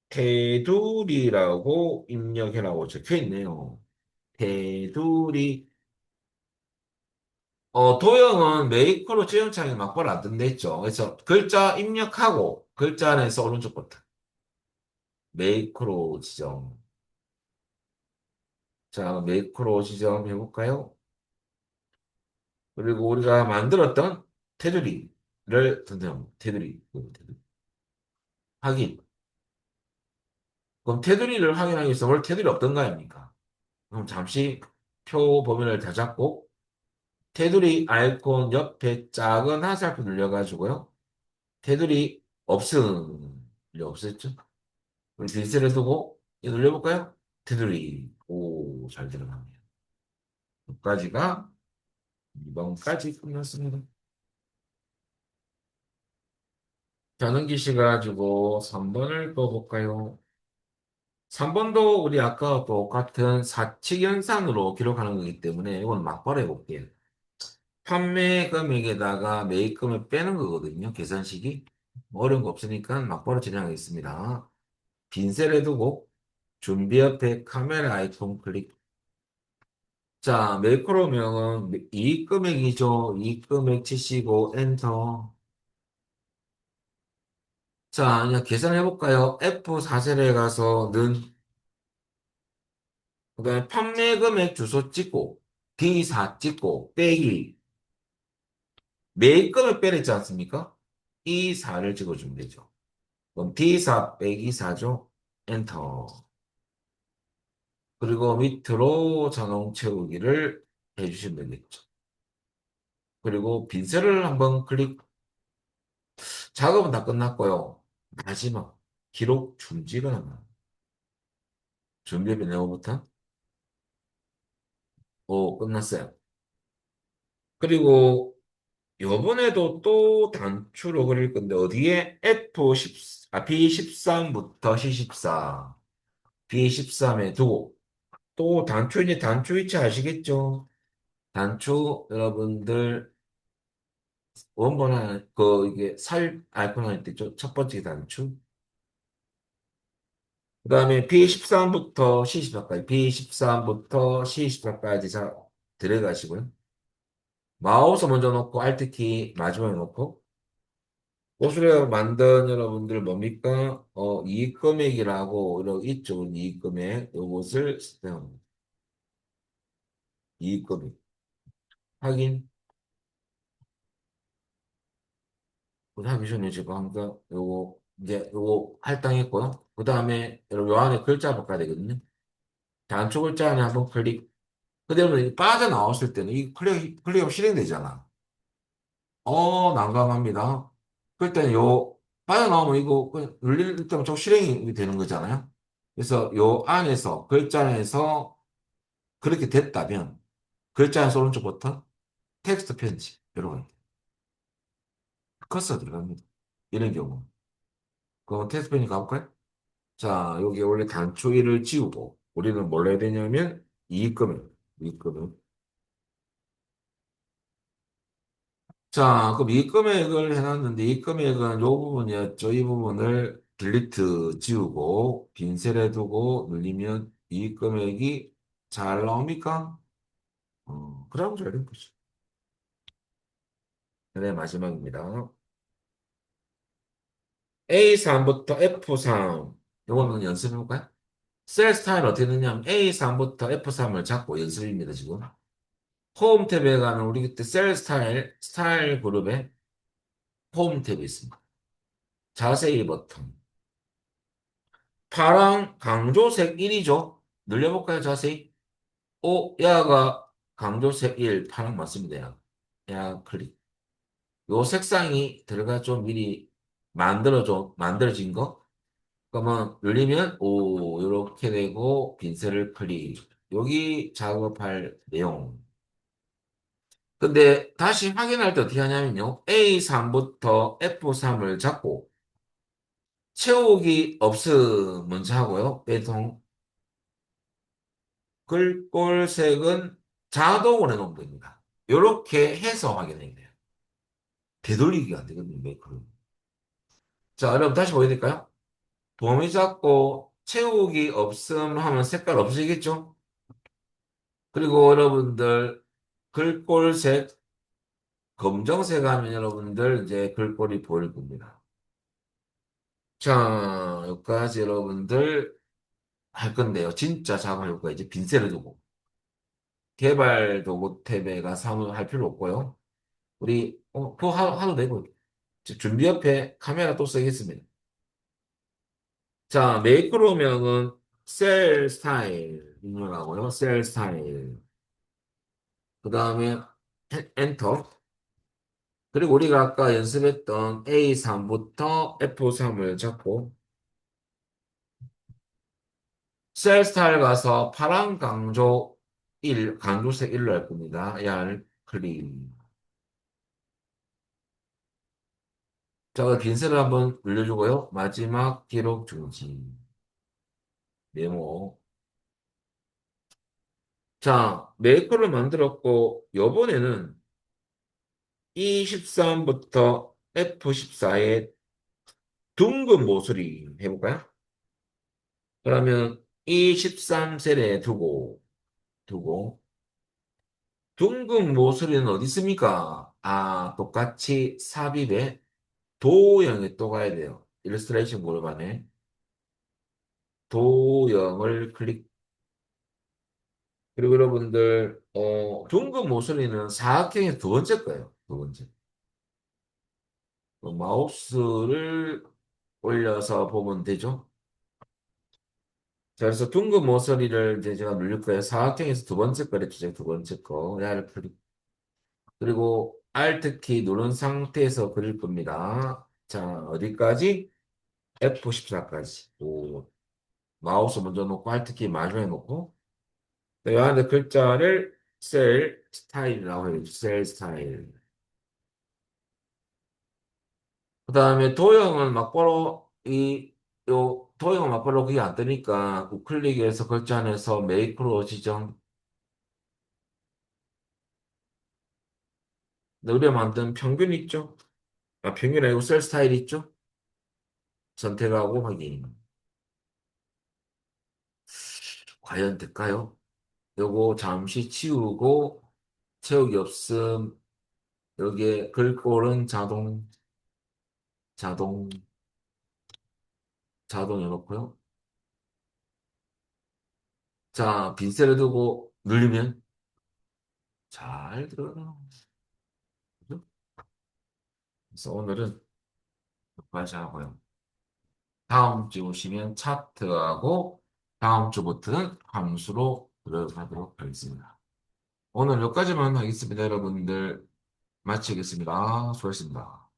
테두리라고 입력해라고 적혀 있네요. 테두리. 도형은 메이크로 지정창에 막바로 안 뜬다 했죠. 그래서 글자 입력하고 글자 안에서 오른쪽 버튼. 메이크로 지정. 자, 메이크로 지정 해볼까요? 그리고 우리가 만들었던 테두리를 선택합니다. 테두리. 확인. 그럼 테두리를 확인하기 위해서 원래 테두리 없던 거 아닙니까? 그럼 잠시 표 범위를 다 잡고 테두리 아이콘 옆에 작은 화살표 눌려가지고요. 테두리 없앴죠? 우리 빈셀을 두고 이거 눌려볼까요? 테두리. 오, 잘 들어가네요. 여기까지가 2번까지 끝났습니다. 자, 넘기셔가지고 3번을 떠볼까요? 3번도 우리 아까 똑같은 사칙 연산으로 기록하는 거기 때문에 이건 막바로 해볼게요. 판매 금액에다가 매입금을 빼는 거거든요. 계산식이. 뭐 어려운 거 없으니까 막바로 진행하겠습니다. 빈셀에 두고 준비 옆에 카메라 아이콘 클릭. 자, 매크로명은 이익 금액이죠. 이익 금액 치시고 엔터. 자, 그냥 계산해 볼까요? F4셀에 가서 는 그다음에 판매 금액 주소 찍고 D4 찍고 빼기 매입금을 빼냈지 않습니까? 이 4를 찍어주면 되죠. 그럼 D4 빼기 4죠. 엔터. 그리고 밑으로 자동 채우기를 해주시면 되겠죠. 그리고 빈셀을 한번 클릭. 작업은 다 끝났고요. 마지막 기록 중지가 남아요. 준비비 네오부터 끝났어요. 그리고 요번에도 또 단추로 그릴 건데 어디에 B13부터 C14, B13에 두고 또 단추 이제 단추 위치 아시겠죠? 단추 여러분들 원본은 이게 살 아이콘 할 때죠. 첫 번째 단추. 그다음에 B13부터 C14까지 B13부터 C14까지 자 들어가시고요. 마우스 먼저 놓고 Alt키 마지막에 놓고 고스란히 만든 여러분들 뭡니까? 이익 금액이라고 이렇게 있죠. 이익 금액 요것을 선택합니다. 이익 금액 확인. 하기 전에 지금 하니까 요거 이제 요거 할당했고요. 그 다음에 여러분 요 안에 글자 바꿔야 되거든요. 단축 글자 안에 한번 클릭. 그대로 빠져나왔을 때는 이 클릭하면 실행되잖아. 난감합니다. 그럴 때는 빠져나오면 이거 그냥 눌릴 때면 저 실행이 되는 거잖아요. 그래서 요 안에서, 글자 안에서 그렇게 됐다면, 글자 안에서 오른쪽 버튼, 텍스트 편집, 이런 거. 커서 들어갑니다. 이런 경우. 그럼 텍스트 편집 가볼까요? 자, 여기 원래 단초 1을 지우고, 우리는 뭘 해야 되냐면, 이익금액. 자, 그럼 이익금액을 해놨는데, 이익금액은 요 부분이었죠. 이 부분을 딜리트 지우고, 빈셀에 두고 눌리면 이익금액이 잘 나옵니까? 그러면 잘 된 거죠. 네, 마지막입니다. A3부터 F3. 요거는 연습해볼까요? 셀 스타일 어떻게 되냐면 A3부터 F3을 잡고 연습입니다, 지금. 홈 탭에 가면 우리 그때 셀 스타일 그룹에 홈 탭이 있습니다. 자세히 버튼. 파랑 강조색 1이죠. 늘려볼까요, 자세히? 야가 강조색 1, 파랑 맞습니다, 야, 클릭. 요 색상이 들어가 좀 미리 만들어진 거. 그러면 눌리면 이렇게 되고 빈셀을 클릭. 여기 작업할 내용. 근데 다시 확인할 때 어떻게 하냐면요. A3부터 F3을 잡고 채우기 없음 먼저 하고요. 빼통 글꼴색은 자동으로 해놓으면 됩니다. 이렇게 해서 확인해야 돼요. 되돌리기가 안 되거든요. 메이크로. 자, 여러분 다시 보여드릴까요? 범위 잡고 채우기 없음 하면 색깔 없으시겠죠? 그리고 여러분들 글꼴색 검정색 하면 여러분들 이제 글꼴이 보일 겁니다. 자, 여기까지 여러분들 할 건데요. 진짜 작업할 거예요. 이제 빈셀을 두고. 개발 도구 탭에 가서 아무 할 필요 없고요. 우리, 그거 하도 되고. 준비 옆에 카메라 또 쓰겠습니다. 자, 메이크로명은 셀 스타일 입력하고요. 셀 스타일. 그 다음에 엔터. 그리고 우리가 아까 연습했던 A3부터 F3을 잡고 셀 스타일 가서 파란 강조 1, 강조색 1로 할 겁니다. 얄 클릭. 자, 빈셀을 한번 눌러주고요. 마지막 기록 중지. 메모. 자, 메이커를 만들었고, 요번에는 E13부터 F14의 둥근 모서리 해볼까요? 그러면 E13셀에 두고, 둥근 모서리는 어디 있습니까? 아, 똑같이 삽입에 도형에 또 가야 돼요. 일러스트레이션 모르반에 도형을 클릭. 그리고 여러분들, 둥근 모서리는 사각형의 두 번째 거예요. 두 번째. 마우스를 올려서 보면 되죠. 자, 그래서 둥근 모서리를 이제 제가 누를 거예요. 사각형에서 두 번째 거래 주제 두 번째 거. 야를 클릭. 그리고 Alt키 누른 상태에서 그릴 겁니다. 자, 어디까지? F14까지. 오, 마우스 먼저 놓고 Alt키 마지막에 놓고 이 안에 글자를 셀 스타일이라고 해요. 셀 스타일. 그 다음에 도형은 막바로 요 도형은 막바로 그게 안 뜨니까 우클릭해서 글자 안에서 메이크로 지정. 우리가 만든 평균 있죠? 아, 평균 아니고 셀 스타일 있죠? 선택하고 확인. 과연 될까요? 요거 잠시 치우고 채우기 없음. 여기에 글꼴은 자동, 자동 해놓고요. 자, 빈셀을 두고 누르면 잘 들어가. 그죠? 그래서 오늘은 여기까지 하고요. 다음 주 오시면 차트하고 다음 주부터는 함수로 들어가도록 하겠습니다. 오늘 여기까지만 하겠습니다. 여러분들 마치겠습니다. 수고하셨습니다.